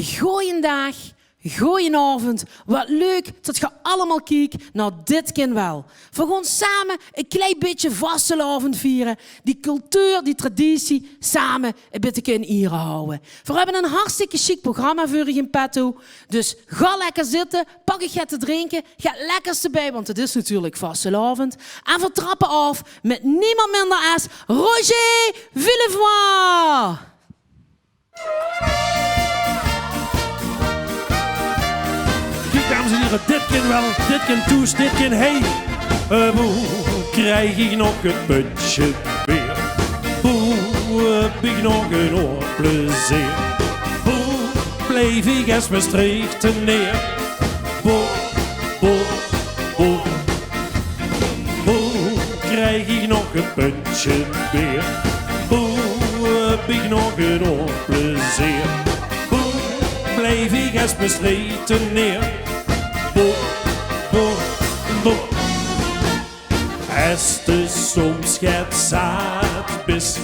Goeiedag, goedenavond. Wat leuk dat je allemaal kijkt naar dit kind wel. We gaan samen een klein beetje vastelavond vieren. Die cultuur, die traditie, samen een beetje kunnen hier houden. We hebben een hartstikke chic programma voor je in petto. Dus ga lekker zitten, pak een gat te drinken, ga het lekkerste bij, want het is natuurlijk vastelavond. En we trappen af met niemand minder als Roger Villevoix. Dames en heren, dit kind wel, dit kind toes, dit kind hey. Hoe krijg ik nog een putje weer? Hoe heb ik nog een oorplezier? Hoe bleef ik eens Maastricht neer? Hoe krijg ik nog een putje weer? Hoe heb ik nog een oorplezier? Hoe bleef ik eens Maastricht neer? Als de soms gaat zaad is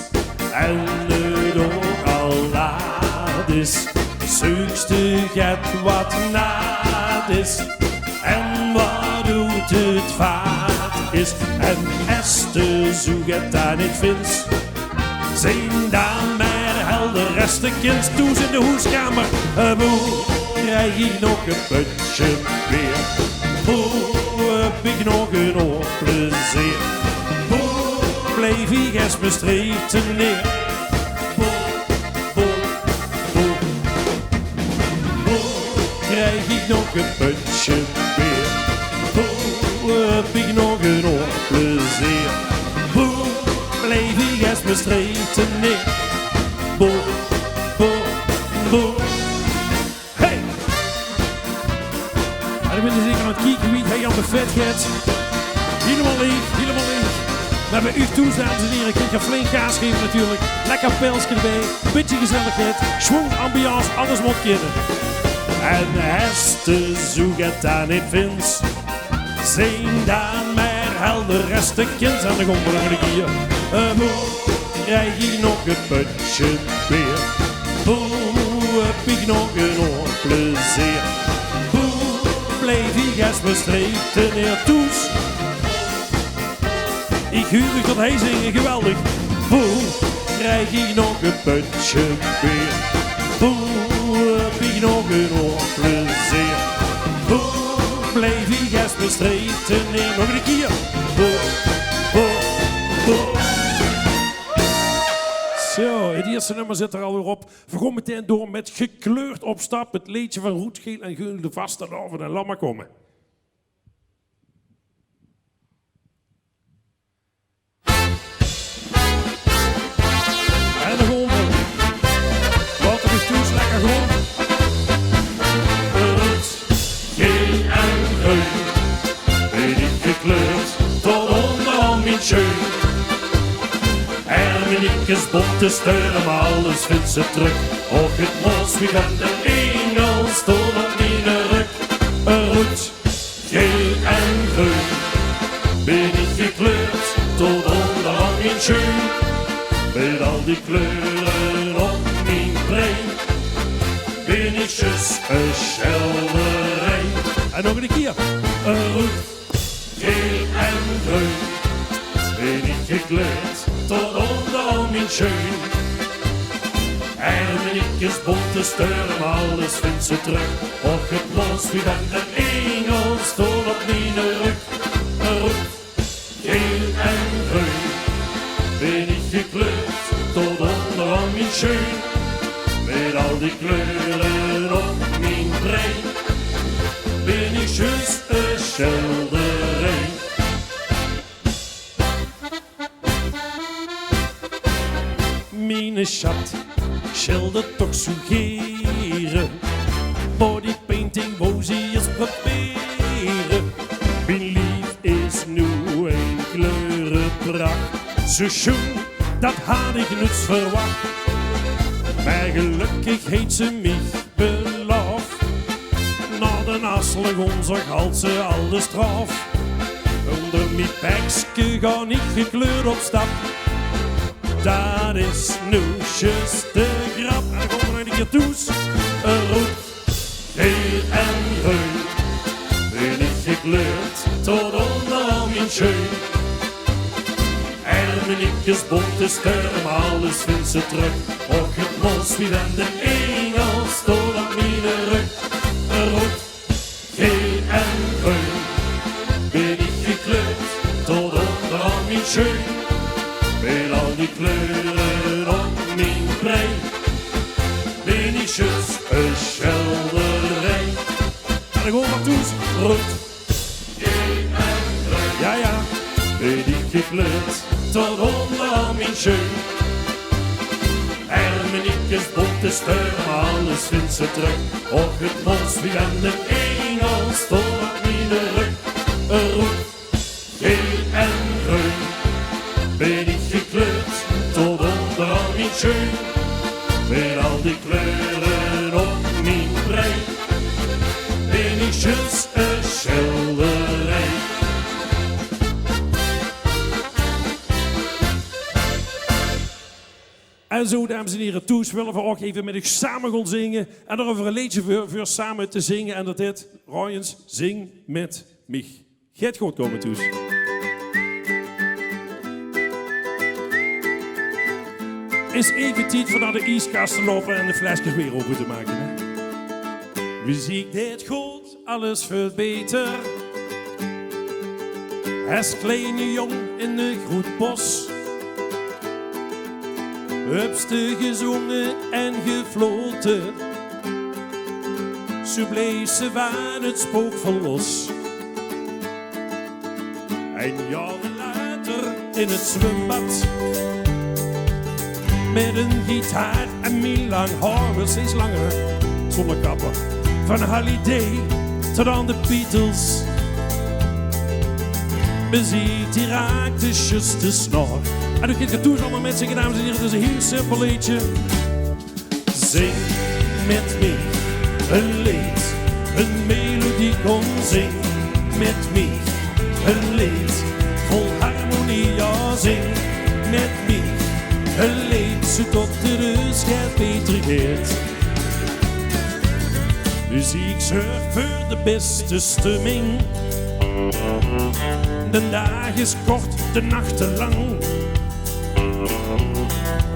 en het ook al laat is, zoekste gaat wat naad is en wat doet het vaat is. En als de zoek het daar niet vindt, zijn dan maar helder resten kind toes in de hoeskamer. Hoe krijg ik nog een putje weer? Hoe heb ik nog een oorplezier? Hoe bleef ik eens Maastricht neer? Hoe krijg ik nog een putje weer? Hoe heb ik nog een oorplezier? Hoe bleef ik eens Maastricht neer? Hey! En ik ben dus zeker aan het kijken wie hij aan de vet gaat. Helemaal leeg, helemaal leeg. We hebben u toes, dames en heren. Ik ga flink kaas geven natuurlijk. Lekker pilsje erbij, beetje gezelligheid. Schwung, ambiance, alles moet kennen. En als de zoek het daar niet vindt, zijn dan maar helder resten kind aan de gondel en de gier. Hoe krijg ik nog een putje weer? Hoe heb ik nog een oorplezier? Bleef ik als Maastricht neer toes. Ik huur tot hij zingen geweldig. Hoe krijg ik nog een putje weer? Hoe heb ik nog een oorplezier? Hoe bleef ik als Maastricht neer? Nog een keer. Zo, het eerste nummer zit er alweer op. We gaan meteen door met Gekleurd op stap. Het liedje van rood, geel en gul, de vastelavond. En laat maar komen. En de golven. Wat er is toes, lekker gewoon. Rood, geel en gul. Ben ik gekleurd tot onderhand mijn schön. Hermeniekes, botte steunen, maar alles vindt ze terug. Och, het mos, wie gaat de engel, stoel op die rug. Rood, geel en groen, ben ik gekleurd tot onderhand in schoen. Met al die kleuren op mijn brein, ben ik zus een schilderij. En nog een keer. Rood, geel en groen, ben ik gekleurd tot onderhand mijn schoen. Hermeniekes, bonte steunen, maar alles vindt ze terug. Och, het mos, wie dan een engel, stoel op mijn rug. Rood, geel en groen, ben ik gekleurd tot onderhand mijn schoen. Met al die kleuren op mijn brein, ben ik juist een schilderij. Mijn schat schildert toch suggereren. Bodypainting wou ze eens proberen. Mijn lief is nu een kleurenpracht. Zo schoon, dat had ik niet verwacht. Maar gelukkig heet ze mij beloof. Na de nasselig onze galt ze al de straf. Onder mijn pekske ga ik gekleurd op stap. Dat is nu juist de grap. En dan komen we een keer toes. rood, geel en groen. Ben ik gekleurd tot onder mijn schoen. Ermeniekjes, bonte sterren, alles vindt ze terug. Och, het mos wie en de engel stoot op mijn rug. Rood, geel en groen. Ben ik gekleurd tot onder mijn schoen. Met al die kleuren op mijn brein. Ben ik juist een schilderij. En dan gaan we toes. Rood, geel en groen. Ja, ja. Ben ik gekleurd tot onder mijn schoen. Ermeniekjes, bonte sterren, alles vindt ze terug. Och, het mos wie en de engel stoot op mijn rug. Rood, geel en groen. Ben ik gekleurd tot onder mijn schoen. Met al die kleuren op mijn brein. Ben ik juist een schilderij. En zo, dames en heren, Toes willen we ook even met u samen gaan zingen. En daarover een liedje voor samen te zingen. En dat heet, Royens, zing met mij. Gaat goed komen, Toes. Is even tijd voor naar de ijskast te lopen en de flesjes weer open te maken. Hè? Muziek deed goed, alles veel beter. Als kleine jong in een groot bos. Hupste gezongen en gefloten. Zo bleef ze van het spook verlos. En jaren later in het zwembad. Met een gitaar en mijn lang haar, wel steeds langer, zonder kappen. Van Holiday tot aan de Beatles. Muziek die raakte just de snor. En u kunt het toes allemaal met zingen, dames en heren. Het is een heel simpel liedje. Zing met mij een lied, een melodie kon zing met mij een lied vol harmonie. Ja, zing met mij een lied zodat de schijt beter gaat. Muziek zorgt voor de beste stemming. De dag is kort, de nachten lang.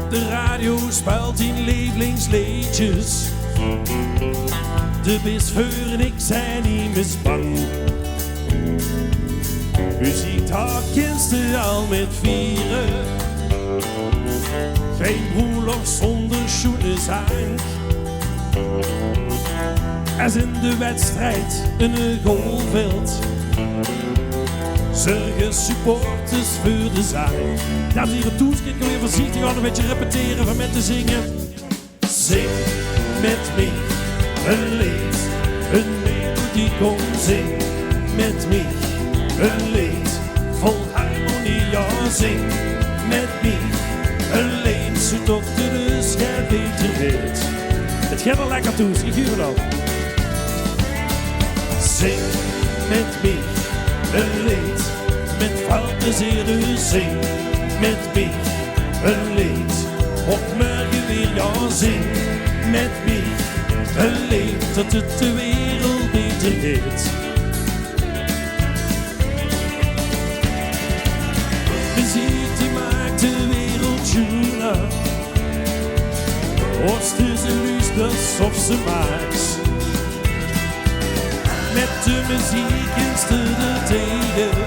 De radio speelt in lievelingsliedjes. De bisveur en ik zijn niet meer bang. Muziek, daar kent ze al met vieren. Geen broerloch zonder schoenen zijn. Als in de wedstrijd in een goalveld. Zorgen supporters voor de zaal. Dames en heren, Toes, ik kan weer voorzichtig aan een beetje repeteren van met te zingen. Zing met mij een lied, een melodie kon zing met mij een lied vol harmonie. Ja, zing met mij een lied zodat de schijt beter gaat. Het gaat wel lekker, Toes, ik huur het al. Zing met mij een lied, met veel plezier dus zing met mij een lied. Op morgen weer, ja, zing met mij een lied, dat het de wereld beter gaat. Muziek die maakt de wereld schoner. Als ze luistert of ze maakt. Met de muziek is de tegen.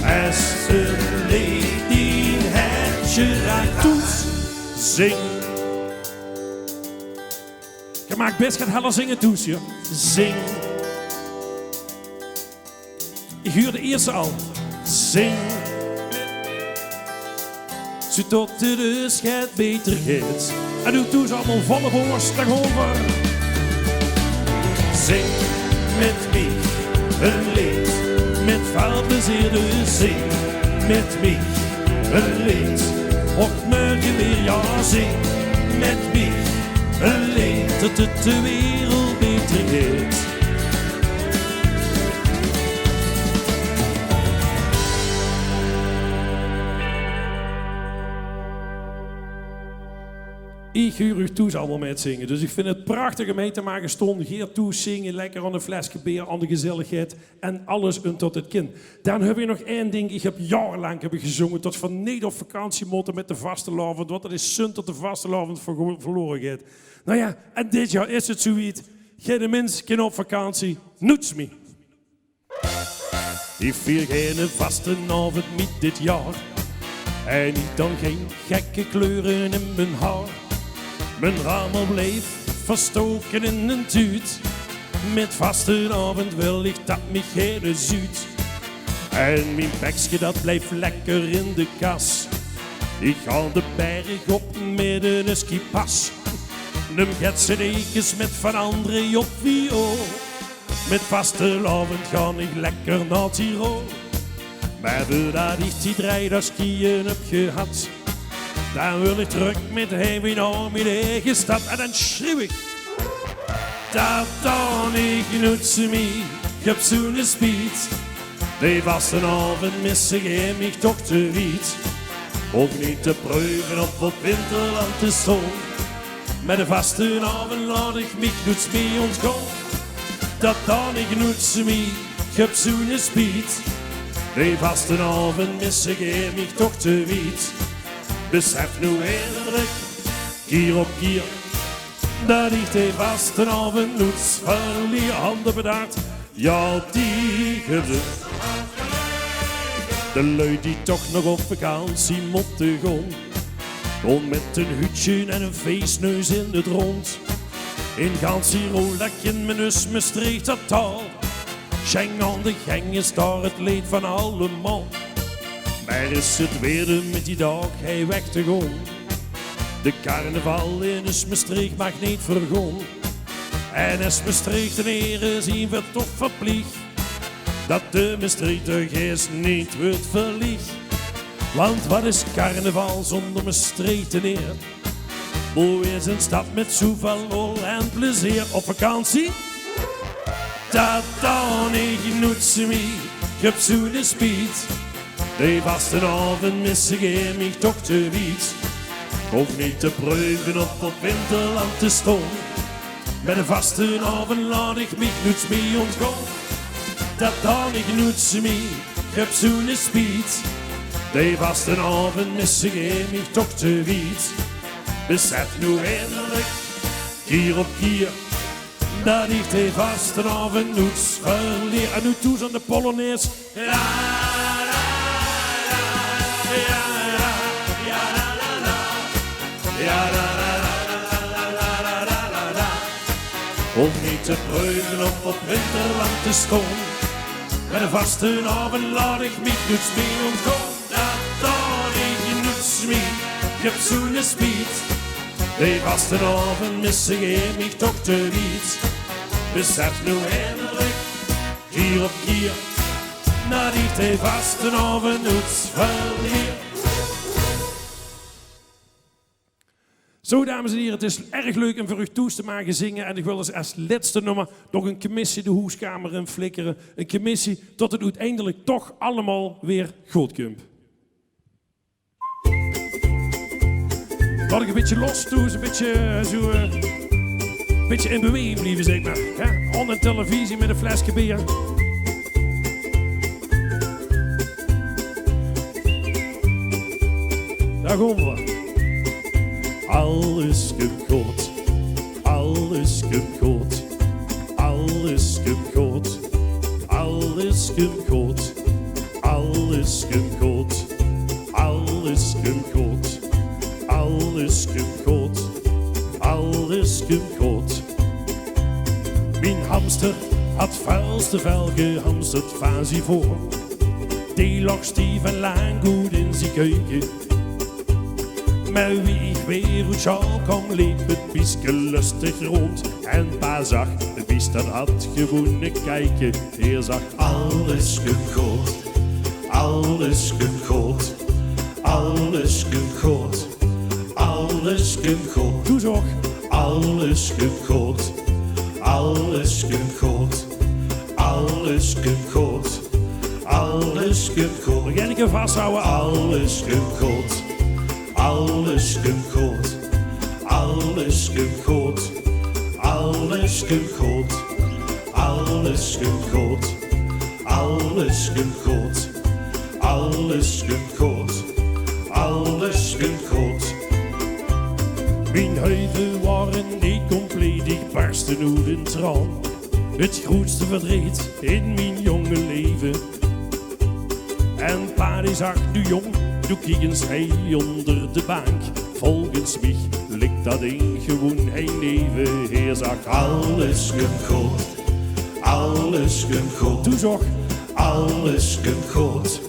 Als een lied die het raakt. Toes, zing. Je maakt best gaat heller zingen, Toes, joh. Zing. Ik huur de eerste al. Zing. Zodat de schijt beter gaat. En doe Toes allemaal volle borst over. Zing met mij een lied, met veel plezier dus zing met mij een lied. Op morgen weer, ja, zing met mij een lied, dat het de wereld beter gaat. ik huur u toe allemaal met zingen. Dus ik vind het prachtig om mee te maken. Stond hier toe zingen, lekker aan een flesje bier, aan de gezelligheid. En alles tot het kind. Dan heb je nog één ding. Ik heb jarenlang gezongen tot van niet op vakantie moeten met de vastelavond. Want dat is zund tot de vastelavond verloren gaat. Nou ja, en dit jaar is het zoiets. Geen mens kan op vakantie. Noets me. Ik vier geen vastenavond met dit jaar. En ik dan geen gekke kleuren in mijn haar. Mijn ramen bleef verstoken in een tuut. Met vastenavond wil ik dat me geen zuut. En mijn bekje dat blijft lekker in de kas. Ik ga de berg op met een skipas. Neem getse dekens met van André op viool. Met vastenavond ga ik lekker naar Tirol. Maar doordat ik die 3 dagen skiën heb gehad, dan wil ik terug met hem naar mijn eigen stad. En dan schreeuw ik, dat dan ik nooit me, ik heb zo'n speed. Die vastenavond mis ik mij toch te wiet. Ook niet te proeven op winterland te staan. Met de vastenavond laat ik mij nooit mee ontgaan. Dat dan ik nooit me, ik heb zo'n speed. Die vastenavond mis ik mij toch te wiet. Besef nu eindelijk, keer op keer, dat ik die vastenavond nooit verlier. Handen bedaard, ja die gebeurt. De lui die toch nog op vakantie moeten gaan. Gewoon met een hutje en een feestneus in het rond. In gans Tirol, dat kind mijn neus me streekt dat taal. Schenk aan de gang is daar het leed van allemaal. Maar is het weer met die dag hij weg te gaan. De carnaval in Maastricht mag niet vergaan. En is Maastricht een ere zien we toch verplicht. Dat de Maastrichter geest niet wordt verlicht. Want wat is carnaval zonder Maastricht neer? Mooi is een stad met zoveel lol en plezier op vakantie. Dat dan ik nooit me, ik heb zo'n speed. Die vastenavond mis ik mij toch te wiet. Hoef niet te proeven op winterland te staan. Met een vastenavond laat ik mij nooit mee ontgaan. Dat dan ik nooit me, ik heb zo'n speed. Die vastenavond mis ik mij toch te wiet. Besef nu eindelijk, keer op keer, dat ik die vastenavond nooit verleer. En nu toe aan de Polonaise. Om niet te proeven op winterland te staan. Met een vastenavond laat ik mij nooit mee ontgaan. Dat dan ik nooit mee, ik heb zo'n speed. Die vastenavond mis ik mij toch te wiet. Besef nu eindelijk, keer op keer, dat ik die vastenavond nooit verleer. Zo, dames en heren, het is erg leuk om voor u toes te maken zingen. En ik wil als laatste nummer nog een commissie de hoeskamer in flikkeren. Een commissie tot het uiteindelijk toch allemaal weer goed komt. Laat ik een beetje los toe, een beetje zo... beetje in beweging blijven, zeg maar. Ja? On de televisie met een flesje bier. Daar gaan we. Alles komt goed, alles komt goed, alles komt goed, alles komt goed, alles komt goed, alles komt goed, alles komt goed, alles komt goed. Mijn hamster had vuilste vel gehamsterd van zich voor. Die lag stief en lang goed in zijn keuken. Maar wie ik weer uit schaal kwam, liep het biesje lustig rond. En pa zag, het bies dat had gewoon een kijken. Hij zag, alles komt goed, alles komt goed, alles komt goed, alles komt goed. Doe zo, alles komt goed, alles komt goed, alles komt goed, alles komt goed. We gaan even vasthouden, alles komt goed. Alles komt goed, Alles komt goed, alles komt goed, alles komt goed, alles komt goed, alles komt goed, alles komt goed. Mijn huiven waren niet compleet, ik barstte uit een traan. Het grootste verdriet in mijn jonge leven. En pa die zag nu jong, toen kiekens hij onder de bank. Volgens mij ligt dat ding gewoon een leven. Hij zag alles komt goed, alles komt goed. Toen zag alles komt goed,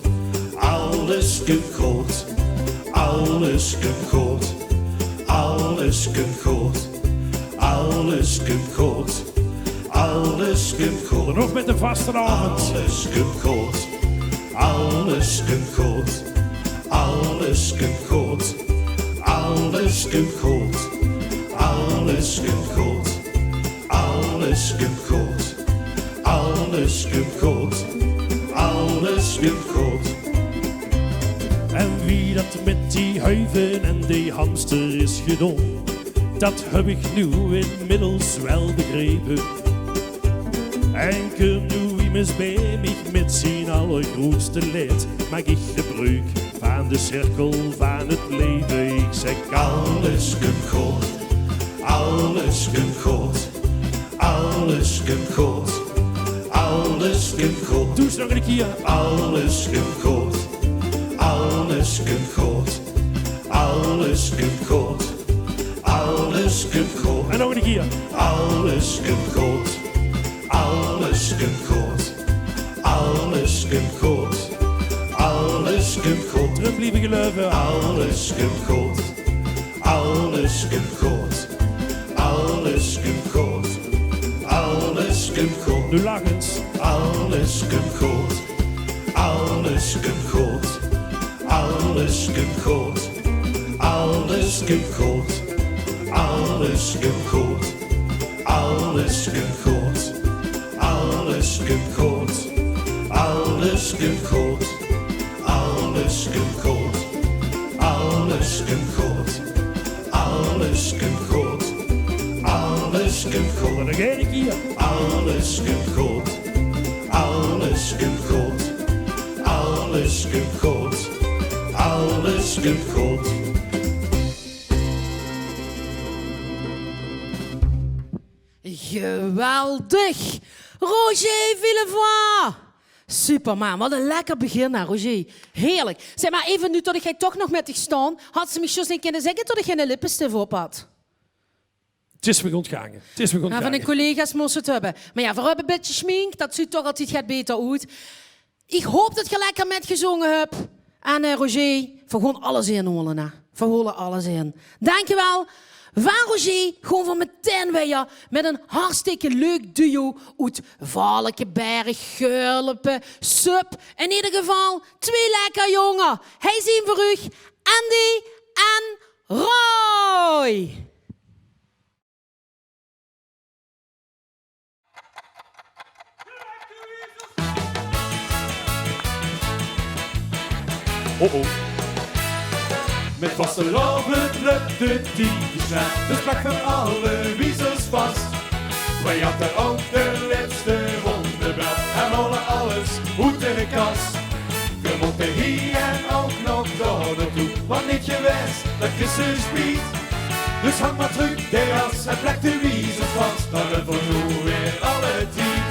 alles komt goed, alles komt goed, alles komt goed, alles komt goed, alles komt goed. En nog met de vaste avond. Alles komt goed, alles komt goed, alles komt goed, alles komt goed, alles komt goed, alles komt goed, alles komt goed, alles komt goed. En wie dat met die huiven en die hamster is gedaan, dat heb ik nu inmiddels wel begrepen. En kom nu immers bij mij met zijn allergrootste leed, maak ik gebruik van de cirkel van het leven. Ik zeg alles komt goed, alles komt goed, alles komt goed, alles komt goed. Doe eens nog een keer. Alles komt goed, alles komt goed, alles komt goed, alles komt goed. En nog een keer. Alles komt goed, alles komt goed, alles komt goed, alles komt goed. Terug lieve geloven. Alles komt goed, alles komt goed, alles komt goed, alles komt goed. Nu lachens. Alles komt goed, alles komt goed, alles komt goed, alles komt goed, alles komt goed, alles komt goed, alles komt goed, alles komt goed, alles komt goed, alles komt goed, alles komt goed, alles komt goed. En dan ga ik hier. Alles komt goed, alles komt goed, alles komt goed, alles komt goed. Geweldig! Roger Villevoix! Superman, wat een lekker begin, hè, Roger. Heerlijk. Zeg maar even nu, tot jij toch nog met dich staan, had ze me juist niet kunnen zeggen tot je een lippenstift op had. Het is me ontgangen. Het is me ontgangen. Ja, van de collega's moest het hebben. Maar ja, voor een beetje schmink, dat ziet toch altijd gaat beter uit. Ik hoop dat je lekker met gezongen hebt. En Roger, voor gewoon alles inholen. Hè. Verholen alles in. Dankjewel. Van Roger, gewoon van meteen weer met een hartstikke leuk duo uit Valkenberg, Geurlepen, Sub. In ieder geval, twee lekker jongen. Hij zien voor u Andy en Roy. Oh oh. Met vastelavond lukt het tientjesnacht, de sprak van alle wiezels vast. Wij hadden ook de laatste ronde bracht en rollen alles uit de kast. We moeten hier en ook nog door naartoe, want niet geweest dat Christus biedt. Dus hang maar terug de jas en plek de wiezels vast, dan hebben we nu weer alle tijd.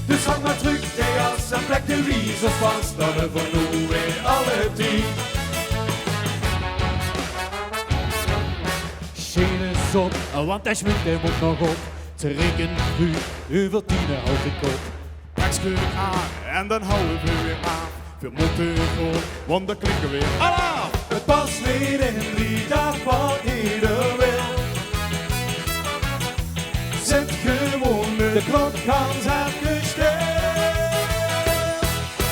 Dus hang maar terug de jas en plek de wiezels vast, dan hebben we nu weer alle tijd. Schele zon, want hij schminkt hem ook nog op. Te rekenen u over 10 houd ik op. Straks kun ik aan en dan houden we weer aan. We moeten gewoon, want dan klikken we weer. Allah! Het past niet in die dag wat ieder wil. Zet gewoon de klok aan zijn stil.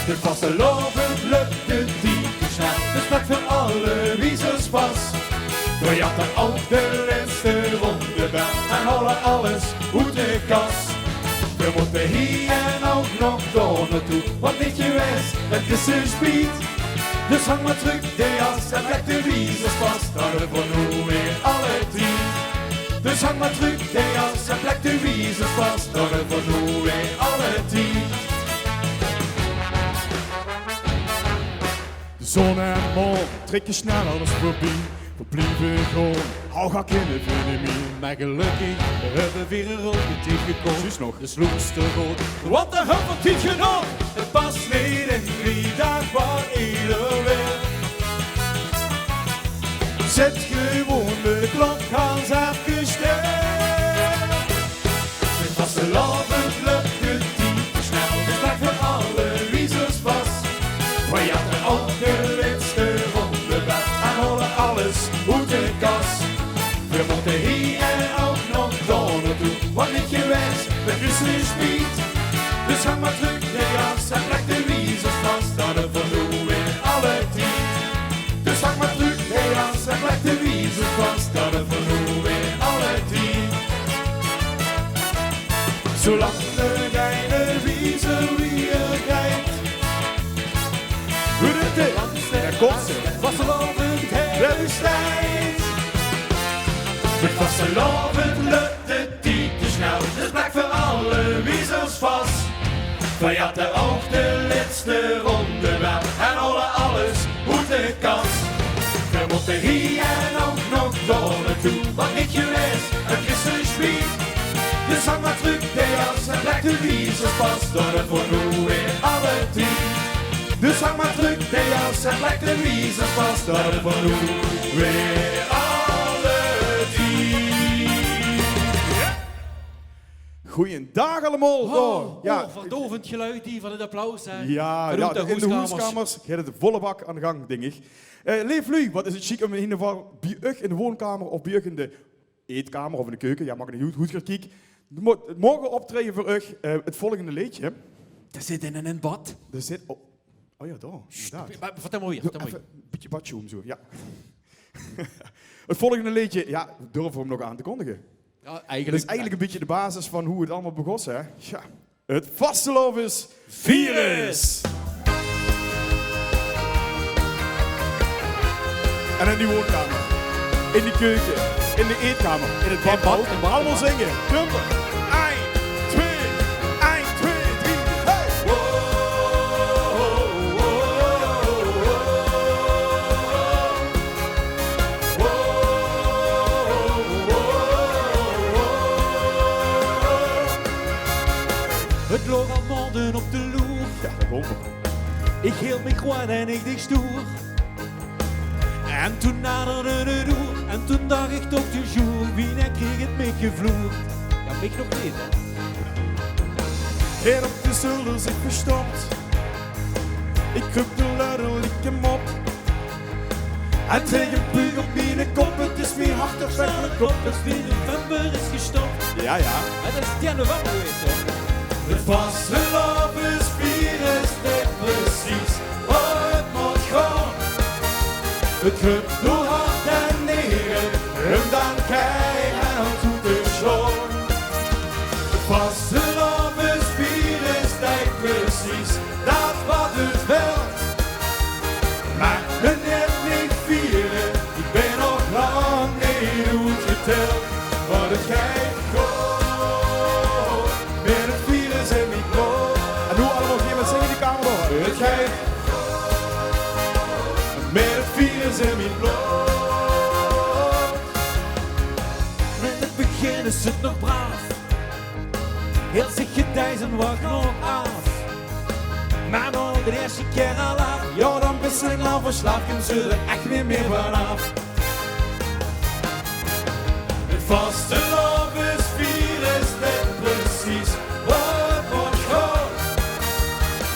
De vastelovend lukt de tientjesnacht, de sprak van alle wiezels vast. We hadden ook de laatste ronde bel en rollen alles uit de kast. We moeten hier en ook nog door naartoe, want niet geweest dat Christus biedt. Dus hang maar terug de jas en leg de wiezels vast. Dan hebben we nu weer alle 10. Dus hang maar terug de jas en leg de wiezels vast. Dan hebben we nu weer alle 10. De zon en maan trekken snel alles voorbij. We blijven gewoon, hou ga kinderen vinden meer. Maar gelukkig hebben we weer een rode tijd gekocht. Precies nog. De sloes te groot, want de hulp van Tietje nog. Het past niet in 3 dagen van ieder weer. Zet gewoon de klok, Hans even stil. Met vaste lovend lukt het niet te snel. Dus blijf voor alle wiezels vast. Maar ja, de ook de laatste ronde weg. En horen alles uit de kas. We moeten hier en ook nog door naartoe. Wat niet geweest, we kussen is niet. Dus hang maar terug de jas en leg de wiezels vast. Dan hebben we nu weer alle 10. Dus hang maar terug de jas en leg de wiezels vast. Dan hebben we nu weer alle 10. Zolang de geile wiezel weer rijdt. Hoe doet het? Daar komt ze. Vastelovend Dat is tijd. met vastelovend lukt het niet te snel. Dus blijf voor alle wiezels vast. Wij hadden ook de laatste ronde wel. En horen alles uit de kast. We moeten hier en ook nog door naartoe. Wat niet geweest, het is een spiet. Dus hang maar terug de jas en leg de wiezels vast. Door het voor nu weer alle 10. Dus hang maar terug de jas en leg de wiezels vast. Door het voor nu weer alle 10. Goeiedag allemaal. Ja, verdovend geluid die van het applaus. Hè. Ja, Vanuit ja, in de hoeskamers. hoeskamers gaat het de volle bak aan de gang, denk ik. Leef Lui, wat is het chic om in ieder geval bij u in de woonkamer of bij u in de eetkamer of in de keuken, ja, mag ik niet goed gaan kijken. Morgen optreden voor u het volgende liedje. Dat zit in een bad. Er zit, oh ja, daar, inderdaad. Maar vertel maar weer, vertel maar Even weer. een beetje badje om zo, ja. Het volgende liedje, ja, durven we hem nog aan te kondigen. Ja, Dat eigenlijk, is eigenlijk een beetje de basis van hoe het allemaal begon, hè. Ja. Het vastelovens virus. En in die woonkamer, in die keuken, in de eetkamer, in het badbal. in bad, Allemaal in bad. zingen. Kumper. 1, 2, 1, 2, 3. Hey! Het loog al maanden op de loer. Ja, dat komt nog. Ik hield me gewoon en ik dicht stoer. En toen naderde de roer. En toen dacht ik toch de jour. Wie net kreeg het me gevloerd. Ja, ben ik nog niet, hè. Hier op de zolder zit verstopt. Ik kruip de luider, lik hem op. En tegen een puur op mijn kop. Het is weer hard op zijn kop. Het is weer november is gestopt. Ja, ja. En dat is het jaar november geweest, hoor. Het vastelovensvirus weet precies waar het moet gaan. Het kruipt door hart en neren, en dan krijg je aan toe te slaan. Het vastelovensvirus weet precies dat wat het wilt. Maar het net niet vieren, ik ben nog lang niet uitgeteld. Maar het krijgt gewoon met het virus in mijn bloed. En nu allemaal een keer met zingen die kamer door. Het krijgt met het virus in mijn bloed. In het begin is het nog braaf. Heel zich gedijzen wacht nog af. Maar nou de eerste keer al af. Ja, dan ben ik nou verslaafd en zul er echt niet meer vanaf. Het vastelovensvirus weet precies waar het moet gaan.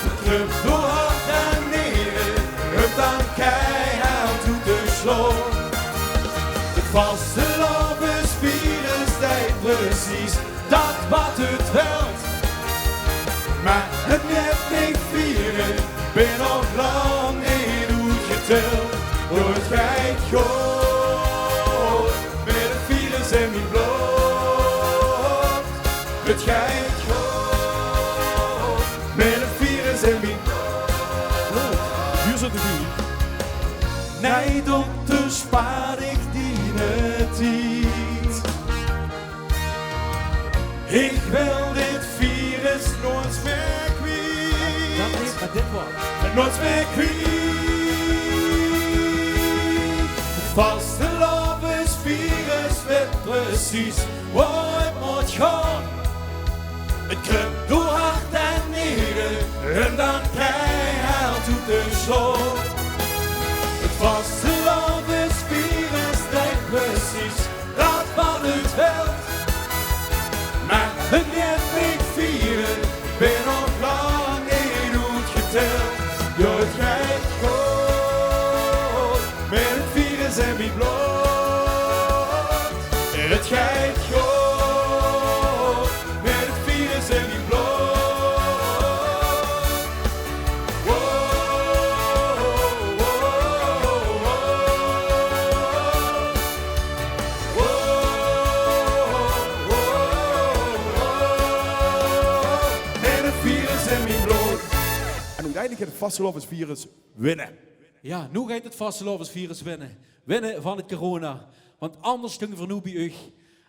Het kruipt door hart en neren, en dan keihard toe te slaan. Het vastelovensvirus weet precies dat wat het wilt. Maar het net niet vieren, ben nog lang niet uitgeteld. Door het geit goed, met het virus in mijn bloed. Het geit goed, met het virus in mijn bloed. Duur zit de vuur. Gij dokter, spaar ik die tijd. Ik wil dit virus nooit meer kwijt. Dat is maar dit wordt. Nooit meer kwijt. Het vastelovensvirus weet precies waar het moet gaan. Het kruipt door hart en nieren en dan keihard doet de slag. Het vastelovensvirus weet precies dat wat het wil. Maar het niet vieren, ben nog lang niet uitgeteld. Ja, het gaat goed met het virus en mijn bloed. Het gaat goed met het virus en mijn bloed. En uiteindelijk gaat het vastelovensvirus winnen. Ja, nu gaat het vastelovensvirus winnen. Winnen van het corona. Want anders stingen we nu bij u.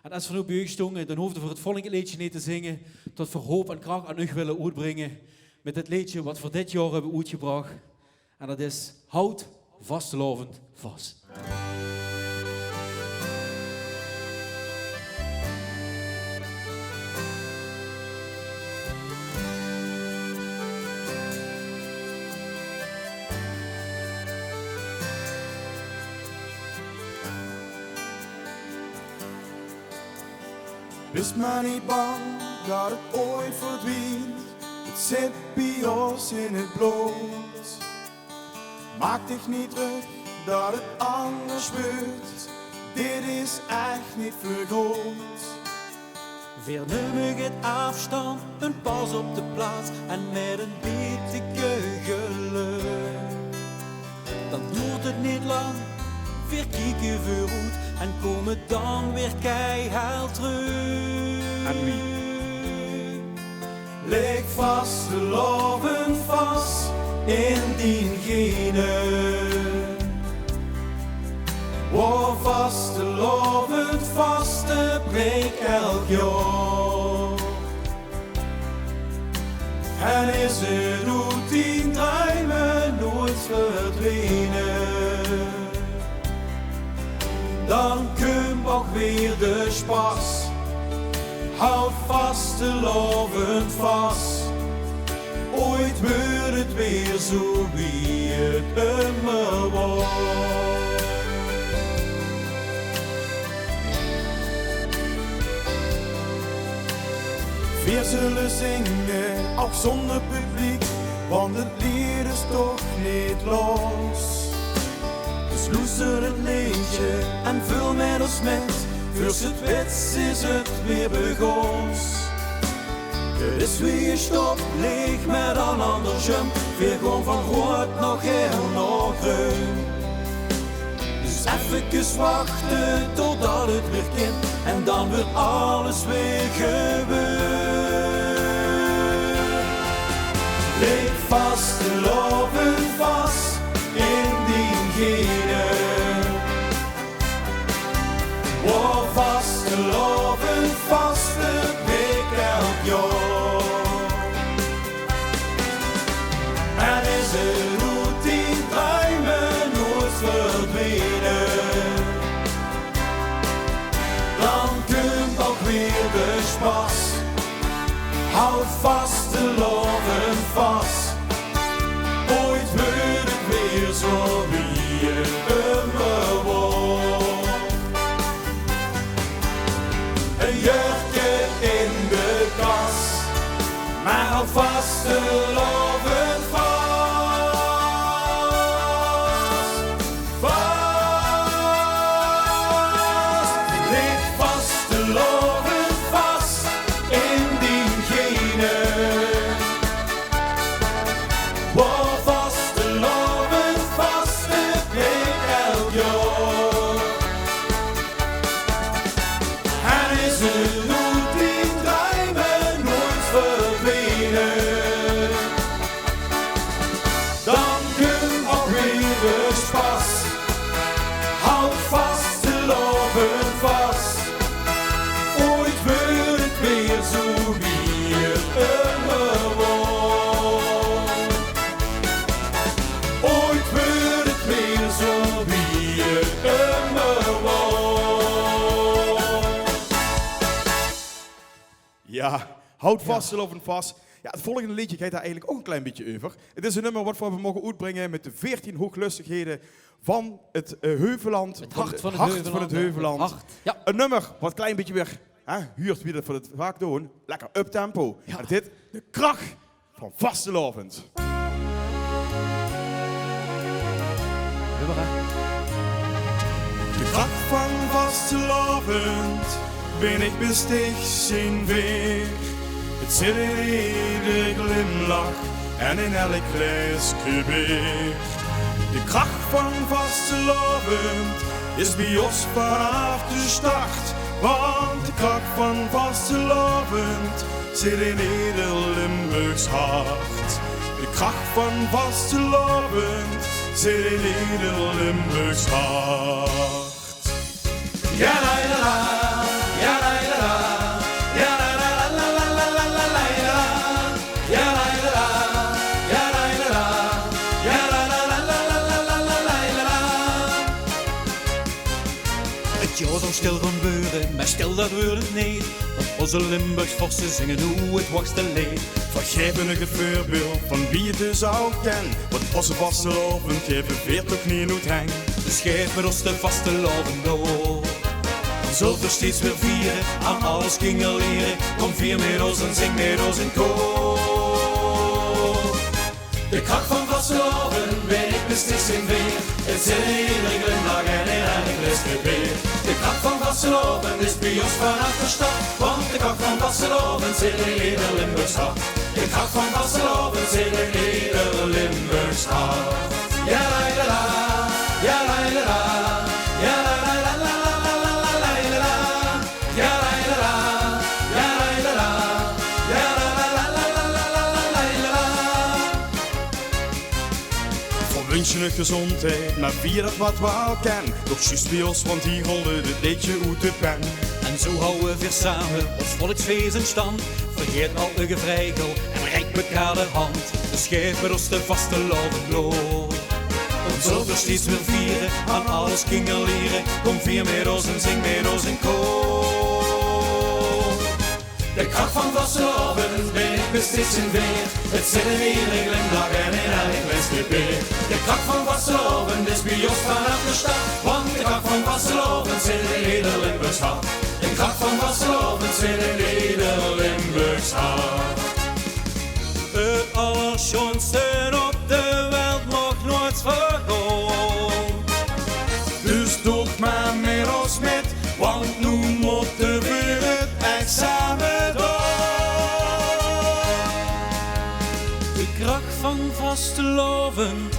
En als we nu bij u stongen, dan hoefden we voor het volgende liedje niet te zingen. Tot we hoop en kracht aan u willen uitbrengen. Met het liedje wat we dit jaar hebben uitgebracht. En dat is Houd vastelovend vast. Wees maar niet bang dat het ooit verdwijnt. Het zit bij ons in het bloed. Maak dich niet druk dat het anders wordt. Dit is echt niet vergoed. Weer neem ik het afstand, een pas op de plaats en met een beetje geluk. Dan duurt het niet lang, weer kijken vooruit en komen dan weer keihard terug. En wie? Leg vastelovend vast in diegene. Waar vastelovend vaste breek elk jaar. En is het uit die druimen nooit verdwenen. Dan komt ook weer de spas. Houd vastelovend vast. Ooit wordt het weer zo wie het immer was. We zullen zingen, ook zonder publiek, want het lied is toch niet los. Dus luister het liedje en vul met ons met, voor het wets is het weer begons. Het is weer stop, leeg met een ander jump, weer gewoon van rood nog heel nog groen. Dus even wachten totdat het weer kind en dan wordt alles weer gebeurd. Leeg vastelovend vast in diegene. Waar vastelovend vast het week elk jaar. En is het uit die druimen nooit verdwenen. Dan komt ook weer de spas. Houd vastelovend vast. Ooit wordt het weer zo wie het immer was. Een jurkje in de kas, maar houd vastelovend vast. Vast, ligt vastelovend vast in diegene. Waar vastelovend vast het week elk jaar. En is het uit die druimen nooit verdwenen. Dan komt ook weer de spas. Ja, houd vast, lovend vast. Ja, het volgende liedje gaat daar eigenlijk ook een klein beetje over. Het is een nummer wat we mogen uitbrengen met de 14 hooglustigheden van het Heuvelland. Het hart van het Heuvelland. Hart. Ja. Een nummer wat een klein beetje weer huurt wie dat voor het vaak doen. Lekker uptempo. Ja. En dit, de kracht van vastelovend. De kracht van vastelovend ben ik besticht zijn weer. Het zit in ieder glimlach en in elk glaasje bier. De kracht van vastelovend is bij ons vanaf de start. Want de kracht van vastelovend zit in ieder Limburgs hart. De kracht van vastelovend zit in ieder Limburgs hart. Ja, la, la, la, ja, la, la, la, ja, la, la, la, la, la, la, la, la, ja, la, la, la, ja, la, la, la, ja, la, la, la, la, la, la, la, la, la. Het jaar zou stil van beuren, maar stil dat wordt het niet. Want onze Limburgs vorsten zingen hoe het hoogste leed. Vergeven ik het voorbeeld van wie je dus al kent. Want onze vastelovend geven veert ook niet uit hang. Dus geef met ons de vastelovend door. Zult er steeds weer vieren, aan alles kingeleren. Kom vier met ons en zing met ons in koor. De kracht van vastelovend ben ik beslist in weer. Het zit in iedere glimlach en in elk glasje bier. De kracht van vastelovend is bij ons vanaf de stad. Want de kracht van vastelovend zit in ieder Limburgs hart. De kracht van vastelovend zit in ieder Limburgs hart. Ja, la, la, la, ja, la, la, la, ja, la, la, la, la, la, la, la, la, la, ja, la, la, la, ja, la, la, la, ja, la, la, la, la, la, la, la, la. Voor wens je een gezondheid, maar vier dat wat we al kennen. Toch juist bij ons, want hier holde het liedje uit de pen. En zo houden we weer samen ons volksfeest in stand. Vergeet al de gevrijgel en reik elkaar de hand. Dus geef met ons de vastelovend lood. Om zult er steeds weer vieren, aan alles kingeleren. Kom vier met ons en zing met ons in koor. De kracht van vastelovend ben ik beslist in weer. Het zit in iedere glimlach en in elk glasje bier. De kracht van vastelovend is bij ons vanaf de stad. Want de kracht van vastelovend zit in ieder Limburgs hart. De kracht van vastelovend zit in ieder Limburgs hart. Het allerschoonste op de wereld nog nooit verloren. Dus doe maar met ons met, want nu moeten we het echt samen doen. De kracht van vastelovend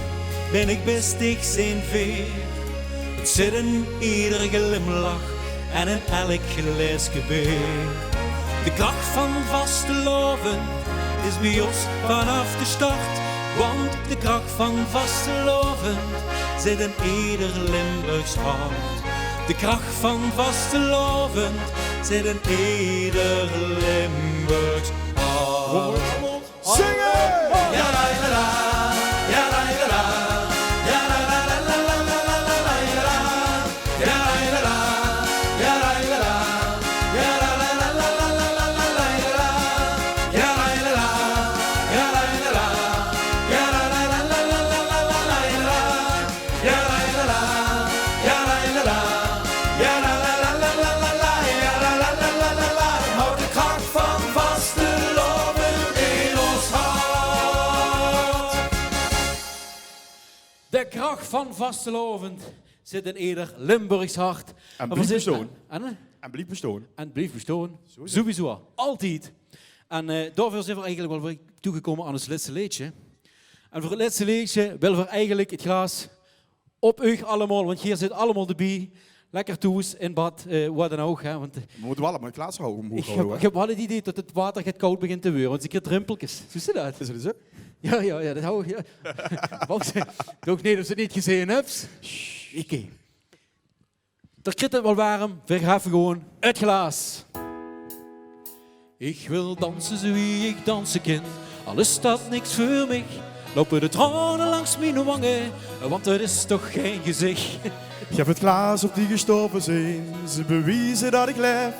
ben ik bestig zijn veer. Het zit in ieder glimlach en in elk glaasje bier. De kracht van vastelovend is bij ons vanaf de start. Want de kracht van vastelovend zit in ieder Limburgs hart. De kracht van vastelovend zit in ieder Limburgs hart. Zingen! Ja, la, la, la, ja, la, la, la, ja, la, la, la, la, la, la, la, la, la, ja, la, la, ja, la, la, la, ja, la, la, la, la, la, la, la, la, ja, la, la, ja, la, la, ja, la, la, la, la, la, la, la, la, ja, la, la, ja, la, la, ja, la, la, la, la, la, la, la, ja, la, la, la, la, la, la. Houd de kracht van vastelovend in ons hart. De kracht van vastelovend zit in ieder Limburgs hart. En blijft bestaan. En En blijft bestaan. blijft bestaan. Sowieso. Altijd. En daarvoor zijn we eigenlijk wel weer toegekomen aan het laatste liedje. En voor het laatste liedje willen we eigenlijk het glas op u allemaal, want hier zit allemaal erbij. Lekker toes, in bad, wat dan ook. Hè, want, We moeten wel maar het glaas houden. ik heb wel het idee dat het water gaat koud begint te worden, want ik heb drumpeltjes. Hoe zit dat? Is het zo? Ja, dat hou ik. Ja. Toch niet of ze het niet gezien hebt. Oké. Er krijgt het wel warm, we gaan gewoon het glas. Ik wil dansen zo wie ik dansen kan, al is dat niks voor mij. Lopen de tranen langs mijn wangen, want het is toch geen gezicht. Geef het glaas op die gestorven zijn, ze bewijzen dat ik leef.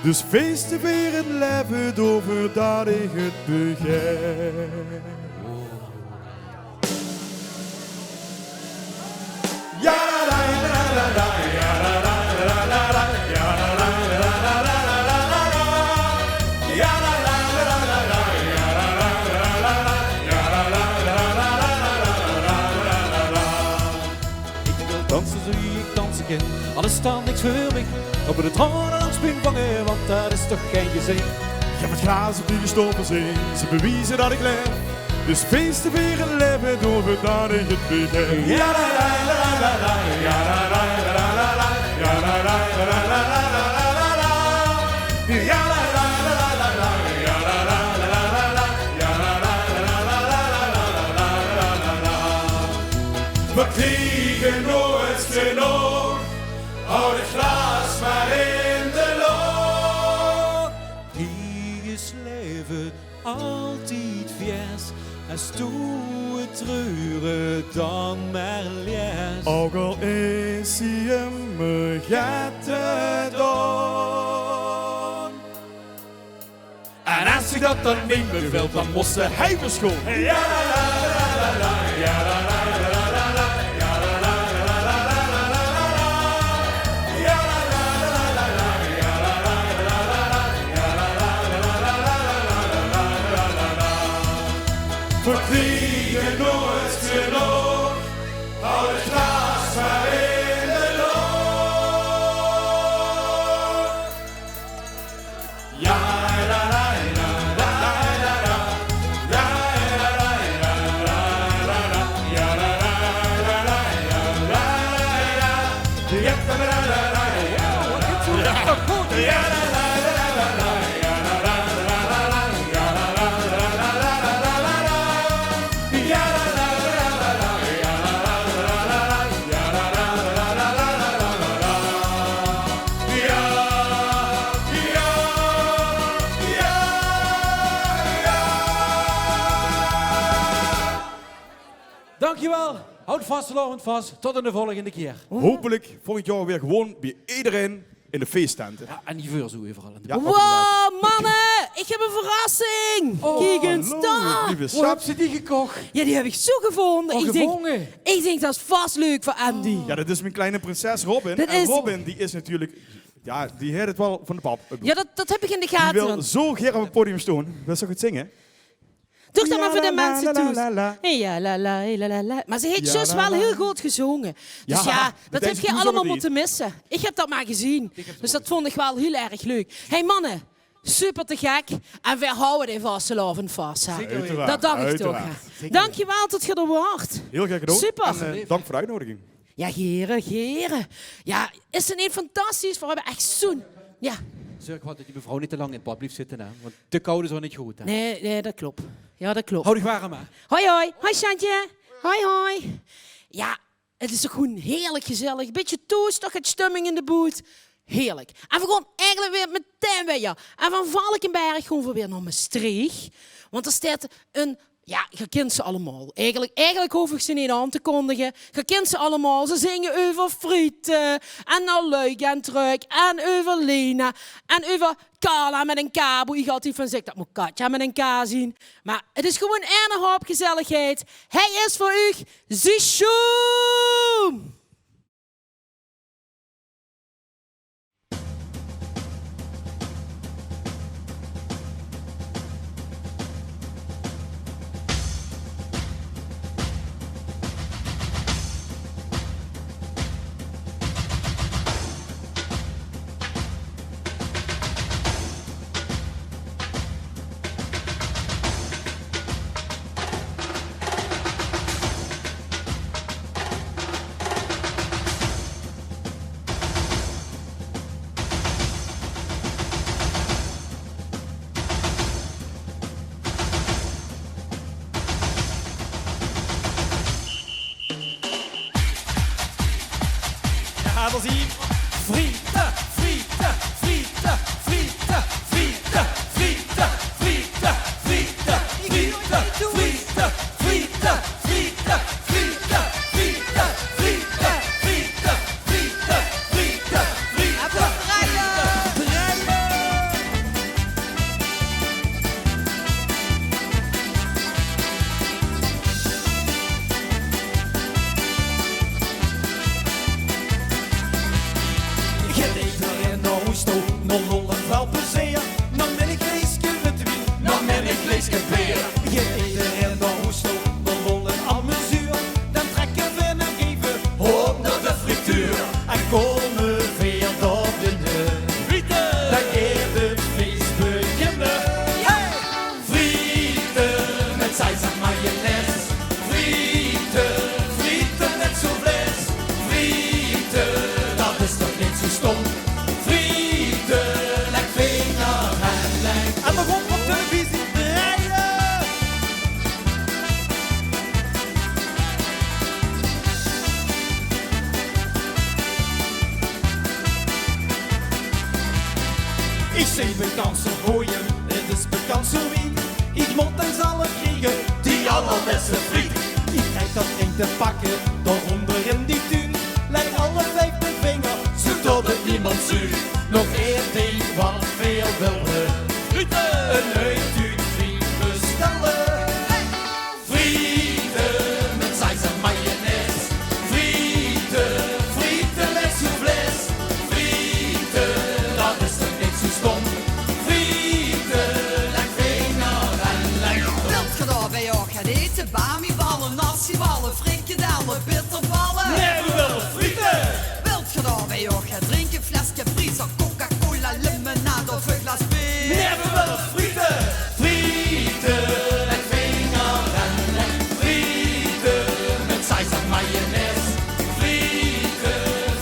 Dus feest te vieren, leven over dat ik het begin. Ja, la, la, la, la, ja, la, la, la, la, la, ja, la, la, la, la, la, la, la, la, ja, la, la, la, la, la, ja, la, la, la, la, la, ja, la, la, la, la, la, la. Ik wil dansen zo ik dansen kan, alles staat niks voor mij. Op de tranen langs mijn wangen, want dat is toch geen gezicht. Ik heb het glazen op die gestopen zee, ze bewijzen dat ik leef. Dus feest te vieren, leven door dat ik het begin. Ja, la, la, la, la, la, ja, la, la, la, la, la, ja, la, la, la, la, la, la, la, ja, la, la, la, la, la, ja, la, la, la, la, la, ja, la, la, la, la, la, la. We kriegen nooit genoeg, hou het glas maar in de loop. Die is leven altijd vers. En stoe treuren dan maar les. Ook al is hij hem gedaan. En als ik dat dan niet meer wil, dan moest hij verschonen. Ja, la, la, la, la, ja, la, la, la, la, la, ja, la, la, la, la, la, la, la, ja, la, la, la, la, la, ja, la, la, la, la, la, ja, la, la, la, la, la, we kriegen nooit genoeg, hou het glas maar in de loop. Ja, la, la, la, la, la, la, ja, la, la, la, la, la, la, ja, la, la, la, la, ja, la, la, ja, la, la, la, la, ja, goed, ja, la, la, la, la, la, ja, la, la, la, la, la, ja, la, la, la, la, la, la, ja, la, la, la, la, la, ja, la, la, la, la, la, ja, la, la, la, la, la, la, ja, ja, ja. Dankjewel. Houd vast, Laurent vast. Tot in de volgende keer. Hopelijk volgend jaar weer gewoon bij iedereen in de feesttenten. Ja, en die vuur zo overal. In de Ja, Wow, mannen, ik heb een verrassing. Kijk eens hallo, daar. lieve Hoe heb schat. ze die gekocht? Ja, die heb ik zo gevonden. Oh, Ik denk dat is vast leuk voor Andy. Ja, dat is mijn kleine prinses Robin. Dat En is- Robin, die is natuurlijk... Ja, die heeft het wel van de pap. Ja, dat heb ik in de Die gaten. wil zo graag op het podium staan. Wil ze goed zingen? Doe dat maar voor de Ja, la, mensen la, toe. la, la. Ja, la, la, la, la, la. Maar ze heeft Ja, zus la, wel la. heel goed gezongen. Dus Ja, ja, dat dat deed heb ze je goed allemaal zo moeten missen. Ik heb dat maar gezien. Dus dat vond ik wel heel erg leuk. Hey mannen, super te gek. En wij houden die vastelavond vast. Hè. Uiteraard, Dat dacht ik toch. uiteraard. Hè. Dankjewel dat je er waart. Heel graag gedaan. Super. En dank voor de uitnodiging. Ja, heren. Ja, is het niet fantastisch? We hebben echt zo'n... Ja, Zorg wat dat die mevrouw niet te lang in het bad blijft zitten. Hè? Want te koud is wel niet goed. Hè? nee, dat klopt. Ja, dat klopt. Hou dich warm, hè. Hoi, hoi. Hoi, Santje. Hoi. Ja, het is toch gewoon heerlijk gezellig. Beetje toast, toch het stemming in de boot. Heerlijk. En we gaan eigenlijk weer meteen weer. En van Valkenberg gaan we weer naar Maastricht. Want er staat een... Ja, je kent ze allemaal. Eigenlijk hoef ik ze niet aan te kondigen. Je kent ze allemaal. Ze zingen over frieten. En naar Luik en terug. En over Lena. En over Carla met een K. Hoe gaat die van zich? Dat moet Katja met een K zien. Maar het is gewoon een hoop gezelligheid. Hij is voor u Zishoom. Ja, dat zie je. Frieten, frieten, frieten, frieten, frieten, frieten, frieten, frieten, frieten, frieten, frieten, frieten, frieten, frieten, frieten, frieten, frieten, frieten, frieten, frieten. drinken bier. Begint iedereen dan hoesten, dan rollen amuzuur. Dan trekken we nog even Op naar de frituur. en komen weer door de deur. Dan keert het feest beginnen. Frieten met saus en mayonaise. Frieten met soufflés. Frieten, dat is toch niet zo stom. Frieten, lijkt vinger en lijkt. En begon op televisie te rijden. Ik zie bekend zo gooien, het is bekend zo wie. Ik moet en zal het kriegen, Die allerbeste friet. ik krijg dat ding te pakken, daaronder in die tuin. Leg alle 5 de vinger, Zodat het niemand zuigt. nog één ding wat veel willen. Frieten, Uit uw friet bestellen. frieten met saus en mayonaise. Frieten met soufflés. Frieten, dat is toch niet zo stom. Frieten, lijkt vinger en lijkt. Wilt je daar bij jou gaan eten? Bamiballen, nasiballen, frikandellen, bitterballen. Nee, we willen frieten. Wilt je daar bij jou gaan drinken? Flesje Friese, Coca-Cola, limonade of een glas bier. Nee, we willen frieten. Frieten, lijkt vinger en lijkt. Frieten met saus en mayonaise.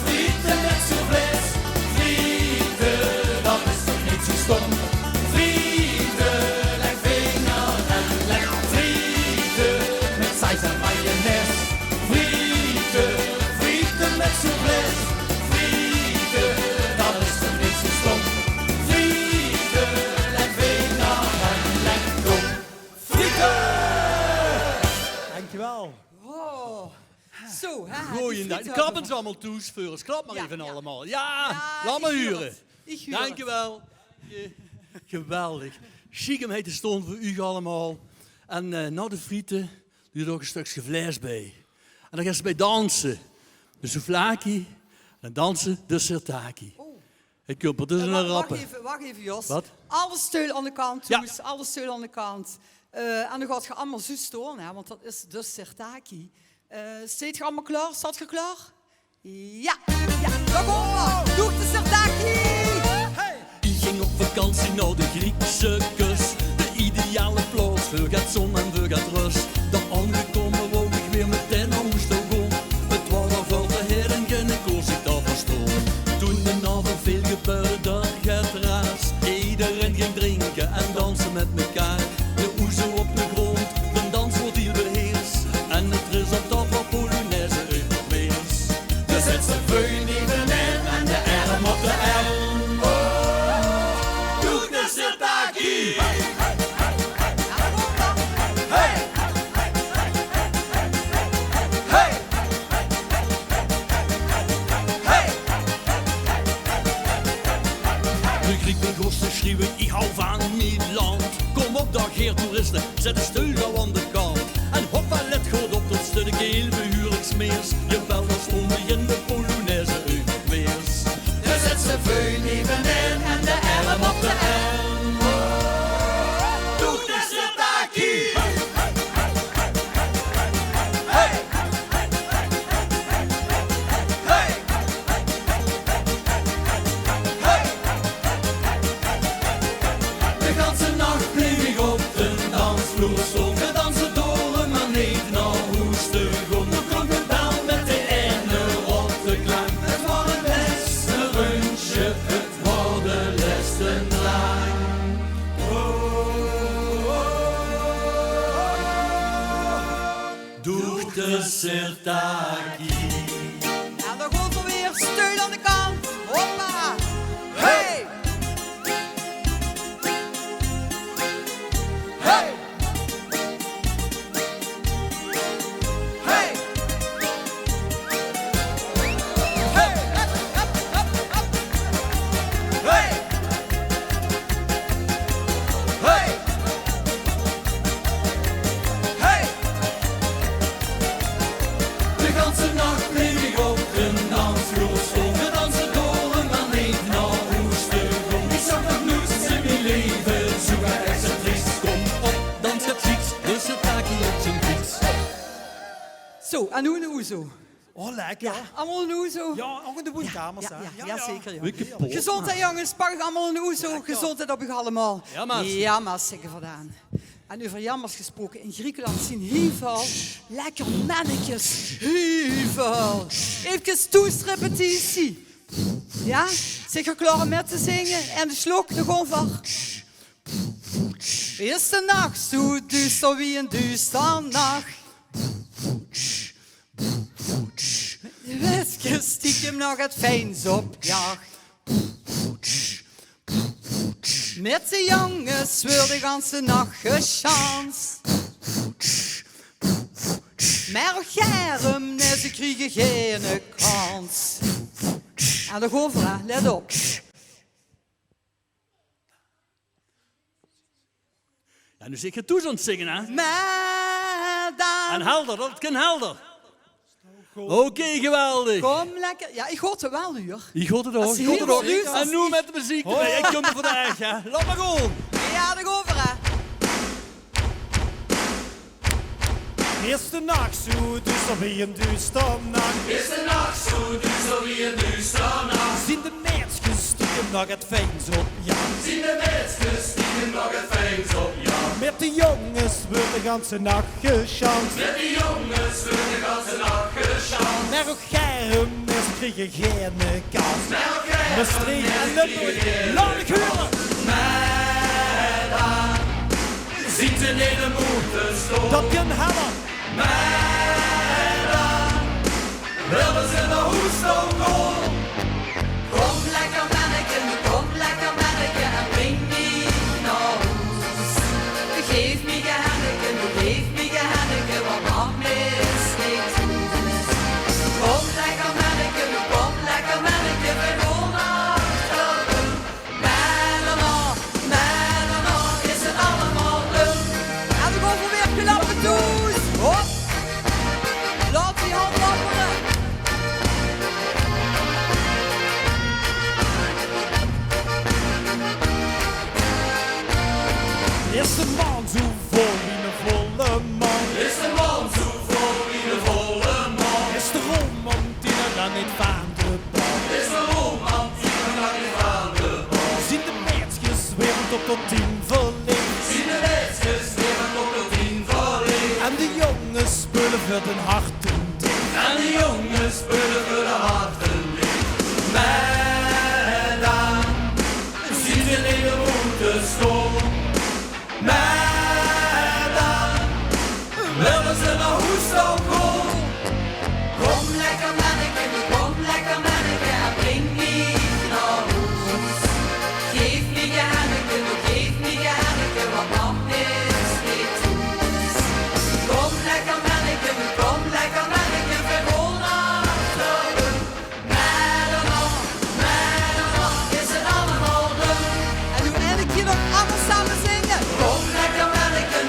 Frieten met soufflés. Frieten, dat is toch niet zo stom. Frieten, lijkt vinger en lijkt. Frieten met saus en mayonaise. Frieten met soufflés. Frieten, dat is toch niet zo stom. Frieten, lijkt vinger en lijkt dom. Frieten! Dankjewel. Oh. Zo, hè? Goeiedag. Krab eens allemaal toesvuren. Krab maar Ja, even ja. allemaal. Ja, Ja, laat maar ik huur huren. het. Ik huur het. Dankjewel. Geweldig. Schiekem heet de stond voor u allemaal. En na de frieten doe je er ook een stukje vlees bij. En dan gaan ze bij dansen. De souvlaki en dansen de sirtaki. Ik heb het dus een rappen. Wacht even, Jos. Wat? Alle steun aan de kant, Ja. Toes. Alle steun aan de kant. En dan gaat je allemaal zo storen, hè, want dat is de sirtaki. Staat je allemaal klaar? Staat je klaar? Ja, daar komen we. Doe de sirtaki! Ik ging op vakantie naar de Griekse kust. De ideale plaats voor gaat zon en voor gaat rust. Dan aangekomen wou ik weer meteen naar Moestogon. Het waren voor de heren en ik koos ik daar verstoor. Toen de avond veel gebeurde, daar gaat raas. Iedereen ging drinken en dansen met elkaar. De oezo op de grond, de dans wordt hier beheerst. En het resultaat van Polonaise uit het meers. De zet zijn veun evenin en de arm op de arm. Doe de sirtaki. De Grieken gosten schreeuwen, ik hou van Nederland. Kom op dag, heer toeristen, zet de steun gauw aan de kant. En hoppa, let goed op, dat stuk heel behuurlijksmeers. Je belt als stond in de Polonaise uit het weers. De zet zijn veun evenin en de arm op de arm. Doe de sirtaki. De ganse nacht bleef ik op de dansvloer stond. We dansen door, maar niet naar Hoestegon. Toen klonk de bel met de ene rotte klank. Het was het beste rundje, het was de laatste lang. Doe de sirtaki. En dan gaat er weer steun aan de kant. Hoppa! Hey! Hey! Hey! Hey! Hup, hup, hup, hup. Hey! Hey! Hey! De ganse nacht bleef Zo, en nu een oezo. Oh, lekker. Allemaal een oezo. Ja, ook in de woonkamers. Ja, zeker. Ja. Wikke Gezondheid jongens, pak ik allemaal een oezo. Gezondheid op je allemaal. Ja, maat. Ja, maar zeker vandaan. En over jammers gesproken, in Griekenland zien heel veel lekker mannetjes. Heel veel. Even toestrepetitie. Ja? Zeker klaar om met te zingen en de slok de gonver. Is de nacht zo duister wie een duister nacht? Weske stiekem nog het fijns op jacht. Met de jongens wordt de ganse nacht gechans. Maar Germ, nee, ze kriegen geen kans. En de govera, let op. Ja, nu zeg je toes aan het zingen, hè? Maar dan... En helder, dat kan helder. Oké, geweldig. Kom lekker. Ja, ik hoor het wel nu, hoor. Je hoort het Dat ook. is Je hoort het heel ook. serieus, dat En is nu met de muziek erbij. Ik kom er vandaag, hè. Laat maar gewoon. Ja, de govera. Is de nacht zo duister wie een duister nacht? Is de nacht zo duister wie een duister nacht? Zien de meisjes stiekem nog het fijns op jacht? Zien de meisjes stiekem nog het fijns op jacht? Met de jongens wordt de ganse nacht gechanst. Met die jongens wordt de ganse nacht gechanst. Maar ook Germ, nee, ze kriegen geen kans. Maar Germ, We streken en luppen, laat ik horen. maar dan ziet een hele moeten stoel. Dat kan helder. Maar dan willen ze naar huis toe gaan. Kom lekker manneken en breng me naar huis. Geef me gehenneken, want mam is niet goed. Kom lekker manneken, we gaan achteren. Maar daarna is het allemaal leuk. En de govera weer klappen toes. Hop. Laat die hand wapperen. Is de man zo vol wie een volle man? Is de man zo vol wie de volle man? Is de romantine dan niet van de bal? Is de romantiek nog niet aan de bal? Zien de meisjes weer tot 10 verlicht? Zien de meisjes weer tot de 10 verlicht? En de jongens spullen voor hun harten dicht. En de jongens spullen voor de harten licht. Maar dan ziet een hele moeten stoom. Maar dan willen ze naar huis toe gaan. Kom lekker manneken, en breng me naar huis. Geef me gehenneken, want mam is niet goed. Kom lekker manneken, we gaan achteren. Maar daarna is het allemaal leuk. En nu eindelijk hier nog allemaal samen zingen. Kom lekker manneken,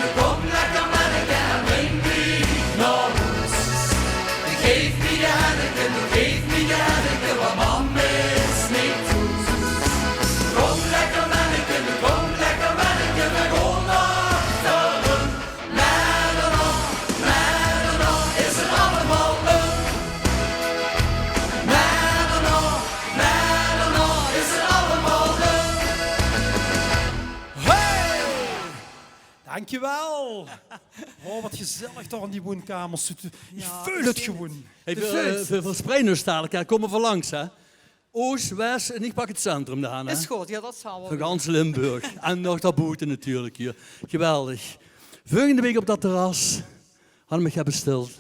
en breng me naar huis. Geef me gehenneken, want mam is niet goed. Kom lekker manneken, we gaan achteren. Maar daarna is het allemaal leuk. Maar daarna is het allemaal leuk. Hey! Dankjewel. Oh, wat gezellig toch in die woonkamers. Ik voel het gewoon. Hey, we verspreiden ons dadelijk, hè. Kom er van langs, hè. Oost, West en ik pak het centrum daar, hè. Is goed, ja, dat zal wel. Van gans Limburg. En nog daarbuiten natuurlijk hier. Geweldig. Volgende week op dat terras hadden we me besteld.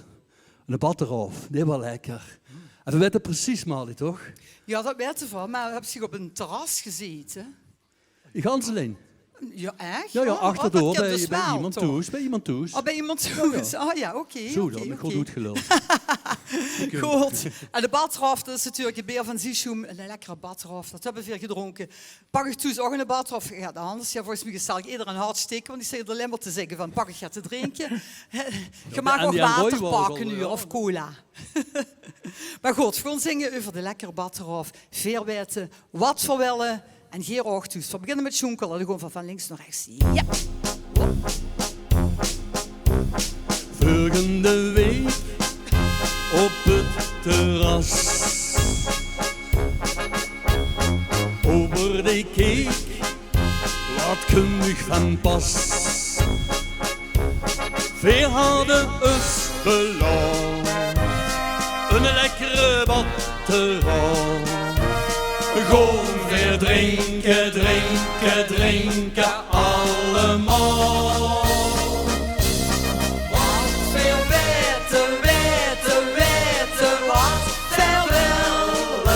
Een bad erop. Die was lekker. En we weten precies, Marley, toch? Ja, dat weten we, maar we hebben zich op een terras gezeten. In gans alleen. Ja, echt? Ja, Oh, achterdoor dat kan bij, dus bij wel, iemand toch? thuis. Bij iemand thuis. Oh, bij iemand thuis? Oh ja, oké. Zo, oké, dat heb ik oké. goed uitgeluld. Goed. En de badrof, dat is natuurlijk een beer van Zischum. Een lekkere badrof, dat hebben we weer gedronken. Pak ik toen ook een badrof? Ja, anders, ja, volgens mij gestel ik iedereen een hart steken, want die zit er alleen maar te zeggen van pak ik het te drinken. Je mag ook Andy en Roy water waren pakken al, nu, ja. of cola. Maar goed, we gaan zingen over de lekkere badrof. Veel weten, wat voor willen en geen oogtoes. We beginnen met Schoenkel, dan gaan we van links naar rechts. Ja. Volgende week We hadden eens beloofd een lekkere boterham. Gewoon weer drinken, drinken, drinken allemaal. Wat veel weten, weten, weten, wat veel willen.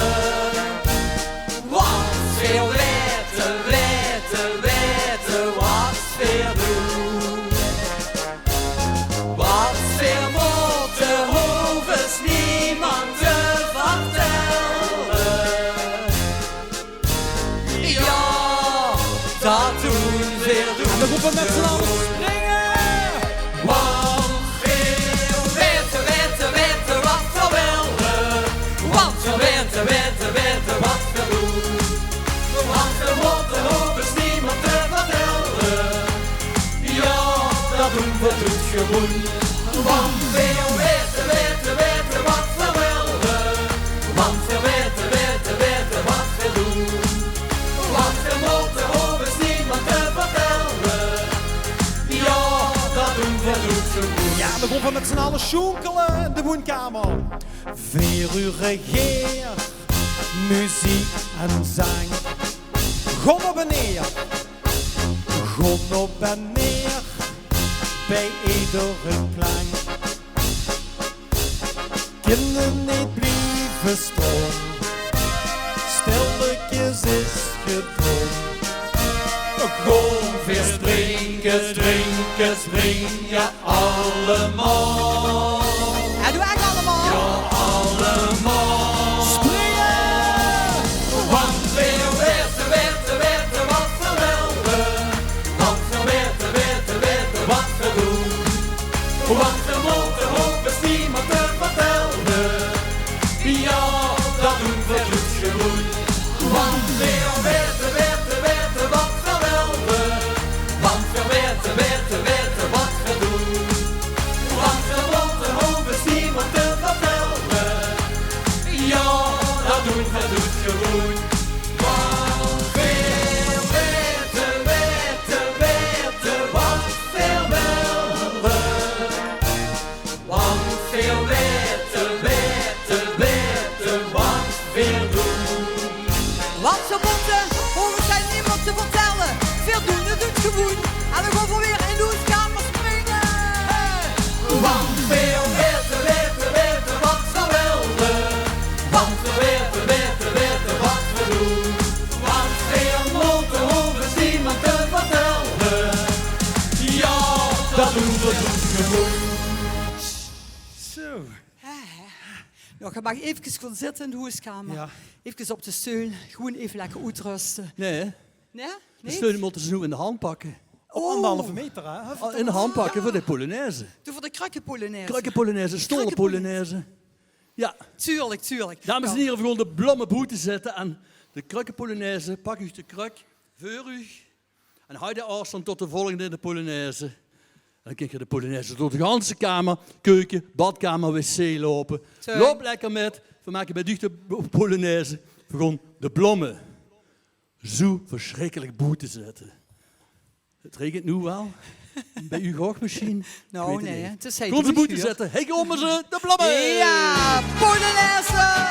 Wat veel weten, weten, weten, wat veel doen. Wat veel moeten, hoeven niemand te vertellen. Ja, dat doen veel doen. We roepen met z'n allen springen! Want veel weten, weten, weten wat we willen. Want we weten, weten, weten wat we doen. Want we moeten hoeven niemand te vertellen. Ja, dat doen we doet gewoon. Want veel weten, weten, weten wat we willen. Want we weten, weten, weten wat we doen. Want we moeten hoeven niemand te vertellen. Ja, dat doen we doet gewoon. Ja, we roepen met z'n allen sjonkelen in de woonkamer. 4 uur regeer, muziek en zang. Kom op en neer, kom op en neer, bij iedere klank. Kinderen niet blijven stom, stilletjes is gedroomd. Gewoon weer springen, springen, springen allemaal. En doe echt allemaal. Ja, allemaal. Springen! Want we weten, weten, weten wat we willen. Want we weten, weten, weten wat we doen. Want we moeten hoeven niemand te vertellen. Ja, dat doen we dus gewoon. Want we weten, weten, weten wat we willen. Want we weten, weten, weten wat we doen. Want we moeten hoeven niemand te vertellen. Ja, dat doen we dus gewoon. Want veel weten, weten, weten wat veel willen. Want veel weten, weten, weten wat veel doen. Wat ze moeten, hoeven zij niemand te vertellen. Veel doen, dat doet gewoon. En dan gaan we weer in de huiskamer springen. Want veel weten, weten, weten wat ze willen. Want we weten, weten, weten wat we doen. Want veel moeten hoeven niemand te vertellen. Ja, dat doen we dus gewoon. Zo. Ja, je mag even gewoon zitten in de huiskamer. Ja. Even op de steun, gewoon even lekker uitrusten. Nee, Nee? de Nee? steun moeten ze nu in de hand pakken. Op 1,5 meter, hè? In de hand pakken voor de Polonaise. Doe voor de krakkenpolonaise. Krakkenpolonaise, stolle Polonaise. Ja, Tuurlijk, tuurlijk. dames en heren, we gaan de blomme boete zetten en de krakkenpolonaise. Pak u de krak voor u en houd de afstand tot de volgende in de Polonaise. En dan kijk je de Polonaise door de ganse kamer, keuken, badkamer, wc lopen. Zo. Loop lekker met, we maken bij dichte Polonaise. We gaan de blommen zo verschrikkelijk boete zetten. Het regent nu wel. Bij uw googmachine. Nou, nee, het is heel Kom ze boete droog hier. zetten. Hey, komen ze, de blommen! Ja, Polonaise!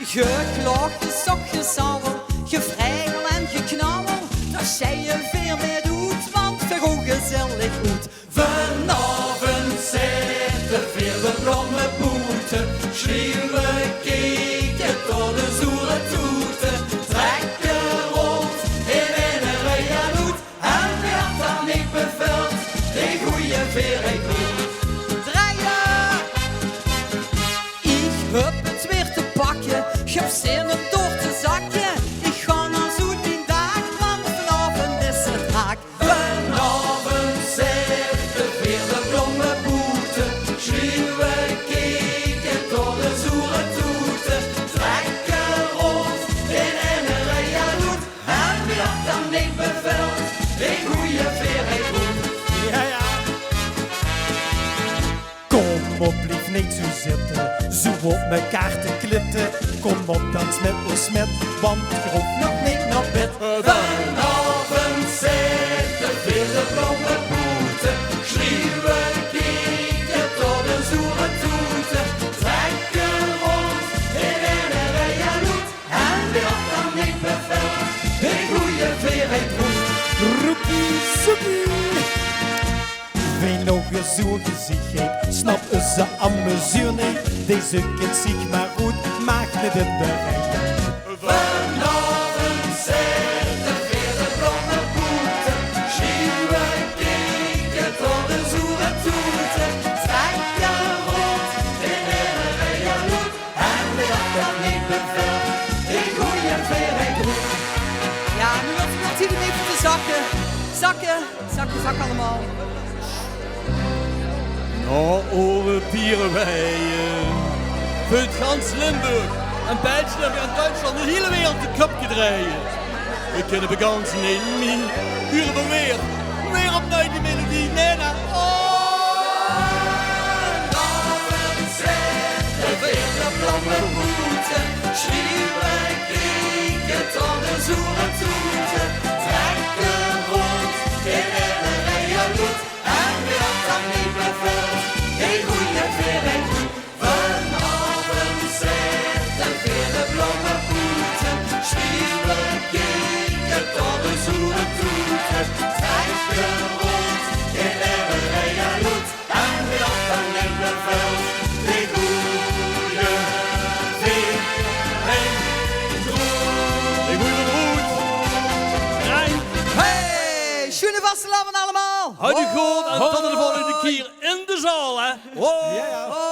Geklaagd, gesokgesabbel, gevrijgel en geknabbel. Daar zij je veel meer doet, want we gaan gezellig goed. Vanavond zitten veel de blomme boete. Schreeuwen, kijken tot de zoele toeten. Trekken rond in een rij aan hoed. En werd dan niet bevuld, die goeie veer goed. Draaien! Ik heb het weer te pakken, ik heb zin om door te zakken. Ik ga naar zo'n die dag, want vanavond is het haak. Vanavond zitten veel de blomme boete. Schreeuwen, kijken tot de zoele toeten. Trekken rond in een rij aan hoed. En werd dan niet bevuld, die goeie veer goed. Ja, ja. Kom op, blijf niet zo zitten. Zo op mekaar te klitten. Kom op, dans met ons met. Want je hoeft nog niet naar bed. Vanavond Wij nog zo'n gezichtheid, snappen ze amuseer niet. Deze kind zich maar goed, maakt met het bereik. Vanavond zit er weer de blonde boete. Schiewe kijken tot de zoere toeten. Trek je rond in de regenloed. En wie dat dan niet bevelt, die goeie veerheid roet. Ja, nu wordt het natuurlijk even te zakken. Zakken allemaal. Nou, over Pierenweijen. Voor het gans Limburg. Een beetje dat we in Duitsland de hele wereld de kop draaien. We kunnen begansen in mij. Huren we weer. Weer opnieuw die melodie. Nee. Vanavond zit er weer de blonde boete. Schiewe kijken tot de zoere toeten. Trek je rond in de regenloed. En wie dat dan niet bevelt, die goeie veerheid roet. Vanavond zit er weer de blonde boete. Schiewe kijken tot de zoere toeten. Trek je rond in de regenloed. En wie dat dan niet bevelt, die goeie veerheid roet. Ik moet het goed. Rijn. Hey, schöne vastelavond allemaal. Houd je goed en tot de volgende keer in de zaal, hè. Hoi.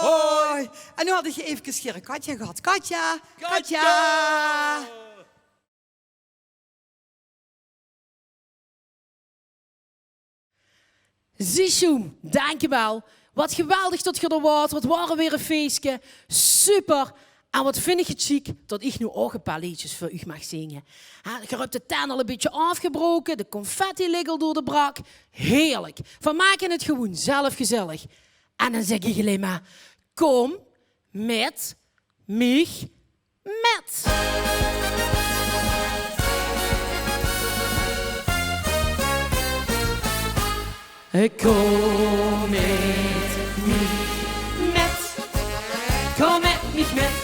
Hoi. En nu had ik even scheren Katja gehad. Katja. Zisjoem, dankjewel. Wat geweldig dat je er was. Wat waren weer een feestje. Super. En wat vind ik het chic dat ik nu ook een paar liedjes voor u mag zingen. Je hebt de tent al een beetje afgebroken. De confetti ligt al door de brak. Heerlijk. We maken het gewoon zelf gezellig. En dan zeg ik alleen maar, kom met mij met. Kom met mij met. Kom met mij met.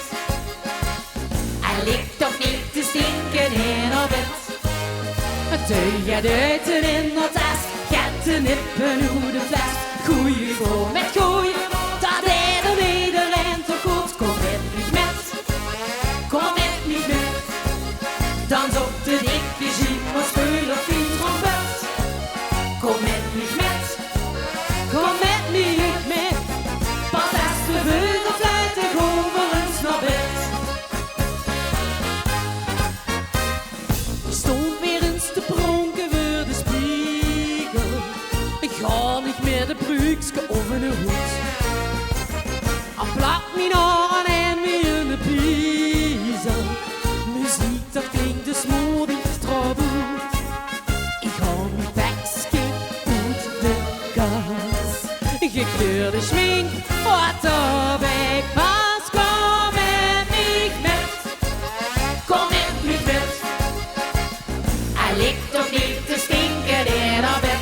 Hij ligt toch niet te stinken in haar bed. Doe je duiten in haar tas. Gaat de nippen hoe de fles. Goeie voor met goeie. Dat deed er iedereen toch goed. Kom met mij met. Kom met mij met. Dans op de dikke jeep. Maar speel op die trompet. Kom met mij met. Kom met mij met. Pas als de vleugel fluiten. Over eens naar bed. Stond weer eens te pronken voor de spiegel. Ik ga niet meer de broekske over de hoed. Aan plak mijn oren en weer de piezel. Muziek dat klinkt dus moedig straboet. Ik ga mijn bekske uit de kast. Gekleurde schmink, wat daarbij past. Kom met mij met. Kom met mij met. Hij ligt toch niet te stinken in haar bed.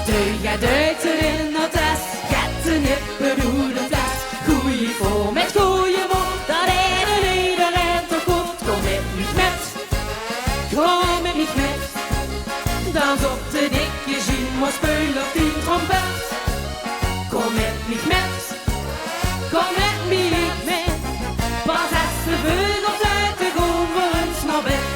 Doe je duiten in haar tas. Gaat de nippen door de fles. Goeie voor met goeie woord. Dat deed iedereen toch goed. Kom met mij met. Kom met mij met. Dans op de dikke jean. Maar speel op die trompet. Kom met mij met. Kom met mij met. Pas als de vleugels uit de over eens naar bed.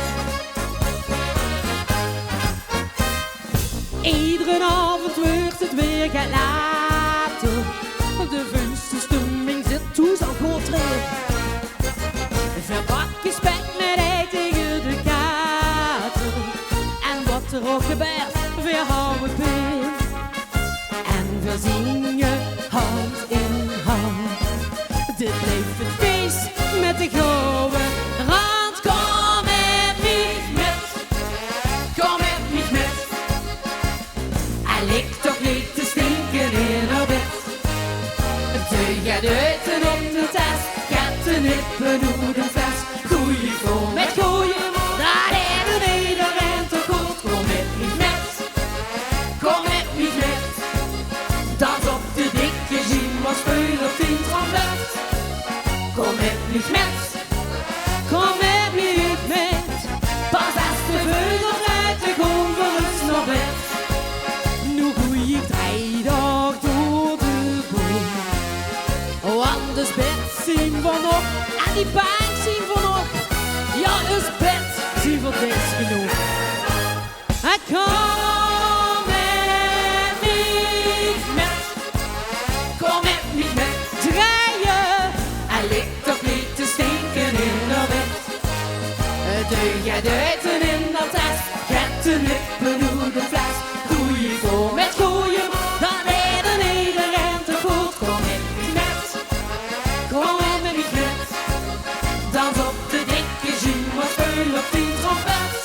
Iedere avond wordt het weer gelaten. De vuiste stemming zit toe zal goed treden. Verbakken spek met ei tegen de kater. En wat er ook gebeurt, we houden pijn. En we zingen hand in hand. Dit blijft het feest met de gouden rand. Kom met mij met. Kom met mij met. Hij ligt toch niet te stinken in haar bed. Doe je duiten op de tas. Gaat de nippen door de fles. Goeie voor met goeie. Dat deed iedereen toch goed. Kom met mij met. Kom met mij met. Dans op de dikke jean. Maar speel op die trompet. Kom met mij met. die bank zien voor nog. Ja, is bed zien voor niks genoeg. En kom met me met draaien. En ligt toch niet te stinken in de bed. De geduiten in dat tas, get de lippen hoe de fles. Goeie voor met goeie, dan reden iedereen te goed. Kom met me met, dans op de dikke jus, maar speel op die trompet.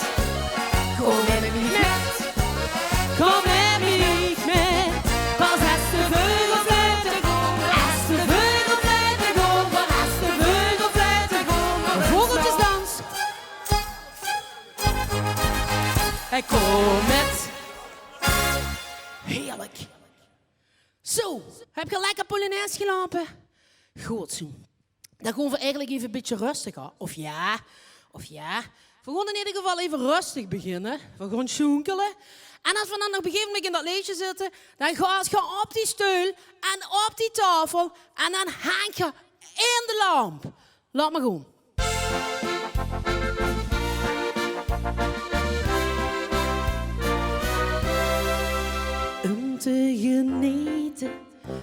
Kom met me met, pas als de vleugels fluiten komen, als de vleugels fluiten komen, als de vleugels fluiten komen. Vogeltjesdans. Hij komt met. Heerlijk. Zo, heb je lekker Polonaise gelopen? Goed zo. Dan gaan we eigenlijk even een beetje rustig aan. Of ja. We gaan in ieder geval even rustig beginnen. We gaan schoenkelen. En als we dan nog op een gegeven moment in dat leedje zitten, dan ga je op die stoel en op die tafel en dan hang je in de lamp. Laat maar gaan. Om te genieten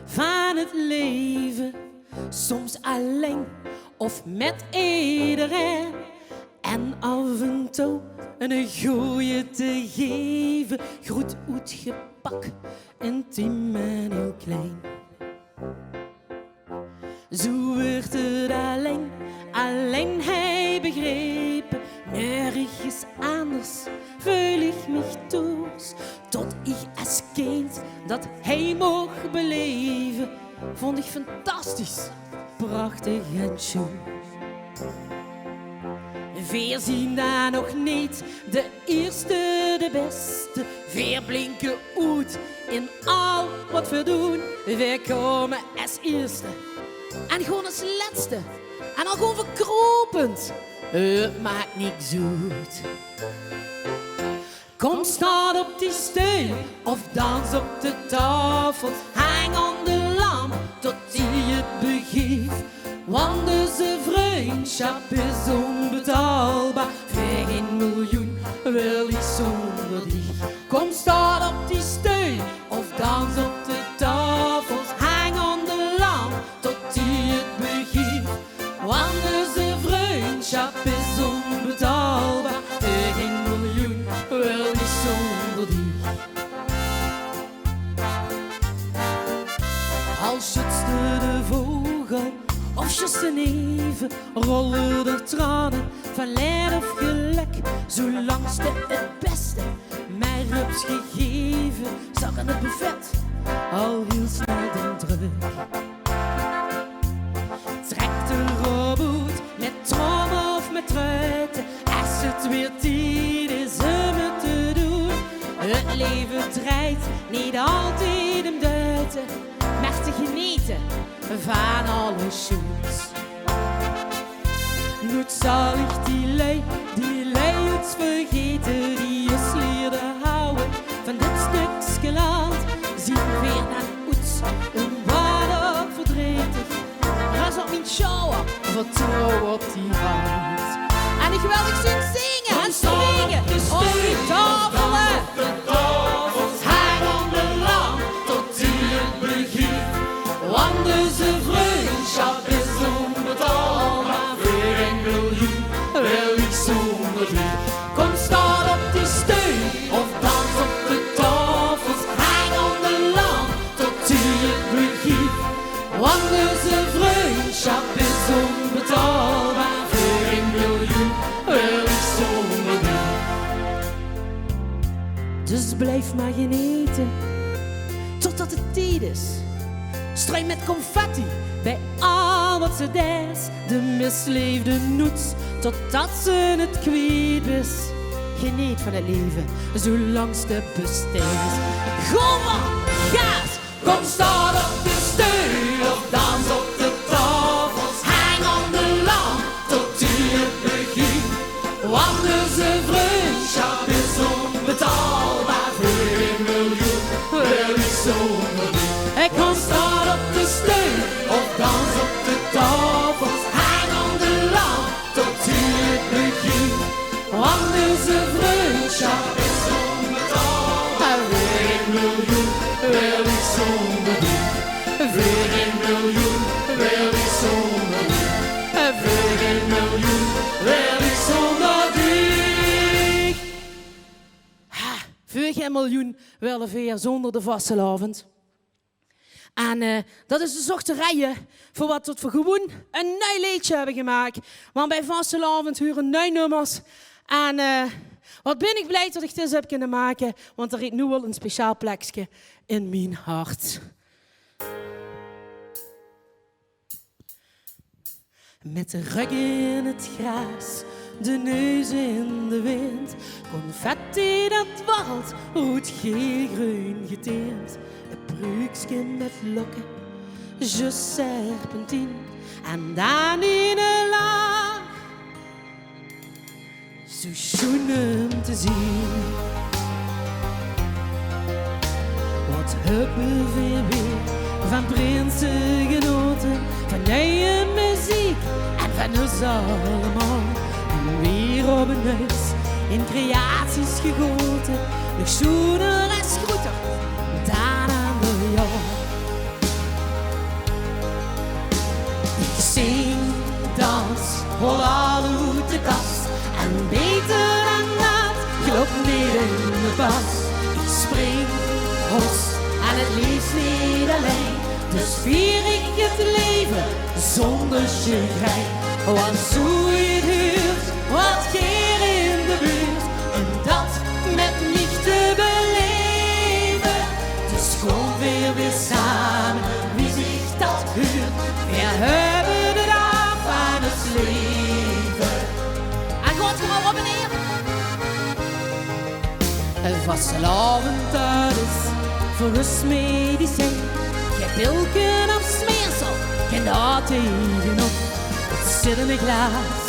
van het leven, soms alleen of met iedereen. En af en toe een goeie te geven, goed uitgepakt, intiem en heel klein. Zo wordt het alleen hij begrepen, nergens anders voel ik mich thuis. Tot ik als kind dat hij mocht beleven, vond ik fantastisch, prachtig en schoon. Veer zien daar nog niet de eerste, de beste. Veer blinken uit in al wat we doen. We komen als eerste en gewoon als laatste. En dan gewoon verkropend. Het maakt niks uit. Kom, sta op die steun of dans op de tafel. Hang aan de lamp tot die het begeeft. Want deze vriendschap is onbetaalbaar. Voor geen miljoen wil ik zonder die. Kom, sta op die steun of dans op de tafels. Hang aan de lamp tot die het begeeft. Want deze vriendschap is onbetaalbaar. Voor geen miljoen wil ik zonder die. Al schutste de vogel of just een even, rollen er tranen van leed of geluk. Zolang ze het beste mij rups gegeven, zag aan het buffet al heel snel de druk. Trekt de robot met trommel of met truiten, als het weer tijd is om het te doen. Het leven draait niet altijd om duiten, maar te genieten van alle shoes. Nooit zal ik die lui het vergeten, die ons leerden houden van dit stukje land. Zien weer naar oets, een waar ook verdrietig. Ras op mijn show, vertrouw op die hand. En ik wil ik zingen en springen op die tafelen. Hang aan de lamp tot die het begeeft. Want deze vriendschap is onbetaalbaar. Voor een miljoen wil ik zonder die. Kom, sta op die steun of dans op de tafels. Hang aan de lamp tot die het begeeft. Want deze vriendschap is onbetaalbaar. Voor een miljoen wil ik zonder die. Dus blijf maar genieten totdat het tijd is. Strooi met confetti bij al wat ze deed. De misleefde noets, totdat ze het kwijt is. Geniet van het leven, zolang het besteedt. Kom maar, gaas, kom, sta op de steun of dans op de tafels. Hang aan de lamp tot die het begint. Want deze vriendschap is onbetaalbaar. Voor een miljoen wil ik zonder die. Ik kon staan op de steun of dans op de tafels. Hang aan de 4 miljoen willen weer zonder de vastelavond. En dat is de zochterijen voor wat we gewoon een nieuw liedje hebben gemaakt. Want bij vastelavond huren nieuwe nummers. En wat ben ik blij dat ik dit heb kunnen maken. Want er is nu al een speciaal plekje in mijn hart. Met de rug in het gras, de neus in de wind. Confetti dat dwarrelt, rood, geel, groen getint. Een pruiksje met lokken, je serpentine. En dan in een lach, zo schoon om te zien. Wat hebben we weer van prinsen genoten, van nieuwe muziek en van ons allemaal. En weer op een huis in creaties gegoten, nog zoener en schroeter dan aan de jaar. Ik zing, dans, hol al uit de kast en beter dan dat, je loopt niet in de pas. Ik spring, hos en het liefst niet alleen, dus vier ik het leven zonder chagrijn. Want zo het huurt, wat keer in de buurt, en dat met niet te beleven. Dus gewoon weer samen, wie zich dat huurt, we hebben de dag van het leven. En God, gewoon op en neer. Een vastelavond, dat is voor ons medicijn. Geen pilken of smeersel, geen daar tegenop. Het zit in een glas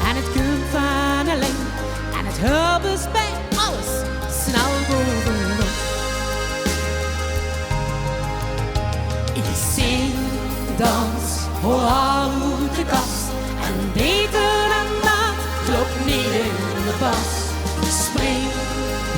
en het komt van een leng. En het hulp is bij alles snel bovenop. Ik zing, dans, hoor al uit de kast. En beter dan dat, klopt niet in de pas. Ik spring,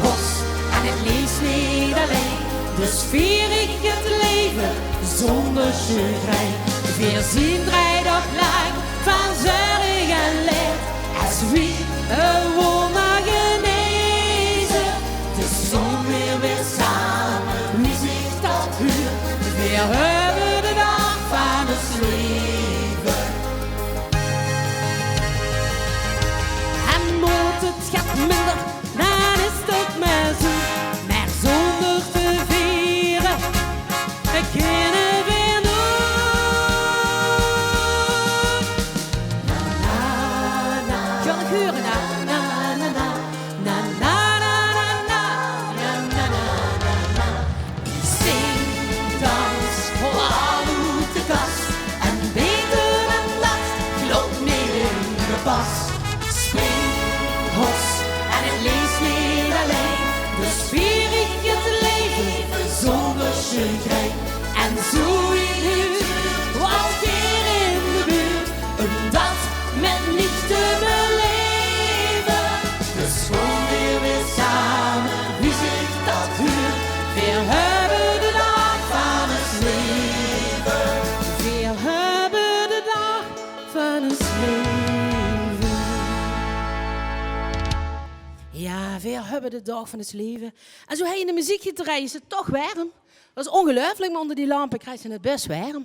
bos en het liefst niet alleen. Dus vier ik het leven zonder chagrijn. Weer zien draait op lang van zorg en leed. Als wie een wonder genezen. De zon weer samen, wie zich dat huurt. Weer hebben de dag van het leven. En moet het gaat minder, dan is het maar zo. Maar zonder te vieren, kunnen we spring, hos en het leest niet alleen. Dus vier ik het leven zonder chagrijn. En zo in huurt, wat keer in de buurt, en dat met niet te beleven. Dus gewoon weer samen, wie zich dat huurt. Weer hebben de dag van het leven. Weer hebben de dag van het leven. Ja, weer hebben de dag van het leven. En zo hij in de muziekje te rijden, is het toch warm. Dat is ongelooflijk, maar onder die lampen krijg je het best warm.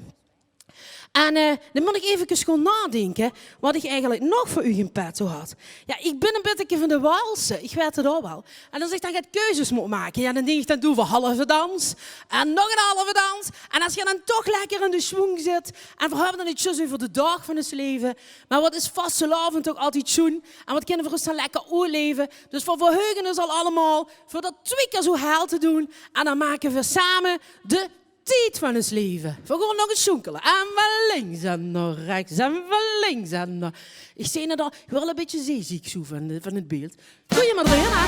En dan moet ik even gewoon nadenken wat ik eigenlijk nog voor u in petto had. Ja, ik ben een beetje van de walsen. Ik weet het al wel. En dan zeg ik, dan ga ik keuzes moeten maken. Ja, dan denk ik, dan doen we halve dans. En nog een halve dans. En als je dan toch lekker in de schwung zit. En we hebben dan niet zo over de dag van het leven. Maar wat is vastelavond ook altijd schoen. En wat kunnen we ons dan lekker overleven. Dus we verheugen ons al allemaal voor dat 2 keer zo hel te doen. En dan maken we samen de tijd van het leven. We gaan nog eens zoekelen. En we links en naar rechts. En we links en naar... Ik zie het al, ik wil een beetje zeeziek zo van het beeld. Doe je maar erin, hè?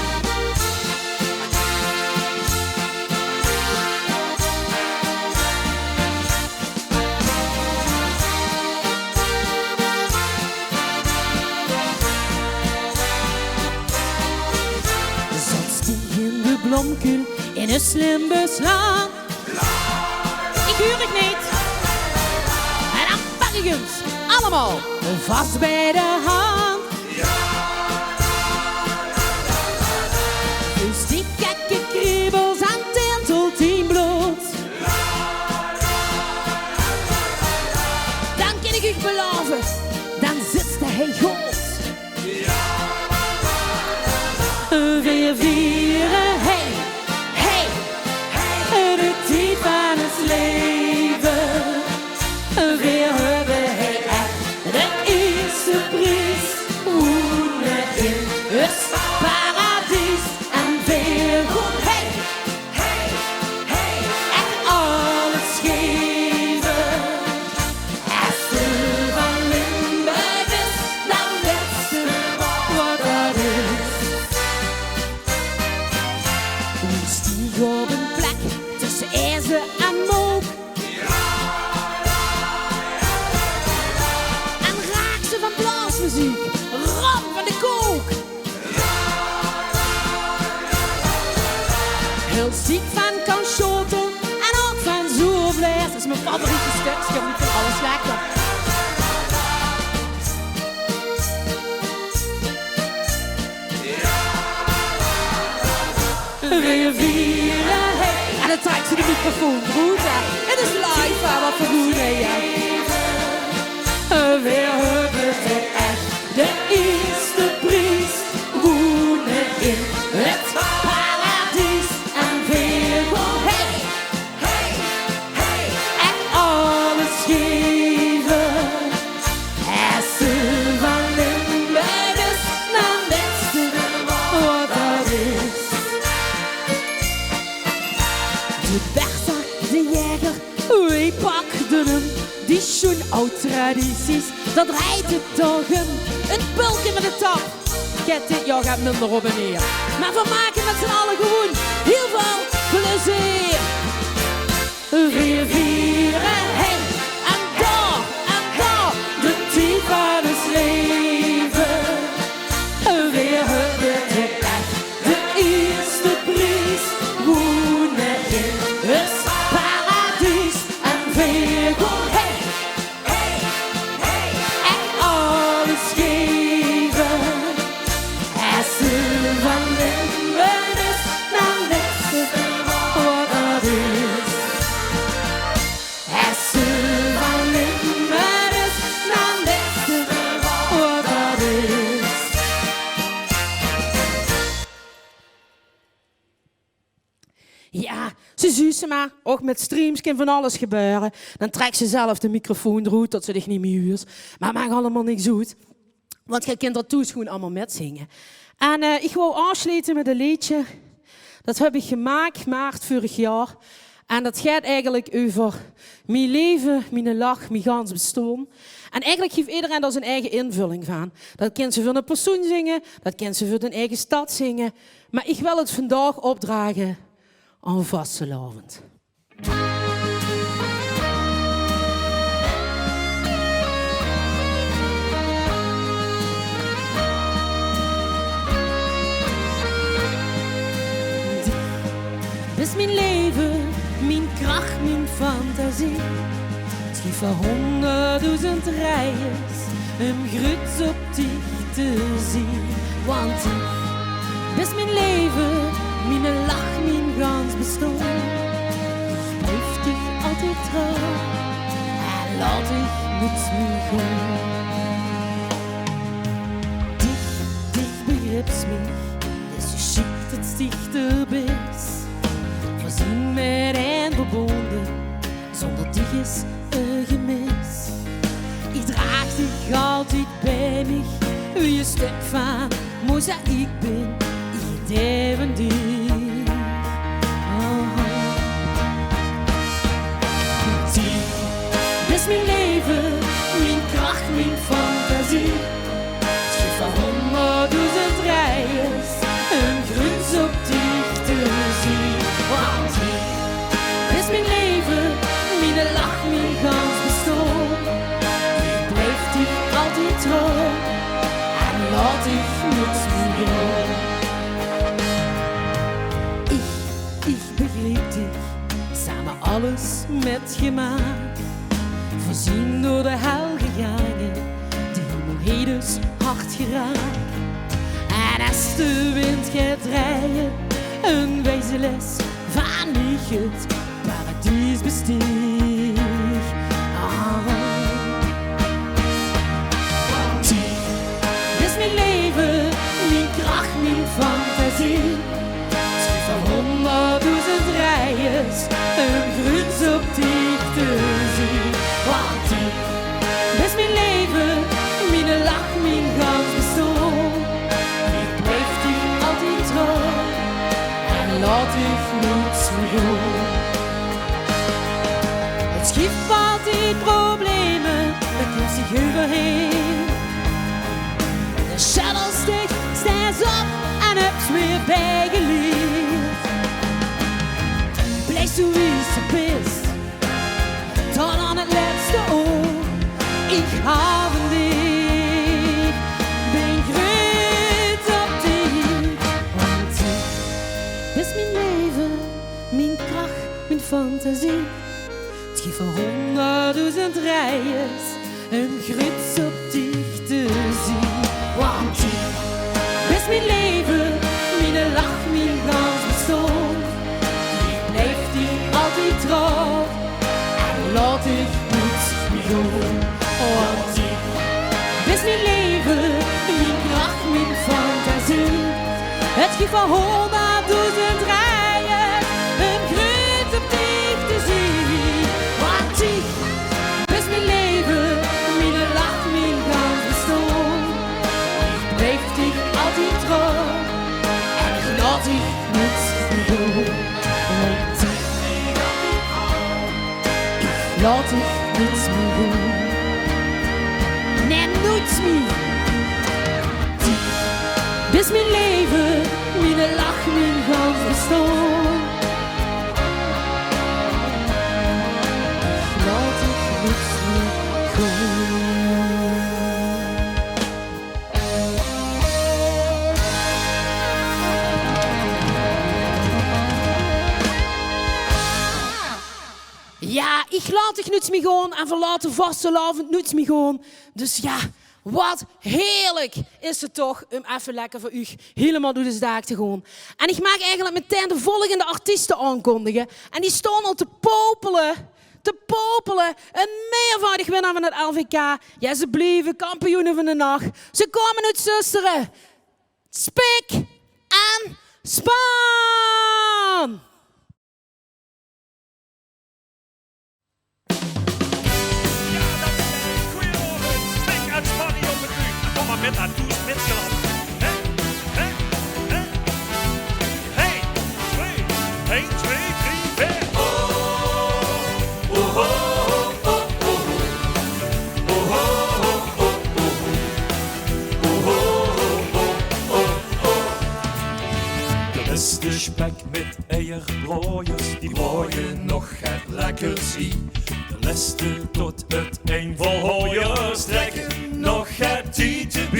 Zat die in de blomkuil in een slim beslaan. Ik huur ik niet. En dan pak ik eens allemaal vast bij de hand. Dus die kijk weer vieren, hey, hey, hey, de tijd van het leven. Weer hebben, hey, de eerste prijs, wonen in het paradijs. En weer goed, hey, hey, hey, en alles geven. Als ze van Limburg is, dan weet ze wat dat is. We stiegen op een plek tussen ijzer en mook. En raak ze van blaasmuziek, ram van de kook. Heel ziek van Canschoten en ook van Zoervlees. Dat is mijn favoriete stuk, ik heb niet van alles lekker. Weer vieren, hey. En dan trekt ze de microfoon goed, hè. Het is live, hè, wat voor goed, hè, ja. Weer hebben we echt de eerste prijs, wonen in het paradijs. En weer gewoon, hey, hey, hey, en alles geven. Als ze van Limburg is, dan weet ze wat dat is. De Bertha, de jager, wij pakten hem. Die schoen oud tradities, dat rijdt het dagen. Het bulken met de tap. Kijk, dit jaar gaat minder op en neer. Maar we maken met z'n allen gewoon heel veel plezier. Weer vieren, hey, en daar, de tijd van het leven. Weer hebben we echt de eerste prijs, wonen in het paradijs. En weer gewoon, hey, hey, hey, en alles geven. Als ze van Limburg is, dan weet ze wat dat is. Als ze van Limburg is, dan weet ze wat dat is. Ja, ze zussen maar. Ook met streams kan van alles gebeuren. Dan trekt ze zelf de microfoon eruit dat ze dich niet meer huurt. Maar maakt allemaal niks uit. Want je kunt dat toen gewoon allemaal metzingen. En ik wou afsluiten met een liedje. Dat heb ik gemaakt maart vorig jaar. En dat gaat eigenlijk over mijn leven, mijn lach, mijn gans bestaan. En eigenlijk geeft iedereen daar zijn eigen invulling van. Dat kan ze voor een persoon zingen, dat kan ze voor een eigen stad zingen. Maar ik wil het vandaag opdragen aan vastelavond. Dit is mijn leven, mijn kracht, mijn fantasie. Het geeft van 100.000 reis, een gruts op dich te zien. Want dit is mijn leven, mijn lach, mijn gans bestaan. Ik blijf dich altijd trouw en laat ik niets meer gaan. Dich begrijpt mich, dus je schikt het dichter bist. Voorzien met en verbonden, zonder dich is een gemis. Ik draag dich altijd bij mij, wie een stuk van mozaïek ben. Ik even dich. Dit is mijn leven, mijn kracht, mijn fantasie. Het geeft van 100.000 reis, een gruns op dich te zien. Want dit is mijn leven, mijn lach, mijn gans bestaan. Ik blijf dich altijd trouw en laat ik niets meer gaan. Ik begreep dich, samen alles met gemaakt. Voorzien door de hel gegangen, de hemel dus hard geraakt. En als de wind gaat draaien, een wijze les van ik het paradijs besteeg. Dit is mijn leven, mijn kracht, mijn fantasie. draaiers, een gruns op dich te zien. Want die is mijn leven, mijn lach, mijn gans bestaan. Ik blijf dich altijd trouw en laat dich niets vergaan. Het schip valt in problemen, daar kust ik overheen. De shuttlestick stands op en heb's weer bijgeleerd. Blijf zo wie ze bist, tot aan het laatste oor. Ik hou van dich, ben groot op dich. Want dit is mijn leven, mijn kracht, mijn fantasie. Het geeft voor 100.000 rijders een gruts op dich te zien. Want dit is mijn leven, mijn lach, mijn gans bestaan. Ik blijf dich altijd trouw en laat dich niets gaan. Want dit is mijn leven, mijn kracht, mijn fantasie. Het geeft voor 100.000 rijders een gruts op dich te zien. Want dit is mijn leven, mijn lach, mijn gans bestaan. Ik blijf dich altijd trouw en ik laat dich niets gaan. Want ik laat dich niets meer gaan. Nee, nooit meer. Dit is mijn leven, mijn lach, mijn gans bestaan. Ik laat dich niets meer gaan. Ja, ik laat dich niets meer gaan en verlaat de vastelavond niets meer gaan. Dus ja, wat heerlijk is het toch om even lekker voor u helemaal door de dag te gaan. En ik mag eigenlijk meteen de volgende artiesten aankondigen. En die staan al te popelen. Een meervoudig winnaar van het LVK. Ja, ze blijven kampioenen van de nacht. Ze komen uit Zusteren. Spik en Span! Met haar toes met glad. Hey, 2, 1, 2, 3, 4. De beste spek met eierbroeiers, die brooien nog het lekker zie. De leste tot het een vol hooiers trekken nog het TTB.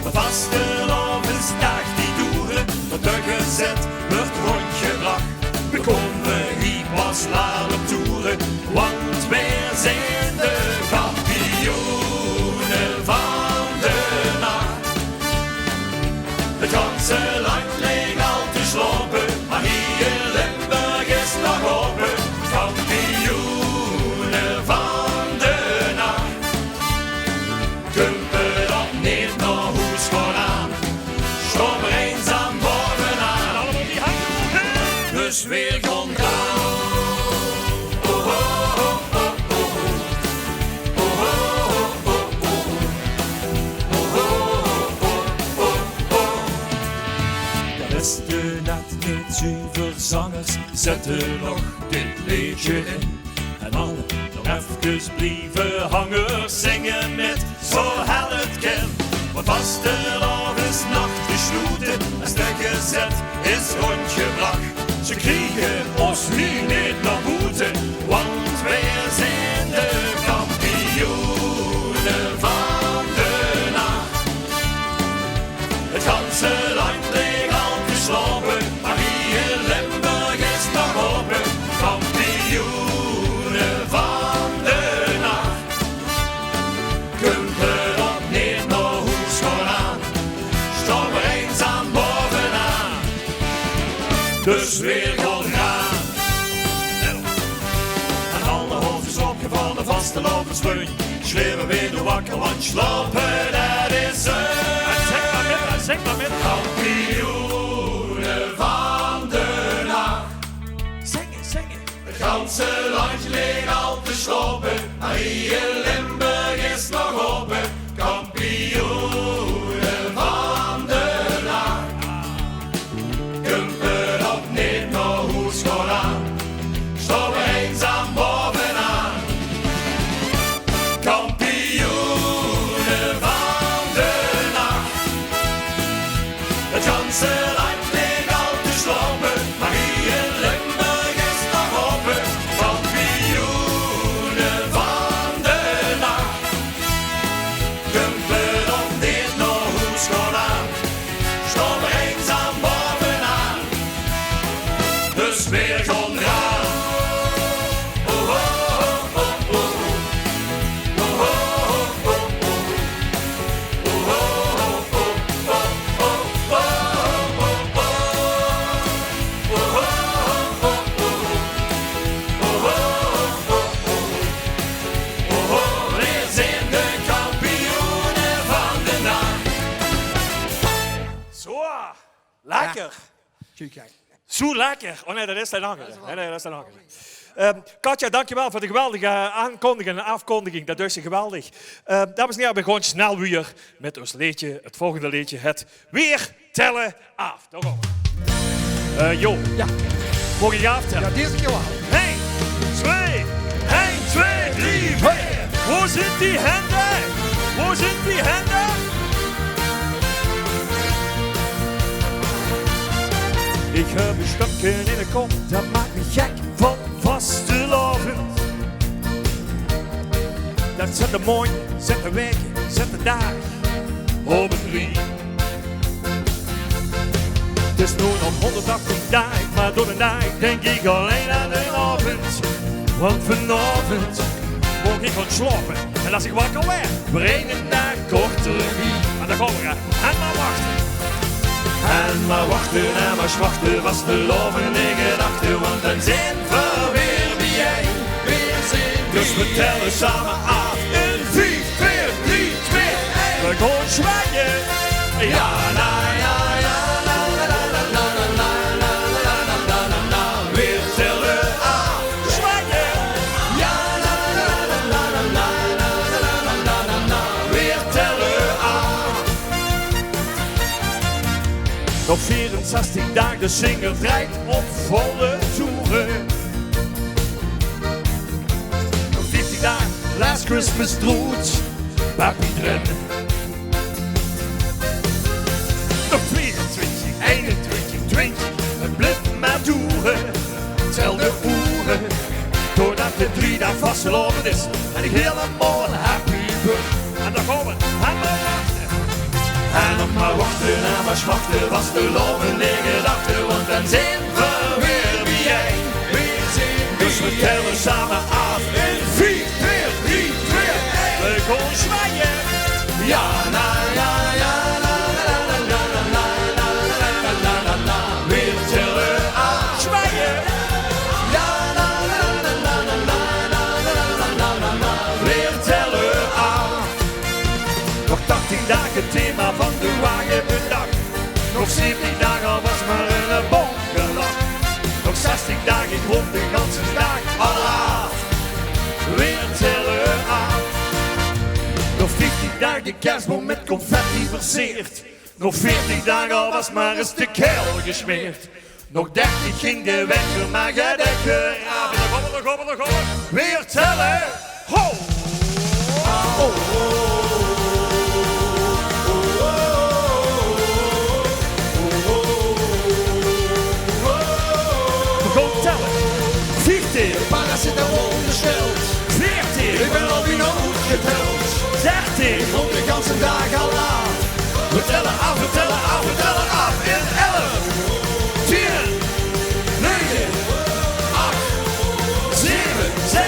De vastelavondsdag die doeren, tot de gezet wordt rondgebracht. We komen hier pas laat op toeren, want wij zijn de kampioenen van de nacht. Het ganse land leek al te slopen, maar hier in Limburg is nog open. Kampioenen van de nacht. Kumpen dat niet naar huis gaan aan, stom eenzaam bovenaan. Allemaal die handen, dus weer gaan gaan. Beste net met zuiver zangers zetten nog dit liedje in. En alle nog even blijven hangen zingen met zo hel het kan. Want vastelavondsnacht gesloten, een stuk gezet is rondgebracht. Ze kriegen ons nu niet naar boete, want wij zijn de kampioenen van de nacht. Het ganse land leek al geslopen, maar hier in Limburg is nog open. Kampioenen van de nacht. Kumpen op neer naar huis gaan aan, staan we eenzaam bovenaan. Dus weer gaan gaan. En alle hoofd is opgevallen, vastelavondsleun. Schreeuwen weer de wakker, want slapen dat is zeg maar met kampioenen van de nacht. Zing eens. dus weer gaan gaan. Oh, oh, oh, oh, oh. Oh, oh, oh, oh, oh. Oh, oh, oh, oh, oh, oh, oh. Oh, oh, oh, oh, oh. We zijn de kampioenen van de nacht. Zo, lekker. Zo lekker. Oh nee, dat is de andere. Nee, dat is de andere. Katja, dankjewel voor de geweldige aankondiging en afkondiging. Dat is geweldig. Dames en heren, we gaan snel weer met ons liedje, het volgende liedje, het weer tellen af. Daar gaan we. Jo. Ja. Mogen je aftellen? Ja, deze keer wel. 1, 2, 1, 2, 3, 4. Waar zijn die handen? Waar zijn die handen? Ik heb een stukje in de kop, dat maakt me gek van vastelavond. Dat zet de mooi, zet de week, zet de dag op een riem. Het is nu nog 180 dagen, maar door de nacht denk ik alleen aan de avond. Want vanavond moet ik gaan slapen. En als ik wakker werd, weer een dag korter niet. En dan gaan we gaan. En maar wachten. En maar wachten en maar zwachten was de lovende gedachte. Want dan zijn we weer wie jij weer zijn. Dus we tellen samen af. In 4, 4, 3, 2, 1. We gaan zwaaien. Ja, na, ja, ja, la, la, la, la, la, la, la, la, la, la, la, la. Weer tellen af. Zwaaien. Ja, la, la, la, la, la, la, la, la, la, la, la, la. Weer tellen af. Nog 64 dagen, de zinger draait op volle toeren. Nog 50 dagen, Last Christmas droet, Papi Dren. Nog 22, 21, 20, het blijft maar toeren. Tel de uren, doordat de 3 dagen vastgelopen is. En ik helemaal happy ben. En dan gaan we, en dan wachten. En nog maar wachten en maar zwachten was de lovende gedachte. Want dan zijn we weer wie jij weer zijn. Dus we tellen samen af in 4, 4, 3, 2, 1. We gaan zwaaien. Ja, na, ja, ja, la, la, la, la, la, la, la, la, la, la, la, la. Weer tellen af. Zwaaien. Ja, la, la, la, la, la, la, la, la, la, la, la, la. Weer tellen af. Nog 18 dagen thema van de wagen bedacht. Nog 17 dagen was maar een bongelach. Nog 16 dagen, ik rond de ganse dag al af. Weer tellen af. Nog 15 dagen kerstboom met confetti versierd. Nog 40 dagen was maar een stuk keel gesmeerd. Nog 30 ging de weg, maar gedekken af. En dan gaan we. Weer tellen. Ho! Oh, oh. Paracetamol besteld. 14. Ik ben al weer nog goed geteld. 13. Rond de ganse dag al laat. We tellen af, we tellen af, we tellen af. In 11. 10. 9. 8. 7. 6.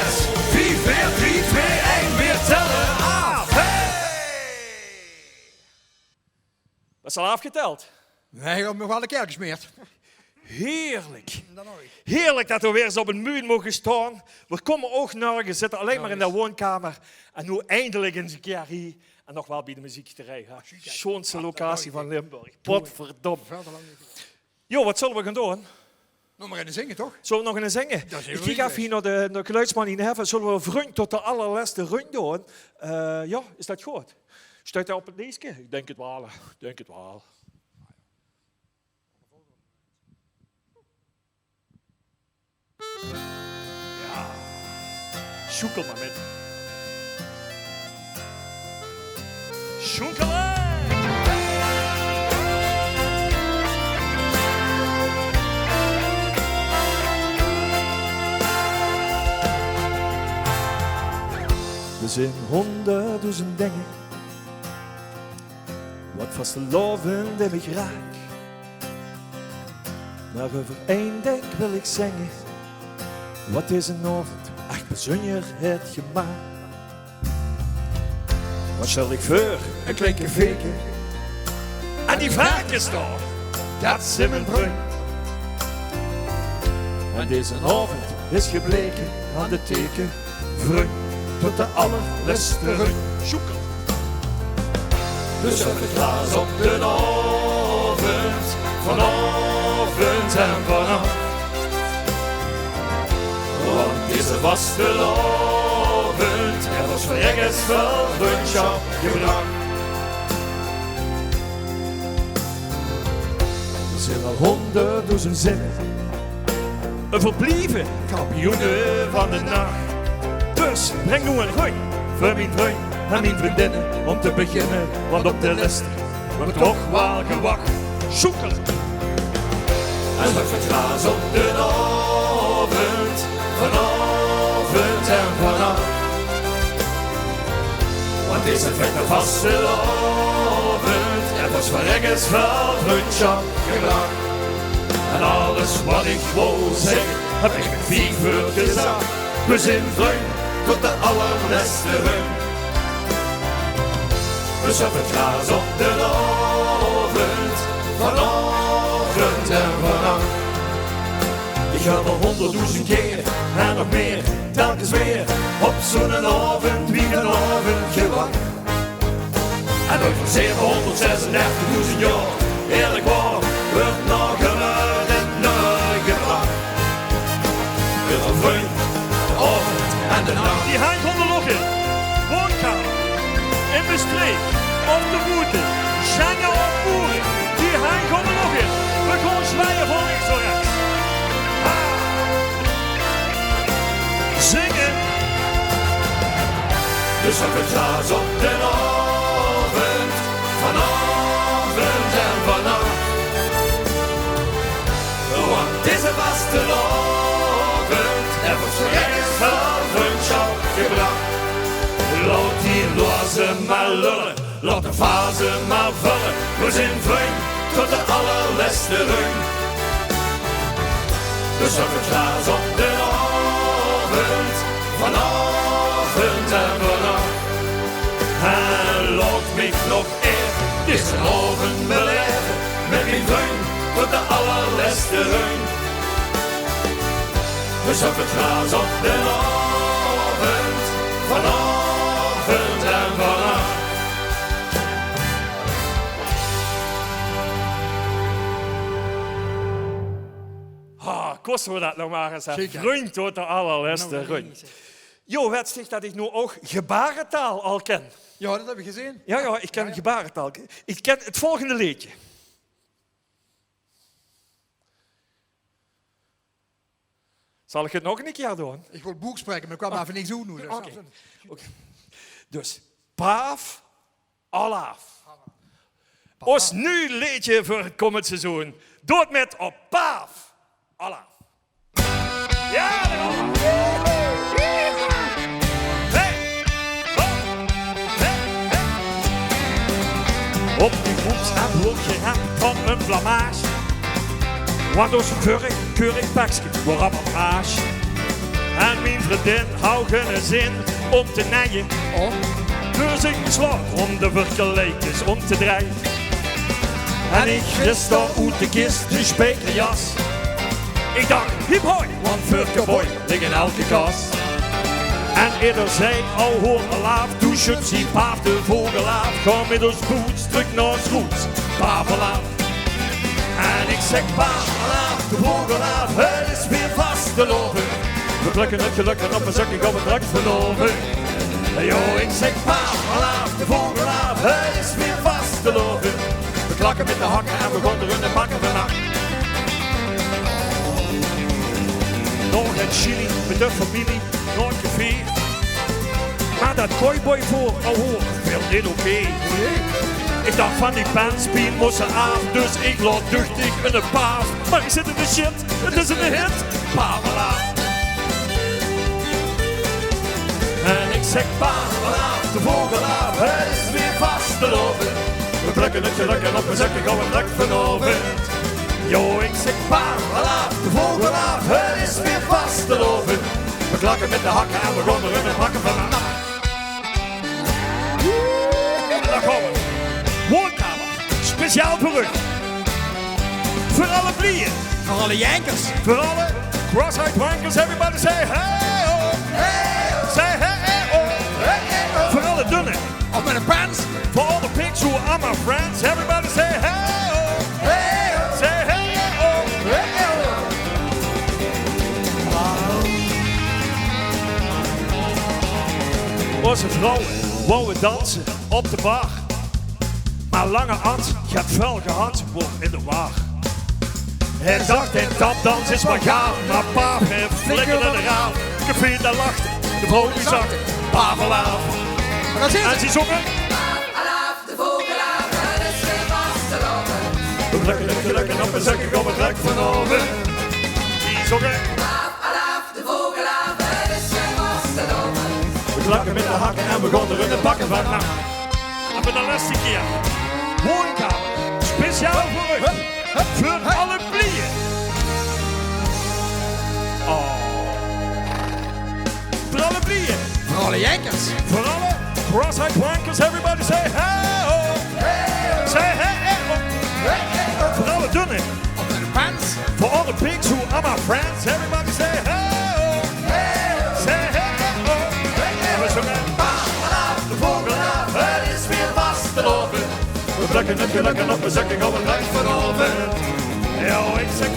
5, 4, 3, 2, 1. Weer tellen af. Hey! Dat is al afgeteld. Nee, ik heb nog wel een keer gesmeerd. Heerlijk. Heerlijk dat we weer eens op een muur mogen staan. We komen ook nergens, zitten alleen maar in de woonkamer. En nu eindelijk eens een keer hier. En nog wel bij de muziekterrein. Schoonste locatie van Limburg. Potverdomme. Jo, wat zullen we gaan doen? Nog maar in zingen, toch? Zullen we nog eens zingen? Ik ga even hier naar de geluidsman in heffen. Zullen we vriend tot de allerlaatste run doen? Ja, is dat goed? Staat hij op het leesje? Ik denk het wel. Ik denk het wel. Ja, zoekel maar met. Zoekelen! Er zijn 100.000 dingen wat vastelovend en ik raak. Maar over één ding wil ik zeggen. Wat is een avond, echt bijzonder het gemaakt. Wat zal ik voor een kleine veken? En die varkens daar, dat is in mijn bruin. En deze avond is gebleken aan de teken. Vreun tot de allerlaatste run. Zoeken. Dus op het glas op de avond, vanavond en vanaf. Want deze vastelavond, er was verregens wel vriendschap gebracht. Er zijn al 100.000 zinnen. Een verblieven kampioenen van de nacht. Dus breng nu een gooi voor mijn vriend en mijn vriendinnen om te beginnen. Want op de list wordt toch wel gewacht. Zoeken. En op het glas op de avond, vanavond en vanaf. Want deze vette vastelavond, er was verregens wel vriendschap gebracht. En alles wat ik wou zeggen, heb ik met 4 woorden gezegd. We zijn vriend tot de allerlaatste run. Dus op het glas op de avond, vanavond en vanaf. Ik ga wel 100.000 keer en nog meer, telkens weer op zo'n avond wie een avond gewacht. En ooit voor 736.000 jaar, eerlijk waar, wordt nog geluid en nooit gebracht. Weer een vriend, de avond en de nacht. Die hangt onder lokken, woonkamer, in de streek, op de voeten, zingen of boeren. Die hangt onder lokken, we gaan zwaaien van links naar rechts. Ha! Zingen. Dus op het glas op de avond, vanavond en vannacht. Want deze vastelavond, er wordt verregens wel vriendschap gebracht. Laat die lozen maar lullen, laat de vazen maar vullen. We zijn vriend tot de allerlaatste run. Dus op het glas op de avond, vanavond en vannacht. En laat mij nog even Deze avond beleven met mijn vriend tot de allerlaatste run. Dus op het glas op de avond, vanavond en vannacht. kosten we dat nog maar eens. Zeker. Vriend tot de allerlaatste run. Jo, het zegt dat ik nu ook gebarentaal al ken. Ja, dat heb ik gezien. Ja, ik ken gebarentaal. Ik ken het volgende liedje. Zal ik het nog een keer doen? Ik wil boek spreken, maar ik kwam even niks doen. Dus. Oké. Dus, paaf, alaaf. Ons nu liedje voor het komend seizoen. Dood met op paaf, alaaf. Ja, daar gaan we. Hey, ho, hey, hey. Op die groeps en blokje van een blamage. Want ons keurig pakje wordt op een haasje. En mijn vriendin hou geen zin om te nijen. Dus ik besloot om de vergelijkers om te draaien. En ik gist daar uit de kist die spijkerjas. Ik dacht, hip hoi, want Furkeboy ligt in elke kast. En eerder zei al hoor laaf, douchen zie paaf de vogelaaf. Ga met ons boots terug naar ons roots, pavelaaf. En ik zeg pavelaaf, de vogelaaf, het is weer vast te lopen. We plukken het geluk en op een zakje gaan we direct verloven. Yo, ik zeg pavelaaf, de vogelaaf, het is weer vast te lopen. We klakken met de hakken en we gaan er in de bakken vannacht. Nog een chili met de familie, nog een café. Maar dat kooiboy voor, al hoor, veel niet oké. Ik dacht van die panspien moesten af, dus ik laat duchtig in de paaf. Maar ik zit in de shit, het is een hit, pavelaaf. En ik zeg pavelaaf, de vogelaaf, het is weer vast te lopen. We plukken het geluk en op een zakje gaan we direct vanavond. Yo, ik zeg Vanaf de vogel af, het is weer vasteloven. We klakken met de hakken en we gaan er in het hakken van. daar komen we. Woonkamer, speciaal voor u. Voor alle blieën, Voor alle jankers. voor alle cross-eyed wankers, everybody say hey oh. Say hey oh. Voor alle dunne, Of met een pants. for all the pigs who are my friends, everybody say hey oh. Say hey oh. Onze vrouwen wouden dansen op de bar. Maar lange Ant gaat vuil gehand wordt in de war. Hij dacht en tapdans is maar gaaf, maar paap heeft flikkerde eraan. Café daar lachte, de vrouw die zag Pavel af. Maar dat is En het. ze zongen. We lukken op een zakje op het rek van over. Die zongen. We klakken met de hakken en we gaan er in de bakken van. Nou, en voor de laatste keer. Woonkamer, speciaal voor u. Voor alle blieën. Oh. Voor alle blieën. Voor alle jankers. Voor alle cross-eyed wankers, everybody say hey oh. Say hey oh. Voor alle dunne. Of met een pants. For all the pigs who are my friends, everybody say hey oh. Say hey oh. En we zongen. De vogel af, het is weer vasteloven. We drukken het gelukken op een zakje op een rek van over. Yo, ik zeg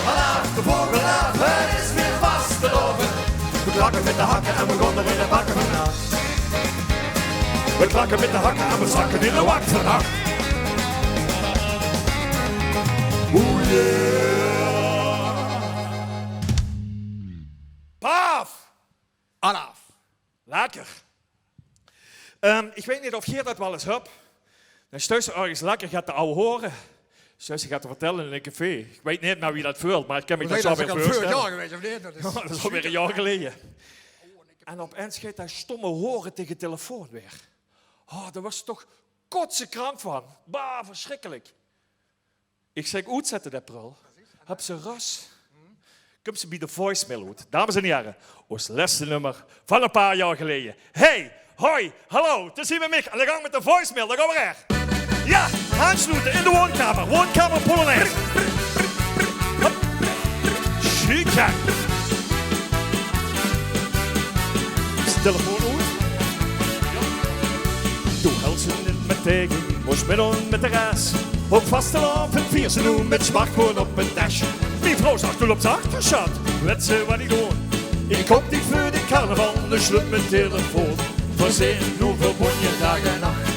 Vanaf de vogel af, het is weer vasteloven. we klakken met de hakken en we gaan er in de bakken vanaf. We klakken met de hakken en we zakken in de wak vanaf. Oeh yeah. Paaf! Anaf. Lekker. Ik weet niet of je dat wel eens hebt. Dan stuit ze ergens lekker, gaat de ouwe horen. Ze gaat te vertellen in een café. Ik weet niet naar wie dat voelt, maar ik kan me dat zo Dat weer is al 40 voorstellen. jaar geweest, of niet? Dat is Dat is alweer een jaar geleden. En opeens gaat dat stomme horen tegen de telefoon weer. Oh, daar was ze toch kotsekrank van. Bah, verschrikkelijk. Ik zeg, uitzetten dat prul. Heb ze ras. Kom ze bij de voicemail uit. Dames en heren, ons laatste nummer van een paar jaar geleden. Hey, hoi, hallo, het is hier met mij. En dan gaan we met de voicemail, dan gaan we er. Ja, aansluiten in de woonkamer. Woonkamer Polonaise. Chic, hè? Is de telefoon uit? Doe helsen in met tegen, moest midden met de raas. Op vastelavond vier ze nu met smartphone op een tasje. Mijn vrouw zag toen op zijn achterschat, weet ze wat ik doe. Ik hoop niet voor de carnaval, dus sluit mijn telefoon. Verzin nu verbond je dag en nacht.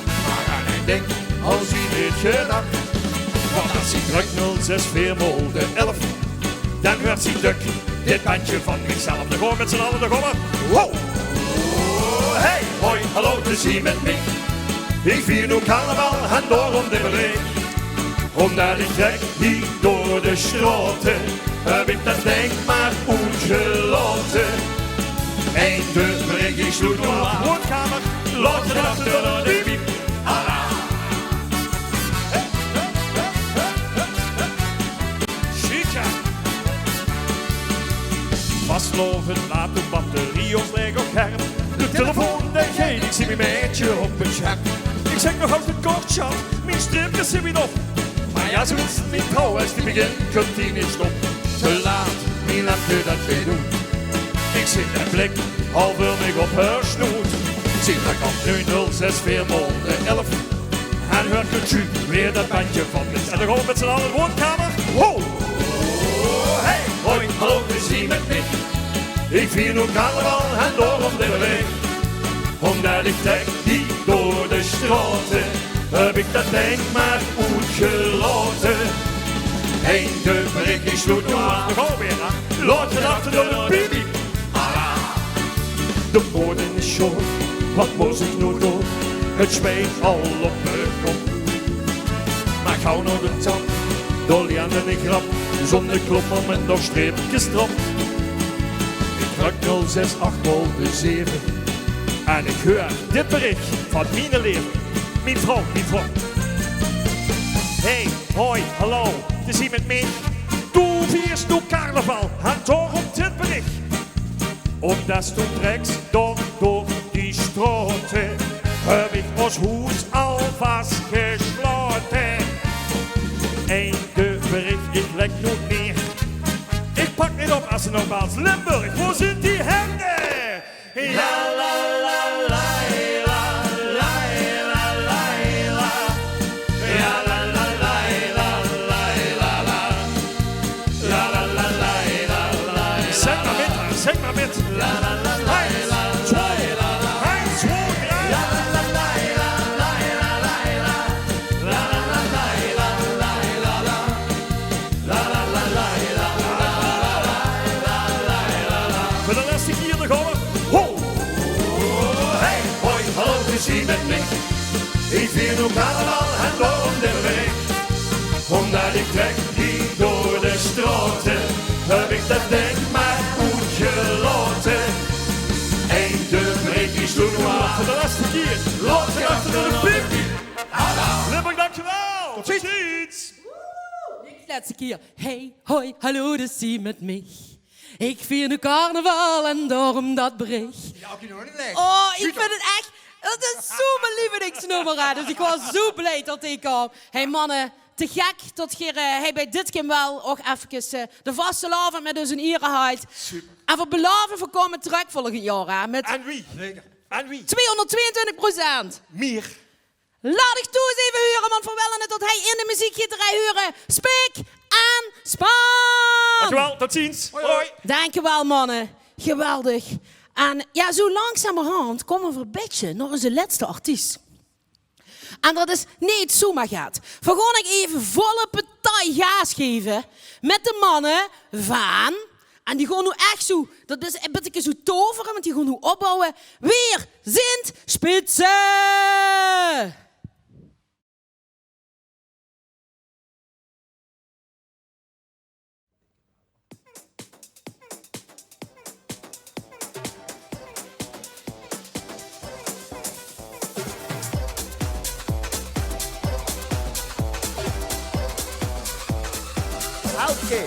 Maar aan een ding, als je niet gedacht. Want als ik druk 064 de 11, dan werd ze duk. Dit bandje van mezelf, dan gewoon met z'n allen, dan gaan we. Wow! Hey, hoi, hallo, te zien met mij. Ik vier nu carnaval en daarom de bereik. Omdat ik trek hier door de straten, heb ik dat denk maar uitgelaten. Eén de breek, ik sloeg nog af. Woonkamer, laat je achter de piep. Chica. Vastloven, laat de batterie ons leeg op scherm. De telefoon, de geen, ik zie mijn meidje op het scherm. Ik zeg nog altijd kort, schat, mijn stripjes zit weer op. Maar ja, zoiets niet trouw, als die begint, kunt die niet stoppen. Te laat, niet laat je dat weer doen. Ik zit en blik, al wil ik op haar snoet. Zie dat komt nu 064 de 11. En hoort het u weer dat bandje van me. En dan gaan we met z'n allen de woonkamer. Wow! Hey, hoi, hallo, is hier met mij. Ik vier nu carnaval en daarom de week. Omdat ik trek hier door de straten, heb ik dat denk maar uitgelaten. Heen de brik, ik sloot nu aan. Dan gaan we weer aan. Laat je achter de piep. De moorden is short, wat moest ik nu doen? Het zweet al op mijn kop. Maar gauw naar de tap, dolly aan de grap. Zonder klop en nog streepjes erop. Ik druk 068 de 7. En ik hoor dit bericht van mijn leven. Mijn vrouw. Hey, hoi, hallo, te zien met mij. Du vierst nu carnaval, en daarom dit bericht. Omdat du treks door die straten, heb ik ons huis alvast gesloten. En de bericht, ik leg nu neer. Ik pak niet op als een op als Limburg, waar zijn die handen? Ja la la la la la la la la. Ja la la la la la la la. La la la la la la. Zeg maar met, zeg maar met. La la la la. Heinz, twee, Heinz, twee, ja. La la la la la la la. La la la la la la la. La la la la la. Voor de laatste keer de golf. Ho! Hey, hoi, hallo, gezien met mij. Ik vier nu carnaval en daarom de weg. Omdat ik trek hier door de straten, heb ik dat denk maar goed gelaten. En de breek is toen maar voor de laatste keer. Laat zich achter de piep. Limburg, dankjewel. Tot ziens. Laatste keer. Hey, hoi, hallo, dus zie met mij. Ik vier nu carnaval en daarom dat bericht. Ja, ook je nog niet leeg. Oh, ik vind het echt... Dat is zo mijn lievelingsnummer, hè. Dus ik was zo blij dat ik kwam. Hey mannen, te gek dat hij bij dit keer wel ook even de vaste laven met dus een ieren houdt. Super. En voor beloven voor komen terug volgend jaar, hè. Met En wie? Zeker. En wie? 222%. Meer. Laat ik toe eens even huren, want we willen het dat hij in de muziekgieterij huren. Spik en span! Dankjewel, tot ziens. Hoi. Dankjewel, mannen. Geweldig. En ja, zo langzamerhand komen we een beetje naar onze laatste artiest. En dat is niet zomaar gaat. We gaan ik even volle partij gas geven met de mannen van... En die gaan nu echt zo, dat is een beetje zo toveren, want die gaan nu opbouwen. Weer sind Spitze! Oké.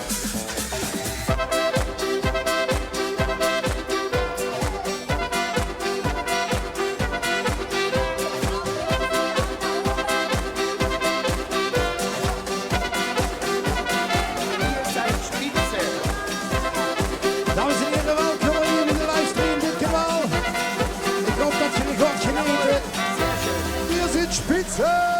Dames en heren, welkom hier in de livestream dit kanaal. Ik hoop dat jullie goed genieten. Hier zit Spitze!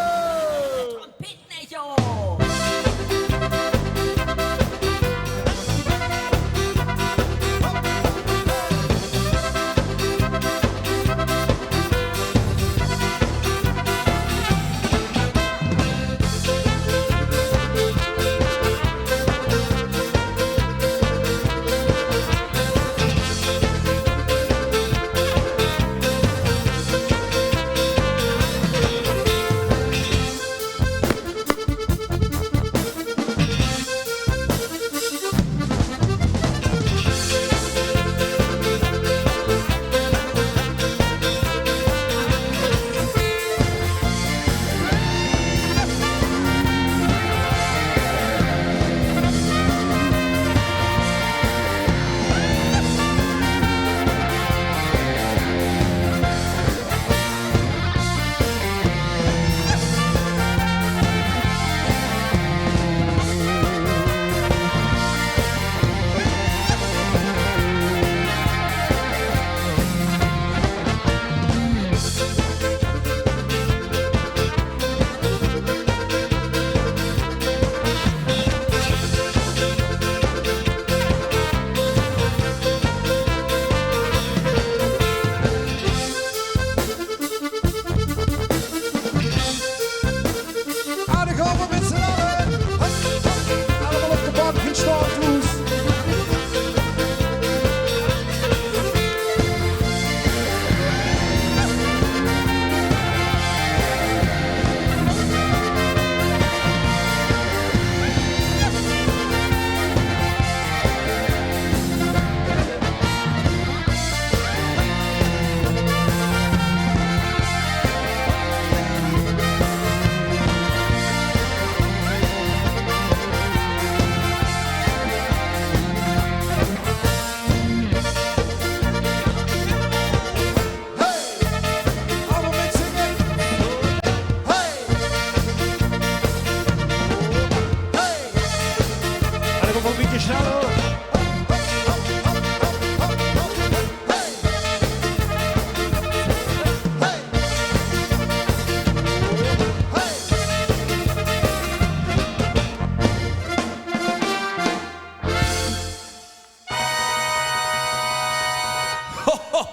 Hallo.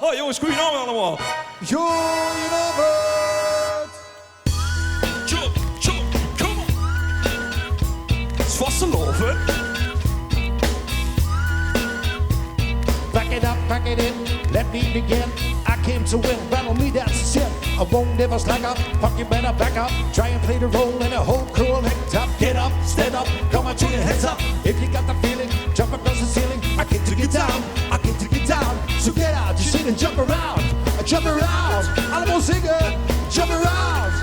Oh, jongens, goedenavond allemaal. Goedenavond. Jump, jump, come on. Het is vasteloven. Back it up, back it in, let me begin. I came to win, battle me, that's a sin. I won't never slack up, fuck you better back up. Try and play the role in a whole crew neck top. Get up, stand up, come on to your heads up. If you got the feeling, jump across the ceiling. I came to get down, I came to get down. So get out, you sit and jump around. Jump around, allemaal zingen. Jump around,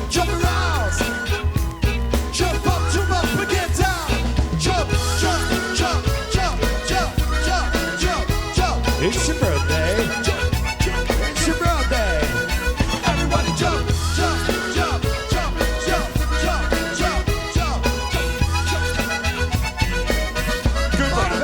jump around. Jump up and get down. Jump, jump, jump, jump, jump, jump, jump, jump. It's your birthday. Jump, jump, it's your birthday. Everybody jump, jump, jump, jump, jump, jump, jump, jump, jump. Goodbye.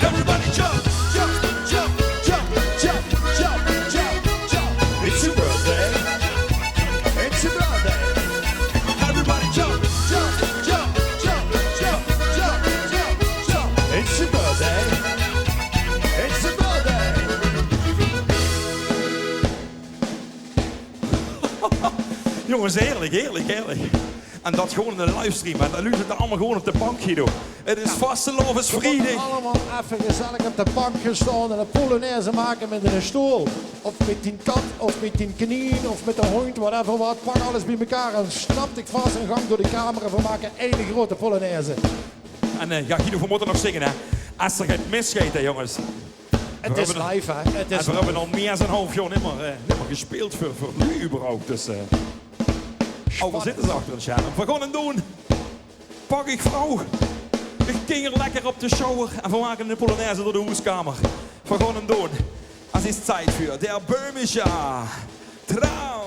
Everybody jump, jump, jump, jump, jump, jump, jump, jump. It's your birthday. It's your birthday. Everybody jump, jump, jump, jump, jump, jump, jump, jump. It's your birthday. It's your birthday. Jongens, heerlijk, heerlijk, heerlijk. En dat gewoon in de livestream. En dan zitten allemaal gewoon op de bank, Guido. Het is vastelovens We vrienden. allemaal even gezellig op de bank gestaan en een polonaise maken met een stoel. Of met die kat, of met die kanien, of met een hond, whatever wat. Pak alles bij elkaar en snap ik vast een gang door de kamer en we maken één grote polonaise. En ja, Guido, we moeten nog zingen, hè. Als er het misgeet, hè, jongens. Het is live, hè. Het is En we hebben al meer dan een half jaar niet meer gespeeld voor nu überhaupt. Dus, we zitten ze achter een scherm. We gaan het doen. Pak ik vrouw. Ik ging hier lekker op de shower en we maken een polonaise door de hoeskamer. We gaan het doen. Het is tijd voor der Böhmischer Traum.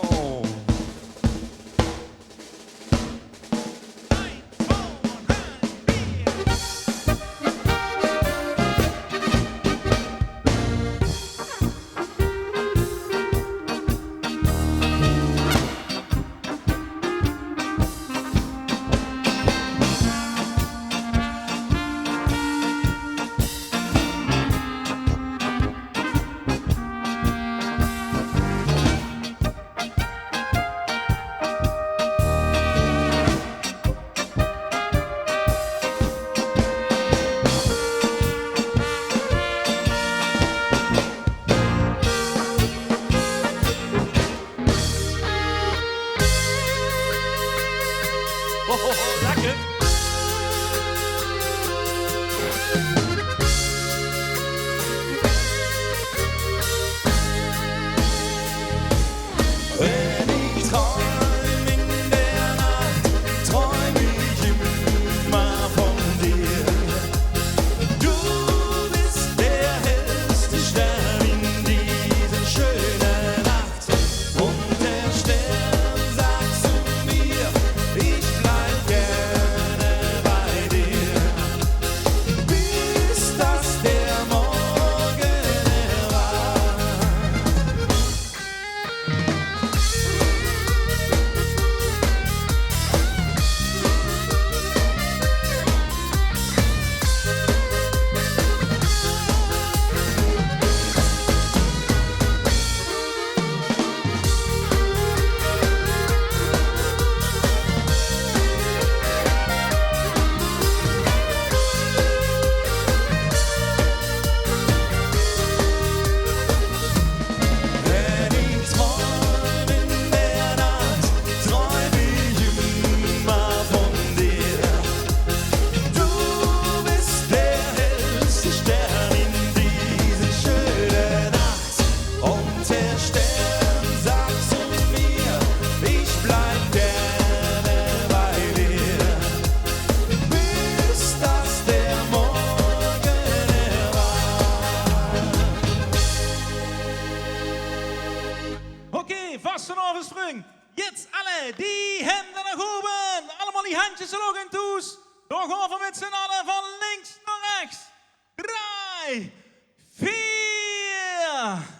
Lekker. Wenn ich träum in der Nacht, träum ich immer von dir. Du bist der hellste Stern in dieser schönen Nacht. Und der Stern sagt zu mir, ich bleib gern die handjes er nog in toes. Nog over met z'n allen van links naar rechts. 3, 4.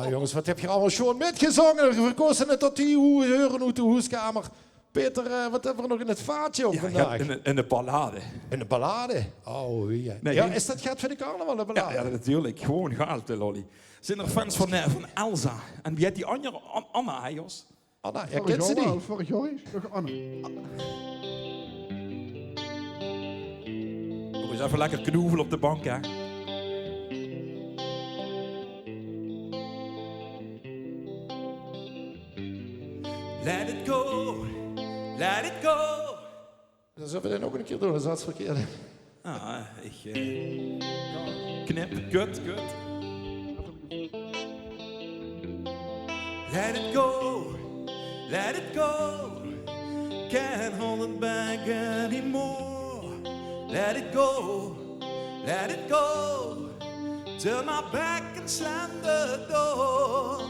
Jongens, wat heb je allemaal schon metgezongen? We kosten het tot die heuren uit de huiskamer. Peter, wat hebben we nog in het vaatje om vandaag? In de ballade. In de ballade? Oh, ja. Nee, Ja, is dat gaat voor de carnaval, de ballade? Ja, natuurlijk. Gewoon gaaf, de lolly. Zijn er fans van Elsa? En wie heet die andere? Anna, hè, Jos? Anna, ja, kent ze die? Vorig jaar is nog Anna. Nog eens even lekker knoevel op de bank, hè. Let it go, let it go. Dan zullen we dat ook een keer doen, dat is wat verkeerd. Ah, ik knip, kut. Let it go, let it go. Can't hold it back anymore. Let it go, let it go. Turn my back and slam the door.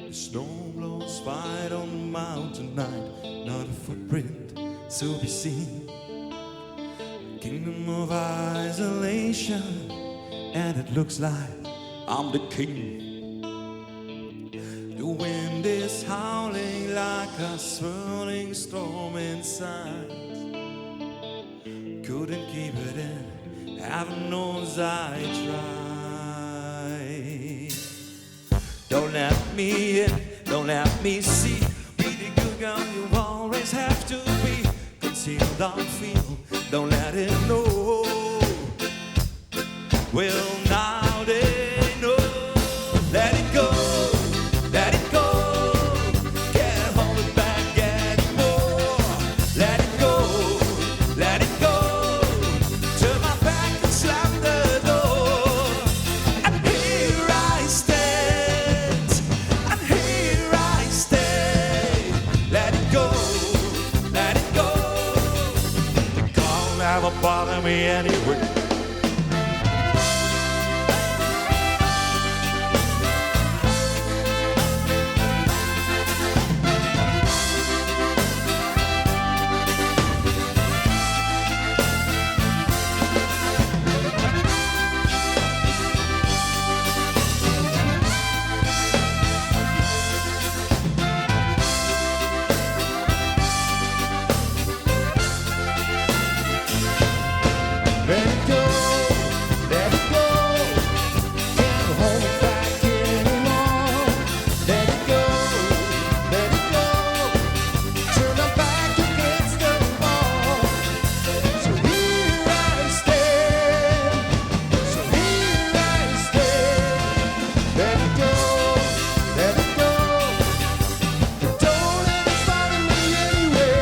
The snow blows wide on the mountain night, not a footprint to be seen. Kingdom of isolation, and it looks like I'm the king. The wind is howling like a swirling storm inside. Couldn't keep it in, heaven knows I tried. Don't let me in, don't let me see. Be the good girl you always have to be. Conceal, don't feel, don't let it know. Well, now they know. Let it go, let it go. Can't hold it back anymore. Let it go, let it go. Turn my back and slam the door. And here I stand, and here I stay. Let it go, let it go. The call never bother me anyway. Let it go, let it go. Can't hold it back anymore. Let it go, let it go. Turn my back against the wall. So here I stand, so here I stand. Let it go, let it go. Don't let it bother me anyway.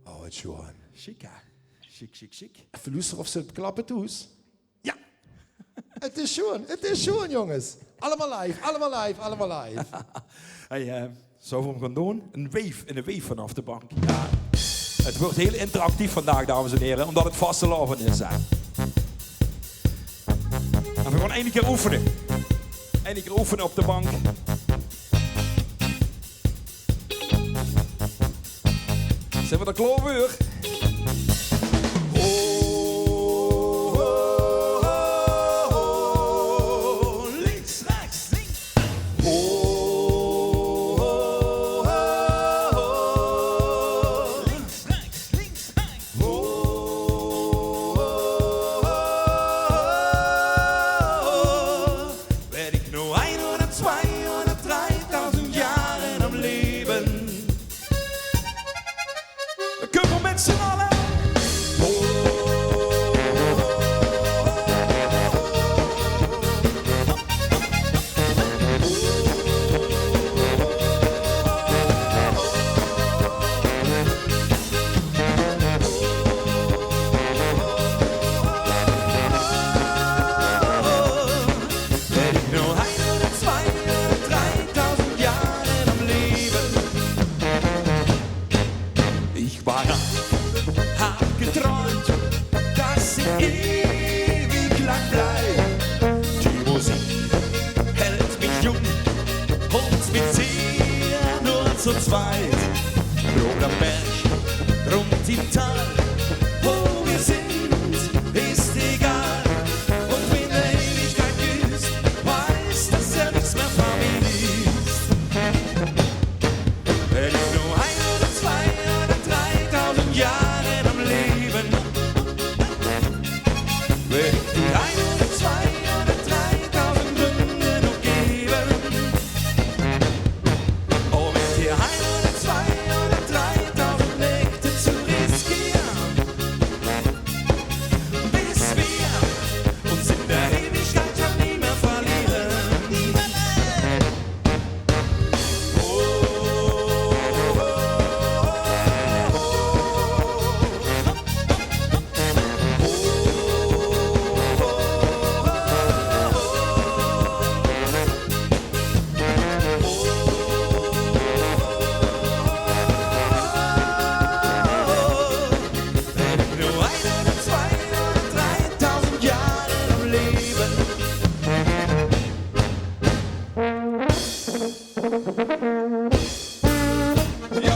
Oh, het is Johan. Chic, hè? Chic. Even luisteren of ze het klappen toes. Ja. Het is Johan, jongens. Allemaal live, allemaal live, allemaal live. Hey, zou we hem gaan doen? Een wave vanaf de bank. Ja. Het wordt heel interactief vandaag, dames en heren, omdat het vaste loven is. Hè. En we gaan één keer oefenen. Eén keer oefenen op de bank. Zijn we er klaar voor? Links, rechts, links. Links, rechts, links, rechts. Werd ik nou 1 oder 2 Und mit dir nur zu zweit. Über am Berg, rund im Tal, wo wir sind, ist egal. Und wenn der Ewigkeit küsst, weiß, dass er nichts mehr von mir ist. Er ist nur 1 oder 2 oder 3000 Jahre am Leben. Wenn die 1 oder 2 oder 3000 Gründe noch geben. Oh, wenn dir 1 oder 2 oder 3000 Nächte zu riskieren, bis wir uns in der Ewigkeit schon nie mehr verlieren. Nur 1 oder 2 oder 3000 Jahre am Leben. Ja.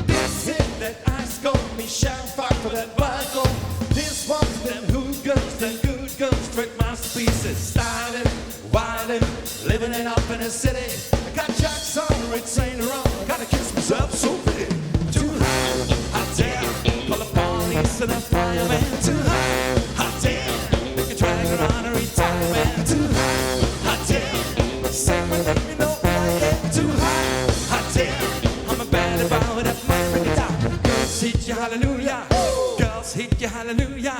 This hit that ice cold, me shine fire for that Balkan. This one's them good girls, straight masterpieces. Styling, wilding, living it up in the city. I got jacks on, it's ain't wrong. I gotta kiss myself so big. Too high, hot damn. Call the police and the fireman. Too high, hot damn. Make a drag her on a retirement. Too high, hot damn. Say my name, you know I am. Too high, hot damn. I'm a bad about it, my bring it down. Girls hit you hallelujah. Girls hit you hallelujah.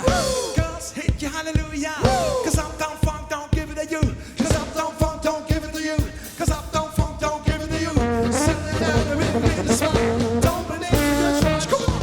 Girls hit you hallelujah. Cause Uptown Funk don't give it to you. Cause Uptown Funk don't give it to you. Cause Uptown Funk don't give it to you. Sitting down the river in the sun. Don't believe the church. Come on.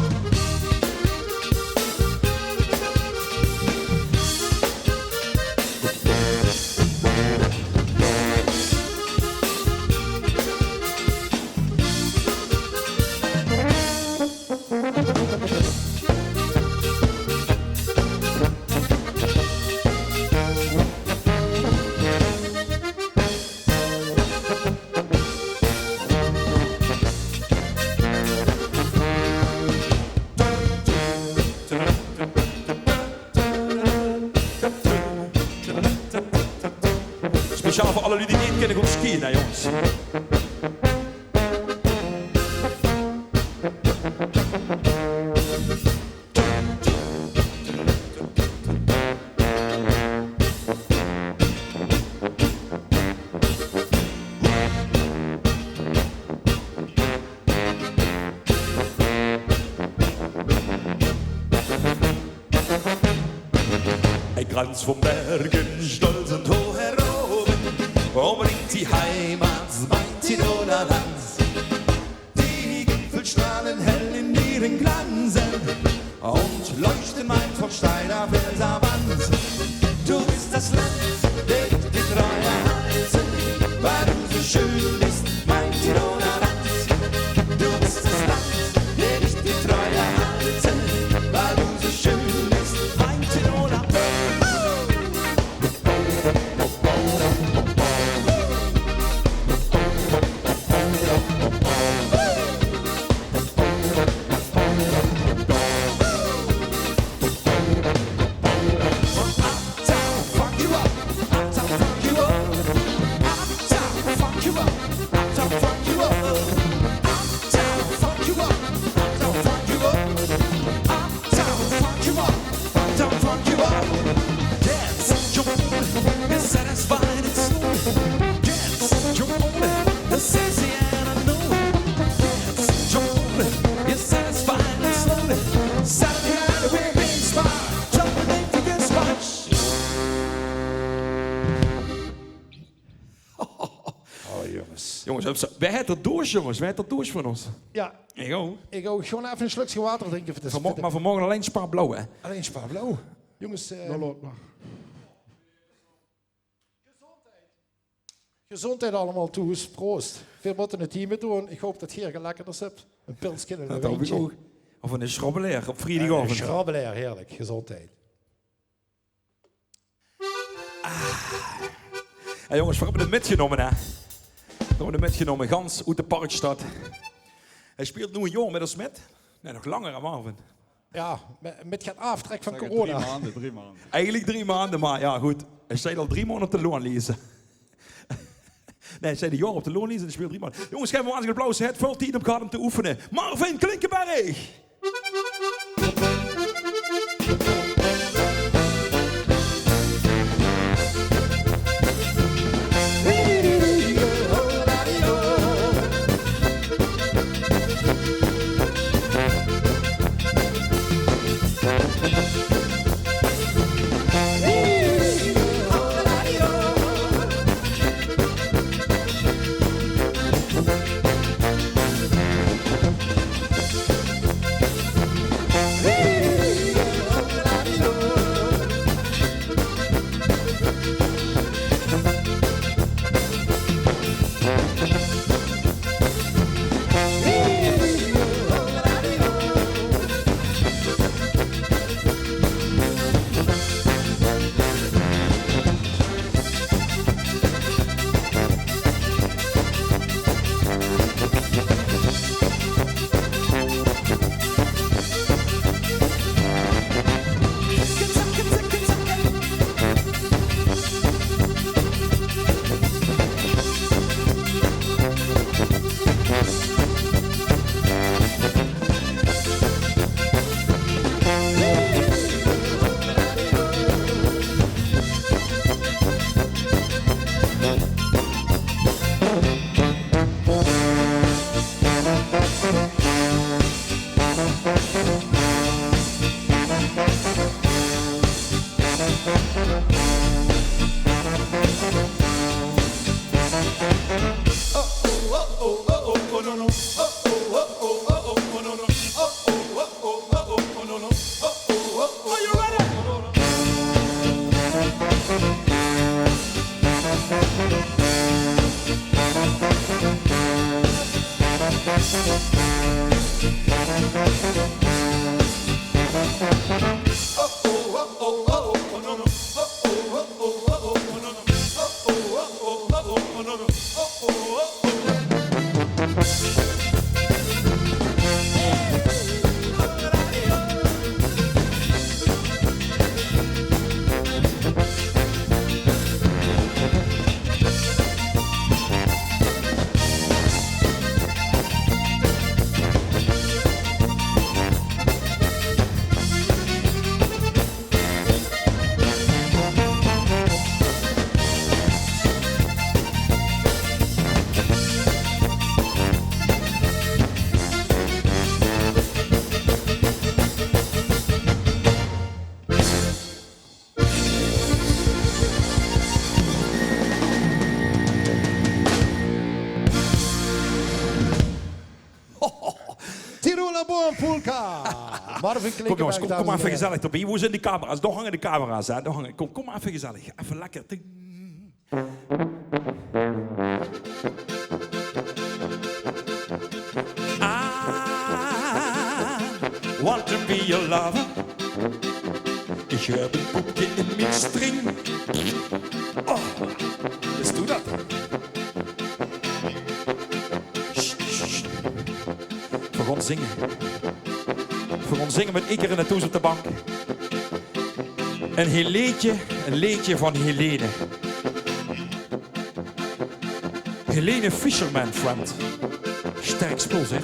Speciaal voor alle jullie die niet kennen goed skiën, hè jongens. Ein Kranz von Bergen, stolz und hoch heroben, umringt die Heimat, mein Tiroler Land. Die Gipfel strahlen hell in ihren Glanzen und leuchten mein von Steiner Felserwand. Du bist das Land, der ich dir treu erhalten, weil du so schön bist, mein Tiroler Land. Du bist das Land, der ich dir treu erhalten, weil du so schön bist, mein Tiroler Land. Uptown, fuck you up. jongens, wij hebben er doos, jongens. Wij hebben er doos van ons. Ja. Ik ook. Ik ook gewoon even een slukje water drinken. Maar vanmorgen alleen Spa Blauw, hè? Alleen Spa Blauw. Jongens, gezondheid allemaal toe. Proost. Veel moeten het hier mee doen. Ik hoop dat Geer lekkerders hebt. Een pilsje en een wijntje. Of een schrabbelair op vrijdagavond. Een schrabbelair, heerlijk. Gezondheid. Hey jongens, we hebben de metgenomen, hè? We hebben de metgenomen. Gans uit de Parkstad. Hij speelt nu een jaar met ons met. Nee, nog langer aan avond. Ja, met geen aftrek van corona. 3 maanden. Eigenlijk 3 maanden, maar ja, goed. Hij zei al 3 maanden op de loon lezen. Nee, hij zei de jaar op de loon lezen en hij speelt 3 maanden. Jongens, geef hem een applaus. Het veel tijd op gehad om te oefenen. Marvin Klinkenberg! Polka. Marvin Kom jongens, kom maar even gezellig erbij. Hoe zijn die camera's? Daar hangen de camera's. Hè? Daar hangen. Kom maar even gezellig. Even lekker. I want to be your lover. Ik heb een boekje in mijn string. Oh, dus doe dat. We gaan zingen. We gaan zingen met Iker en de Toes op de bank. Een liedje van Helene. Helene Fisherman, friend. Sterk spul, zeg.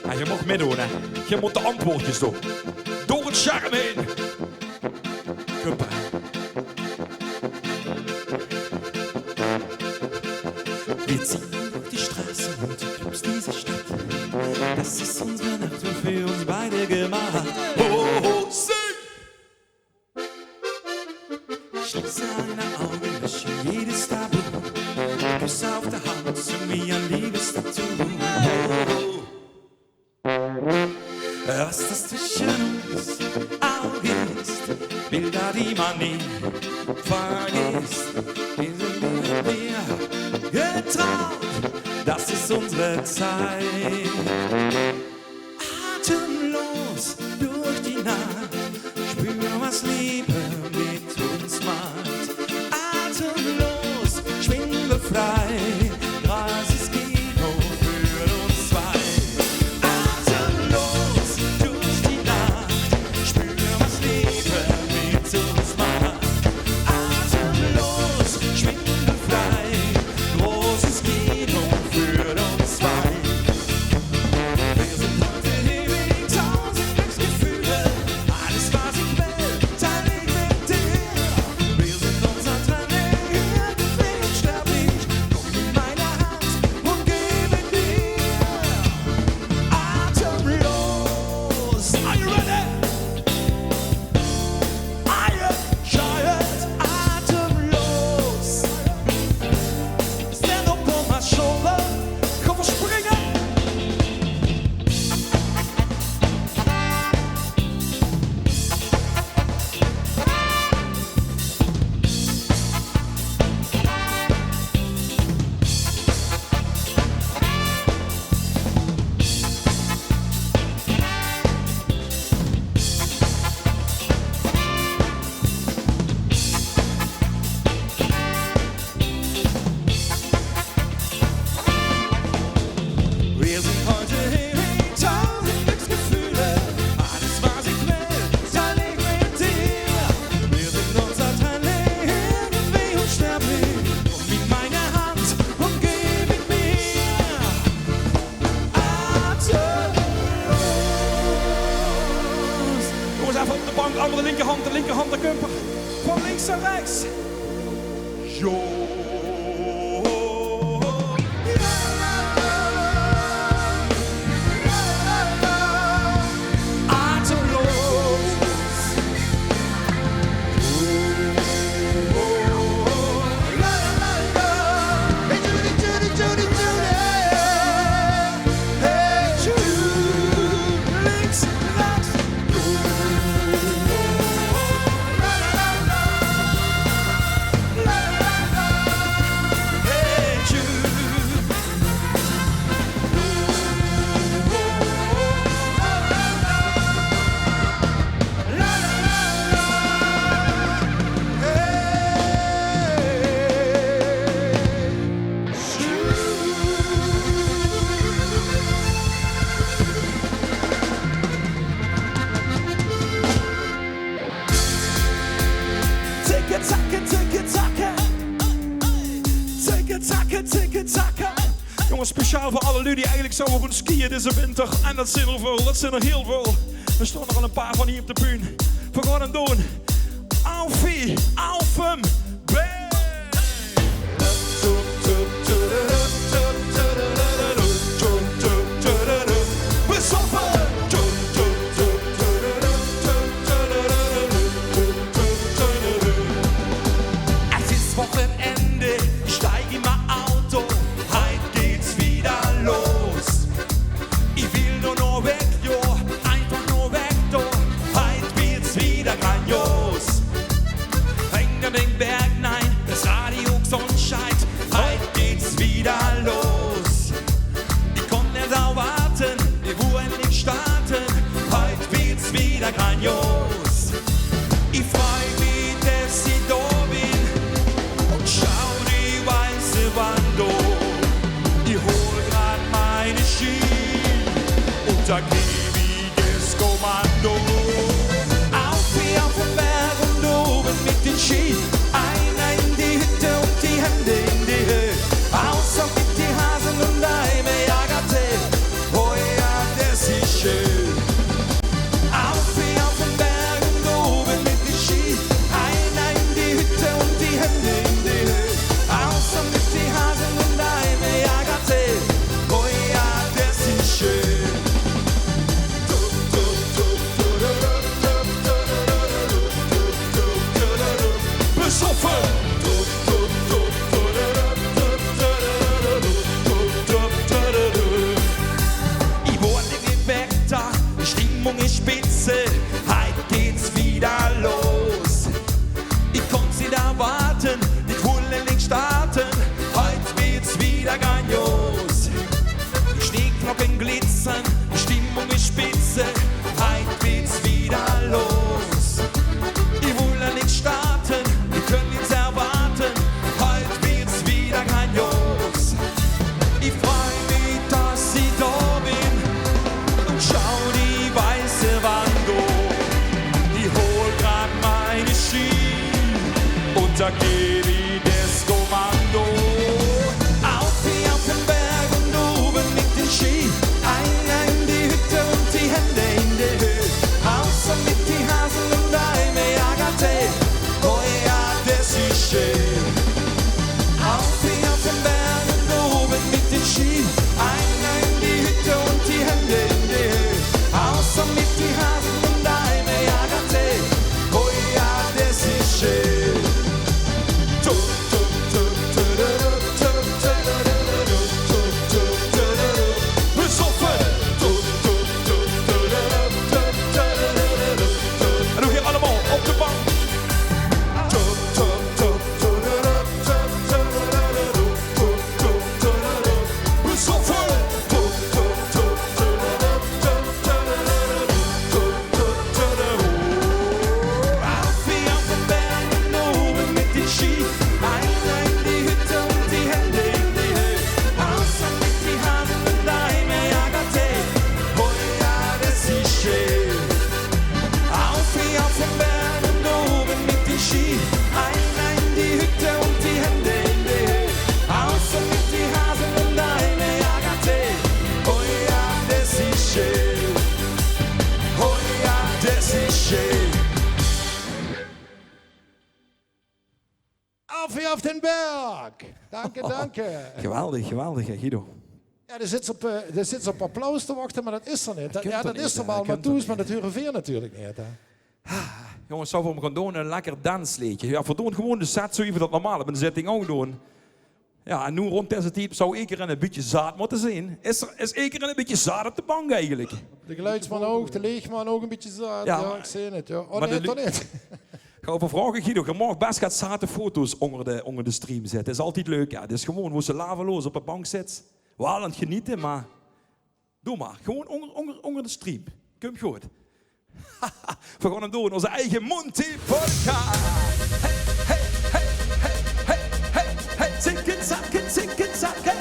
En je mag meedoen, hè. Je moet de antwoordjes doen. Door het scherm heen. Kuppa. Wir ziehen durch die Straße und die Clubs dieser Stadt. Das ist unsere Nacht und für uns beide gemacht. Ho, ho, sing! Schließe deine Augen, lösche Küsse auf der Hand und wie ein Liebestattoo. Was das zwischen uns auch ist, Bilder, die man nie vergisst. Wir sind mit mir getraut, das ist unsere Zeit. Atemlos durch die Nacht, spür, was Liebe mit uns macht. Atemlos, schwindelfrei, grases Kino für uns zwei. Atemlos durch die Nacht, spür, was Liebe mit uns macht. Atemlos, schwindelfrei, großes Kino für uns zwei. Wir sind heute hier wie 1000 Glücksgefühle, alles was ich will, teile ich mit dir. Wir sind unser Training, irgendwie unsterblich, komm in meine Hand und geh mit mir. Atemlos, are you ready? Are you giant? Atemlos. Stand up on my shoulder, kom we springen. Wir sind heute hier wie 1000 Glücksgefühle, alles was ich will, teile ich mit dir. Wir sind unser Training, irgendwie unsterblich, komm in meine Hand und geh mit mir. Atemlos. Jongens, even op de bank, andere linkerhand, de linkerhand, de kumper. Van links naar rechts. Jo. Jongens, speciaal voor alle jullie die eigenlijk zouden gaan skiën deze winter. En dat zijn er veel, dat zijn er heel veel. Er staan er al een paar van hier op de bühne. We gaan hem doen. Alfie, Alfem, Es ist Wochenende, steig in mein Auto, heut geht's wieder los. Ich will nur noch weg, jo, einfach nur weg, do, heut wird's wieder grandios. Häng an den Berg, nein, das Radio Sonnenschein, heut geht's wieder los. Ich konnt nicht auch warten, wir wollen nicht starten, heut wird's wieder grandios. Ich freu mich, dass ich da bin und schau die weiße Wand an. Ich hol grad meine Ski und da geb ich das Kommando. Auf wie auf den Berg und oben mit den Ski, einer in die Hütte und die Hände in die Höhe. Außer mit die Hasen und eine Jagerte, oh ja, das ist schön. Auf wie auf den Berg und oben mit den Ski, einer in die Hütte und die Hände in die Höhe. Außer mit die Hasen und eine Jagerte, oh ja, das ist schön. sag die Disco-Mando. Auf den Berg und oben mit den Ski. Ein die Hütte und die Hände in die Höhe. Außer mit die Hasen und Daime Agate. Oh ja, das ist schön. Auf den Berg und oben mit den Ski. Ein die Hütte und die Hände in die Höhe. Außer mit die Hasen und Daime Agate. Oh ja, das ist schön. En doe je allemaal op de bank. Auf den Berg. Danke, danke. Geweldig, geweldig, hè, Guido. Ja, er zit op applaus te wachten, maar dat is er niet. Dat is er wel, maar toes, maar dat horen we natuurlijk niet. Hè. Jongens, zou we gaan doen een lekker dansleedje. Ja, we doen gewoon de set zo even dat normaal op een zitting ook doen. Ja, en nu rond deze tijd zou ik er een beetje zaad moeten zijn. Is ik er een beetje zaad op de bank eigenlijk? De geluidsman ook, de leegman ook een beetje zaad. Ja, ik zie het. Ja. Oh nee, toch niet. Ik ga even vragen, Guido. Je mag best gaat zate foto's onder de stream zetten. Dat is altijd leuk. Ja. Het is gewoon hoe ze laveloos op de bank zit. Wel aan het genieten, maar... Doe maar. Gewoon onder de stream. Komt goed. We gaan hem doen. Onze eigen Monty Podcast. Hey, hey, hey, hey, hey, hey, hey. Zinken, zakken, zinken, zakken.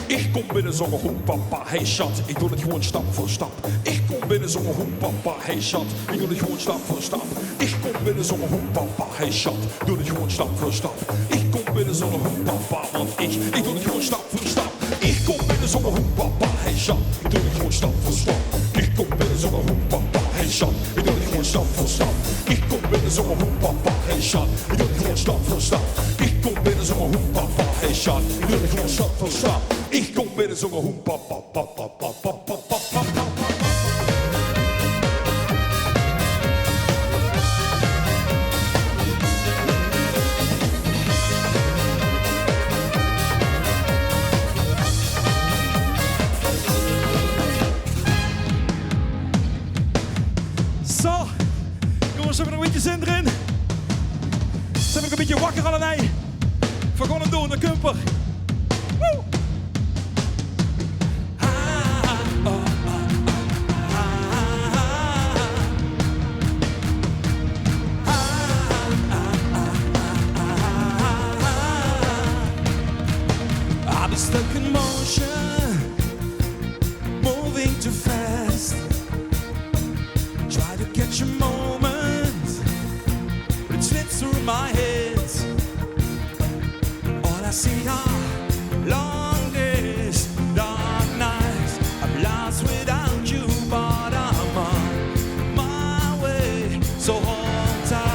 Ik kom binnen zongen hoe papa, hey schat, ik doe het gewoon stap voor stap. Ik kom binnen zongen hoe papa, hey schat, ik doe het gewoon stap voor stap. Ik kom binnen zongen hoe papa, hey schat, doe het gewoon stap voor stap. Ik kom binnen zongen hoe papa, want ik doe het gewoon stap voor stap. Ik kom binnen zongen hoe papa, hey schat, ik doe het gewoon stap voor stap. Ik kom binnen zongen hoe papa, hey schat, ik doe het gewoon stap voor stap. Ik kom binnen zongen hoe papa, hey schat, ik doe het gewoon stap voor stap. Ik kom binnen zongen hoe papa, hey schat, ik doe het gewoon stap voor stap. Ik kom binnen zongen hoe papa, papa, papa, papa, papa. Zo, jongens, hebben we nog een beetje zin erin? Zijn we nog een beetje wakker allebei? We gaan het doen, de kumper. Woe! I've been stuck in motion, moving too fast. Try to catch a moment, but it slips through my head. are long days, dark nights. I'm lost without you, but I'm on my way. So hold tight.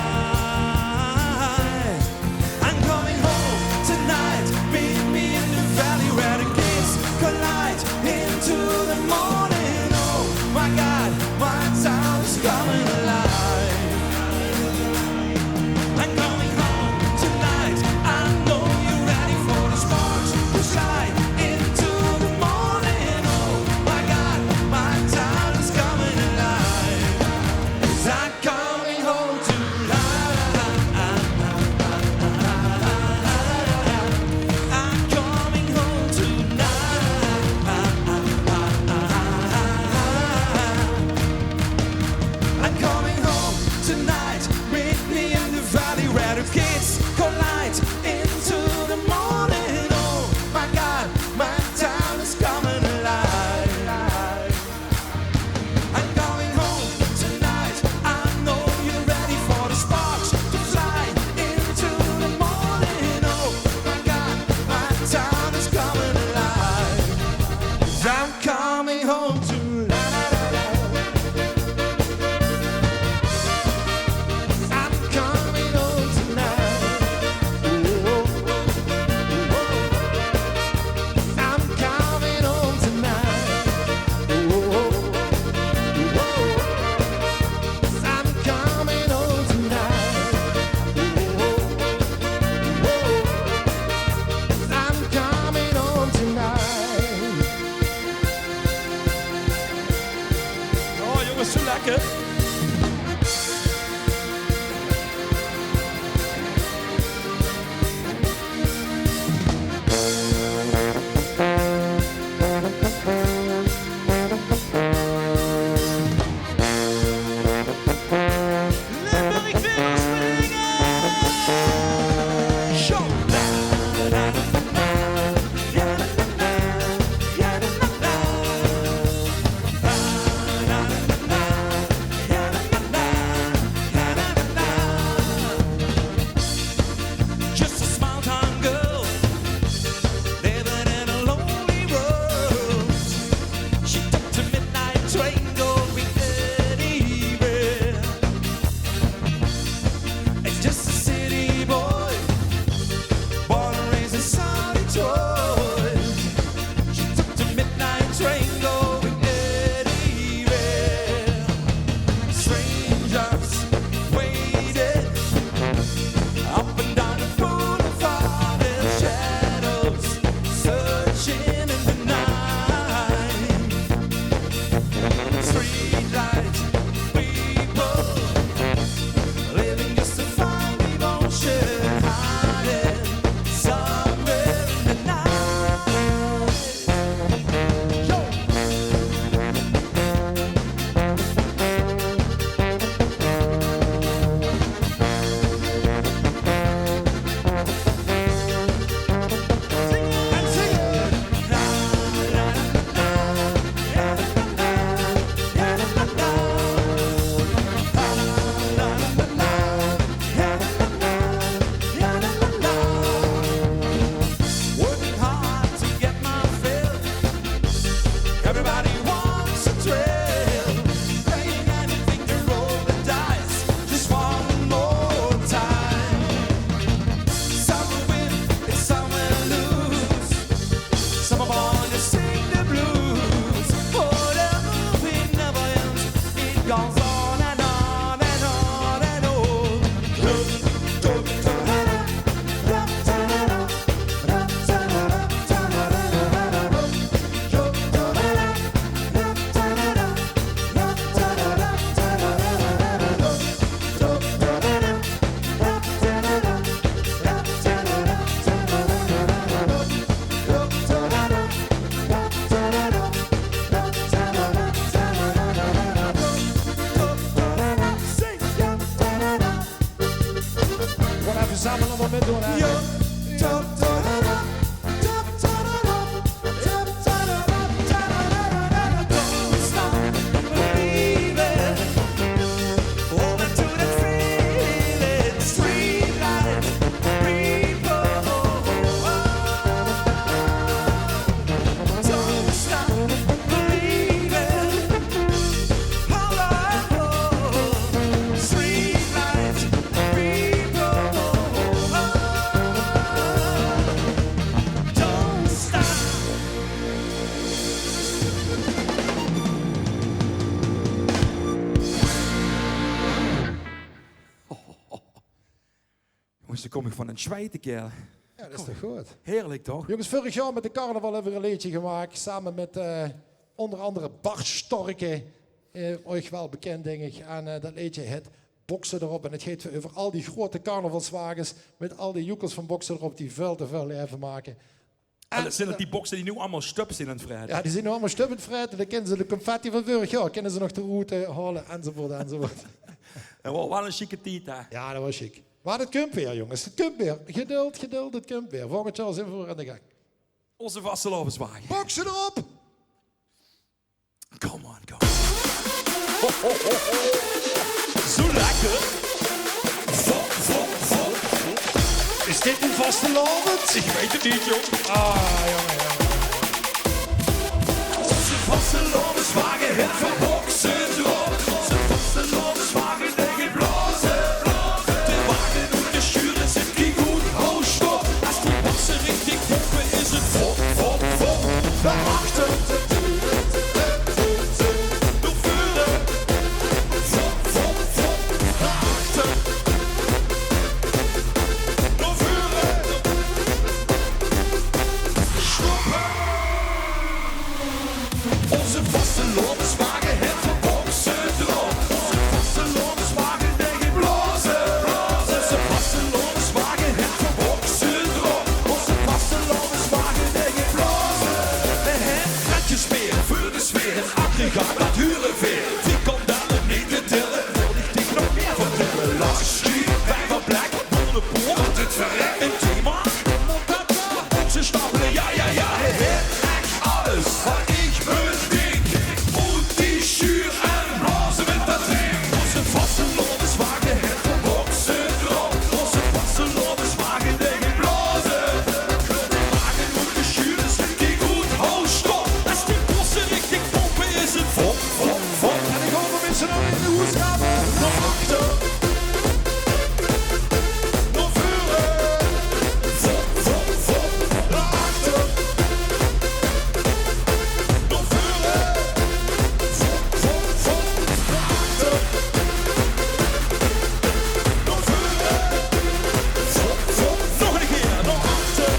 I'm coming home tonight. Meet me in the valley where the gates collide into the morning. Oh my God, my town is coming alive. I'm coming home tonight. I know you're ready for the sparks to slide into the morning. Oh my God, my town is coming alive. 'Cause I'm coming home tonight. I'm coming home tonight. I'm coming home tonight. Meet me in the valley where the gates collide into the morning. Oh my God, my town is coming alive. I'm coming home tonight. I know you're ready for the sparks to fly into the morning. Oh my God, my town is coming alive. 'Cause I'm coming home tonight. I'm coming home tonight. I'm coming home tonight. I'm coming home tonight. I'm coming home tonight. Oh jongens, zo lekker. Limburg weer springen! Show. Just a small town girl living in a lonely road. She took the midnight train going anywhere. It's just a city boy, born and raised in kom ik van een Zwijten, kerel. Ja, dat is toch goed. Heerlijk, toch? Jongens, vorig jaar met de carnaval hebben we een liedje gemaakt. Samen met onder andere Bart Storke. Euch wel bekend, denk ik. En dat liedje heet Boksen erop. En het gaat over al die grote carnavalswagens. Met al die joekels van Boksen erop die veel te veel even maken. En dat zijn het die boksen die nu allemaal stups in het vreten. Ja, die zijn nu allemaal stuppend vreten. Dan kennen ze de confetti van vorig jaar. Kennen ze nog de route halen, enzovoort, enzovoort. En wel een chique tiet, hè? Ja, dat was chic. Maar het komt weer, jongens. Het komt weer. Geduld, geduld, het komt weer. Volgend jaar zijn we weer aan de gang. Onze vastelovenswagen. Boksen erop! Come on, come on. Ho, ho, ho, ho. Zo lekker. Vol, vol, vol. Is dit een vastelovend? Ik weet het niet, joh. Ah, jongen. Onze vastelovenswagen heeft van boksen erop. Onze vastelovenswagen tegen blazen. De wagen doet de schuren, zit die goed hoog op. Als die boksen richting pompen is het vol, vol, vol. Daarachter de deuren, de vuren. Vol, vol, vol. Daarachter de vuren. Stoppen. Onze vastelovenswagen heeft van boksen erop. Onze vastelovenswagen tegen blazen. Onze vastelovenswagen heeft van boksen erop. Onze vastelovenswagen tegen blazen. We hebben ratjes meer voor de sfeer. Het aggregaat dat huren veel. Die komt dan niet te tillen. Wil ik dich nog meer vertellen? Lach, schiet, wij van blijk, door de poort. Want het verrekt een thema. Boksen stapelen, ja, ja, ja. Het echt alles wat ik bedink. Moet die schuur en blazen met dat ding. Onze vastelovenswagen heeft van boksen erop. Onze vastelovenswagen tegen blazen. De wagen moet de schuur, zit die goed hoog stop. Als die bossen richting pompen is het vol, vol, vol. En ik hoop dat mensen nog in de hoes gaan. Nog achter. Nog vuren. Vol, vol, vol. Naar achter. Nog vuren. Vol, vol, vol. Naar achter. Nog vuren. Vol, vol. Nog een keer. Nog achter.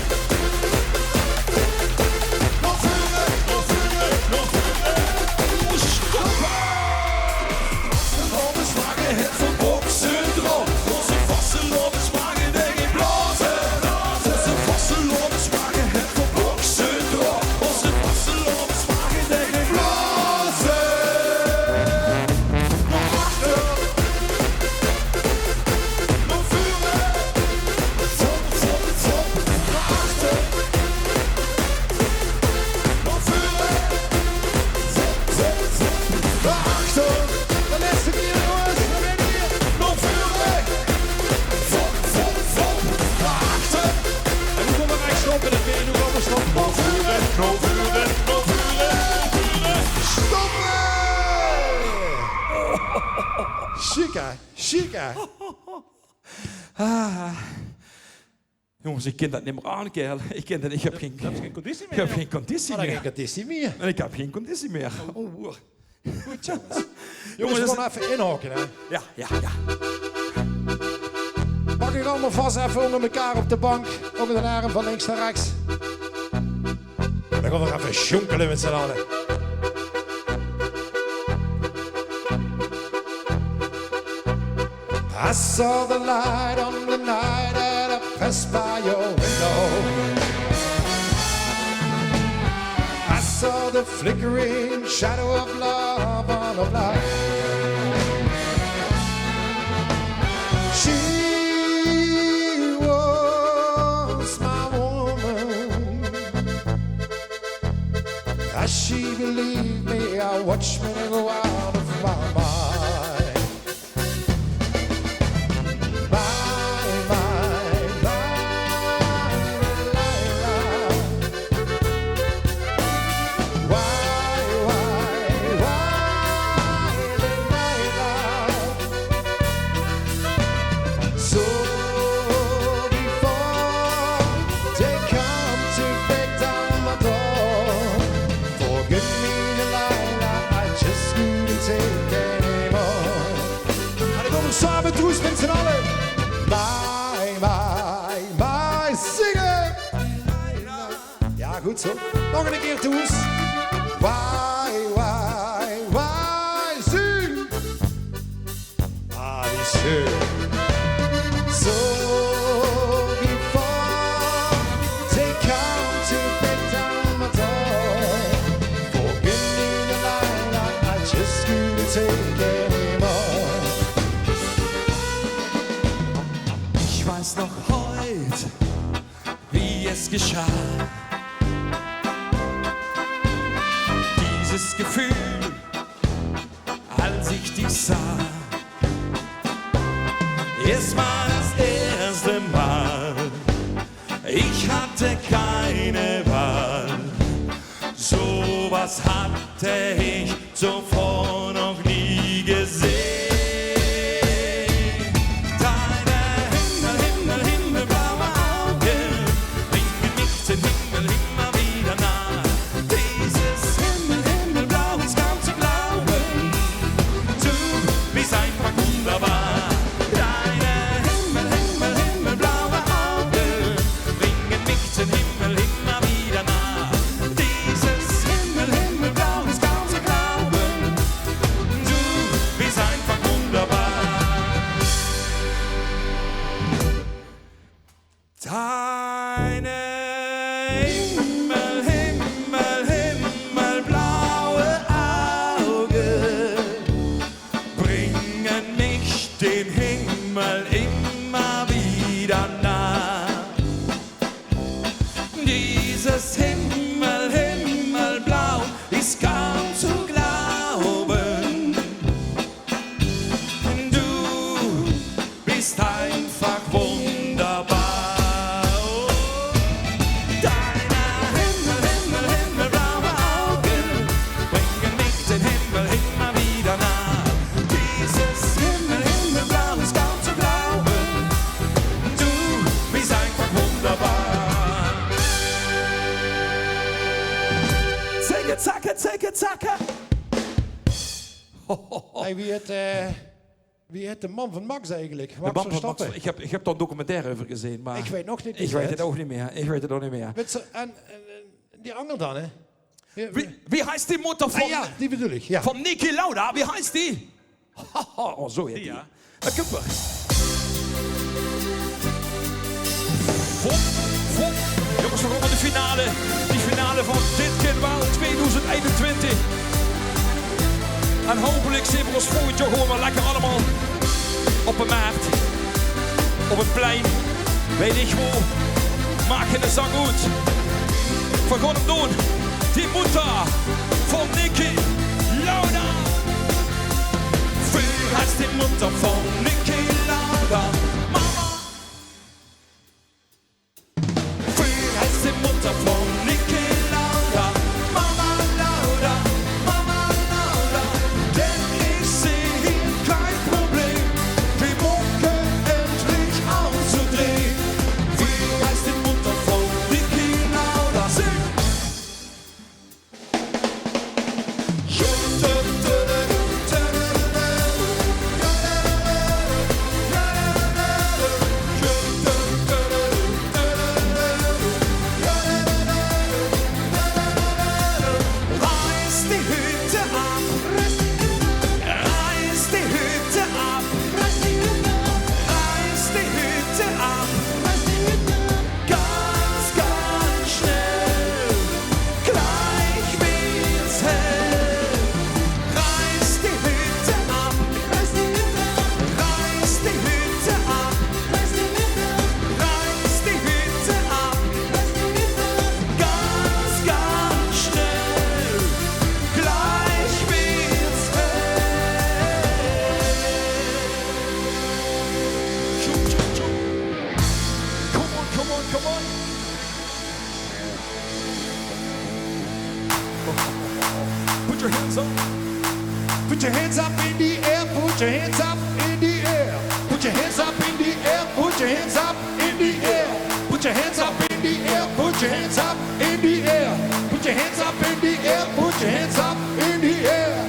Nog vuren. Nog vuren. Nog vuren. Stoppen. Vastelovenswagen heeft van boksen erop. Onze vastelovenswagen tegen blazen. Onze vastelovenswagen heeft van boksen erop. Onze vastelovenswagen tegen blazen. Nog achter. Nog vuren. Vol, vol, vol. Nog achter. Nog vuren. Vol, vol, vol. Naar achter. De laatste keer, jongens. We zijn hier. Nog vuren. Vol, vol, vol. Naar achter. En we komen rechts stoppen, dat ben je nog allemaal stoppen. Nog vuren. Nog vuren. Nog vuren. Nog vuren. Chic, hè? Chic, hè? Jongens, ik ken dat niet meer aan, kerel. Ik ken dat, ik heb geen conditie Ik heb geen conditie Maar dan meer. geen conditie meer. En ik heb geen conditie meer. Oh, hoor. Goed, jongens. Jongens, we dat gaan even inhaken, hè? Ja, ja, ja. Pak je allemaal vast even onder elkaar op de bank. Over de arm van links naar rechts. Dan gaan we even sjonkelen met z'n allen. I saw the light on the night that I passed by your window. I saw the flickering shadow of love on a blind. She was my woman. As she believed me, I watched me go out of my mind. So before they come to break down my door, forgive me, Delilah, I just couldn't goed zo. Nog een keer toes. Why, zing. Ah, die is schön. So before they come to break down my door, forgive me the night I just couldn't take anymore. Ich weiß noch heut, wie es geschah. Dieses Gefühl, als ich dich sah. Es war das erste Mal, ich hatte keine Wahl. Sowas hatte ich zuvor noch nie gesehen. Deine himmelblaue Augen bringen mich den Himmel immer wieder nah. Dieses Himmelblau ist kaum zu glauben, du bist einfach wunderbar. Hey, wie heet de man van Max eigenlijk? De man van Max, ik heb daar een documentaire over gezien, maar... Ik weet nog niet. Ik weet het ook niet meer. En die ander dan, hè? Wie heißt die Mutter van... ja, die bedoel ik, ja. Van Niki Lauda, wie heißt die? Oh, zo heet die. Ja. Dat komt wel. Jongens, we komen de finale. Die finale van dit keer wel 2021. En hopelijk zien we ons volgend jaar gewoon wel lekker allemaal op een markt, op een plein, weet ik wel. Maken de zang goed. We gaan hem doen. Die Mutter van Niki Lauda. Wie heißt die Mutter von Niki Lauda? Mama. Wie heißt die Mutter von Niki Lauda? Mama Lauda, Mama Lauda. Denn ich sehe hier kein Problem, die Mucke endlich auszudrehen. Wie heißt die Mutter von Niki Lauda? Sing! Put your hands up in the air, put your hands up in the air. Put your hands up in the air, put your hands up in the air. Put your hands up in the air, put your hands up in the air. Put your hands up in the air, put your hands up in the air.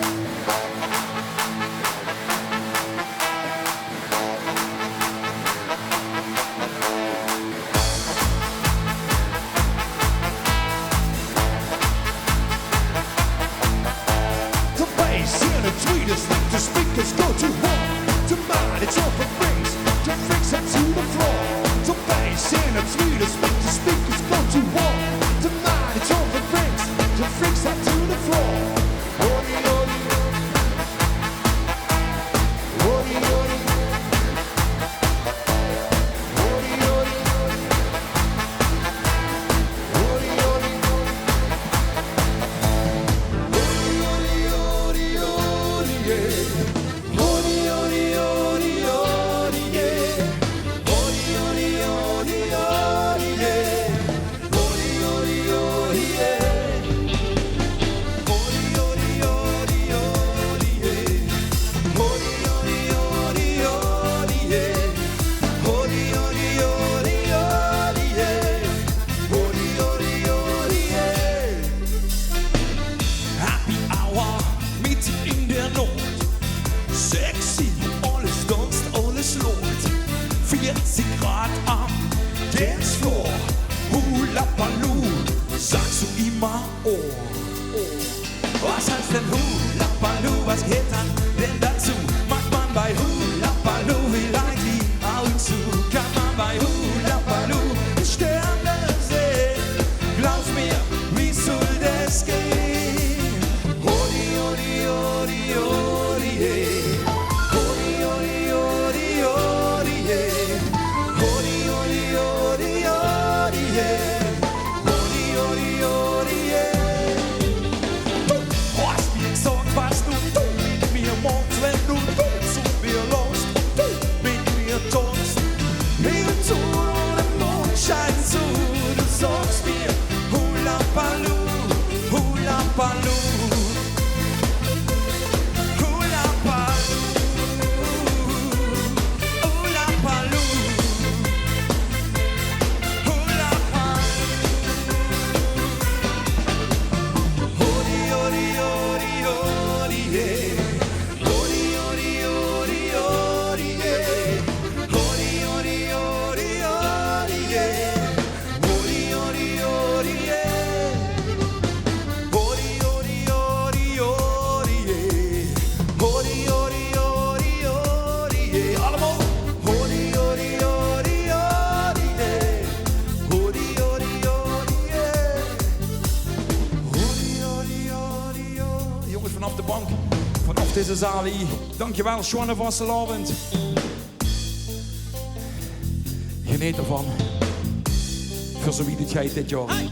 Sag so immer oh. Was heißt denn Hula Baloo? Was geht dann denn dazu? Macht man bei Hula Baloo vielleicht die Augen zu? Kann man bei Hula Baloo Sterne sehen? Glaub's mir, wie soll das gehen? Hodi, hodi, hodi, hodi, yeah. Hodi, hodi, hodi, hodi, yeah. Hodi, hodi, hodi, hodi, yeah. Hodi, hodi, hodi, yeah. Du hast mir gesagt, was du mit mir machst, wenn du zu mir läufst, du mit mir tanzt. Himmel zu und der Mond scheint zu. Du sagst mir Hula Baloo, Hula Baloo. Hula Baloo, Hula Baloo. Hula Baloo. Hodi, hodi, hodi, hodi, yeah. Hodi, hodi, hodi, hodi, yeah. Hodi, hodi, hodi, hodi, yeah. Hodi, hodi, hodi, yeah. Hodi, hodi, hodi, hodi, yeah. Hodi, hodi, hodi, hodi, yeah. Allemaal. Hodi, hodi, hodi, hodi, yeah. Hodi, hodi, hodi, yeah. Hodi, hodi, hodi, hodi. Jongens vanaf de bank, vanaf deze zaal hier. Dankjewel, Swanne vastelavond. Geniet ervan. Voor zo wie dit jij dit jaar.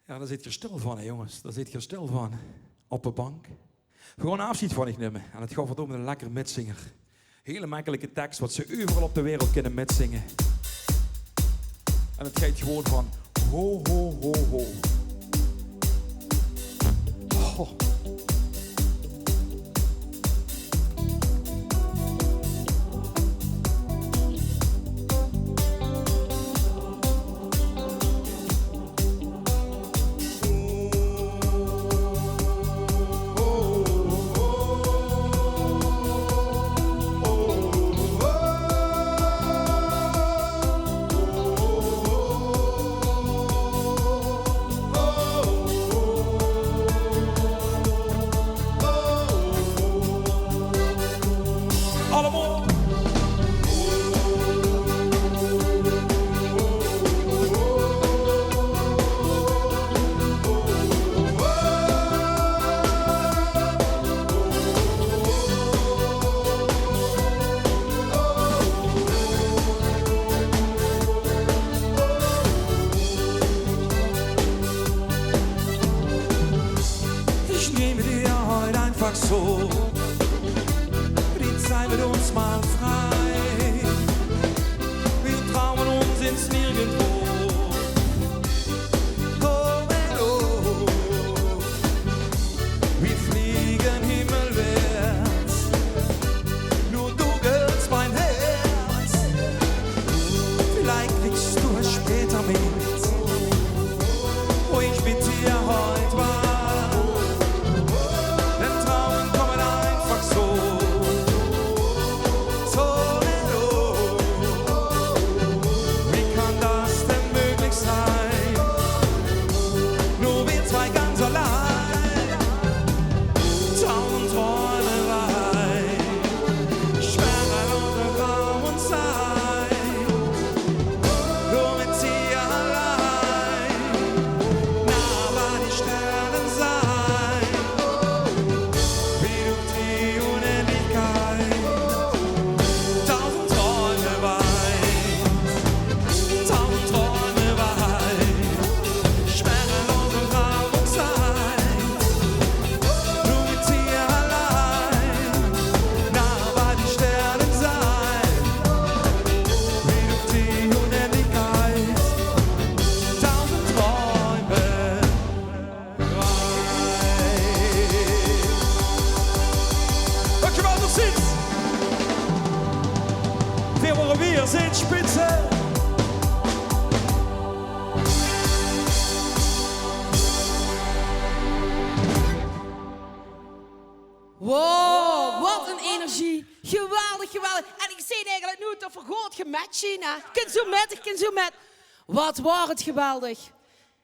Ja, daar zit je stil van, hè, jongens. Daar zit je stil van. Op de bank. Gewoon afscheid van ik nemen. En het gaat wat om een lekker metzinger. Hele makkelijke tekst, wat ze overal op de wereld kunnen metzingen. En het gaat gewoon van ho, ho, ho, ho. Ho. einfach so. Die Zeit wird uns mal frei. Wir trauen uns ins Nirgendwo. Oh, oh, wir fliegen himmelwärts. Nur du gehörst mein Herz. Vielleicht kriegst du es später mit, wo ich mit dir heute war. Denn Traum kommen einfach so. So, wie kann das denn möglich sein? Nur wir zwei ganz allein. Tausend Träume weit, schwere und Raum und Zeit. Nur mit dir allein, nah bei die Sterne sein, wie durch die Unendlichkeit. Tausend Träume weit, tausend Träume weit, schwere und Raum und Zeit. Nur mit dir allein, nah bei die Sterne sein, wie durch die Unendlichkeit. Tausend Träume weit. Dankjewel, tot ziens. Wir sind spitze. Wow, wat een energie. Geweldig, geweldig. En ik zie eigenlijk nu dat vergroot gematcht zien. Ik kan zo met. Wat was het geweldig.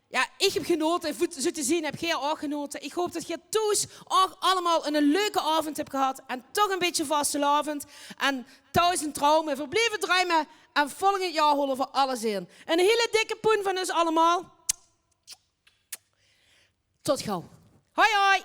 Ja, ik heb genoten. Zo te zien heb jij ook genoten. Ik hoop dat je thuis ook allemaal een leuke avond hebt gehad. En toch een beetje vastelavond. En 1000 dromen, verbleven dromen. En volgend jaar holen we alles in. Een hele dikke poen van ons allemaal. Tot gauw. Hoi hoi.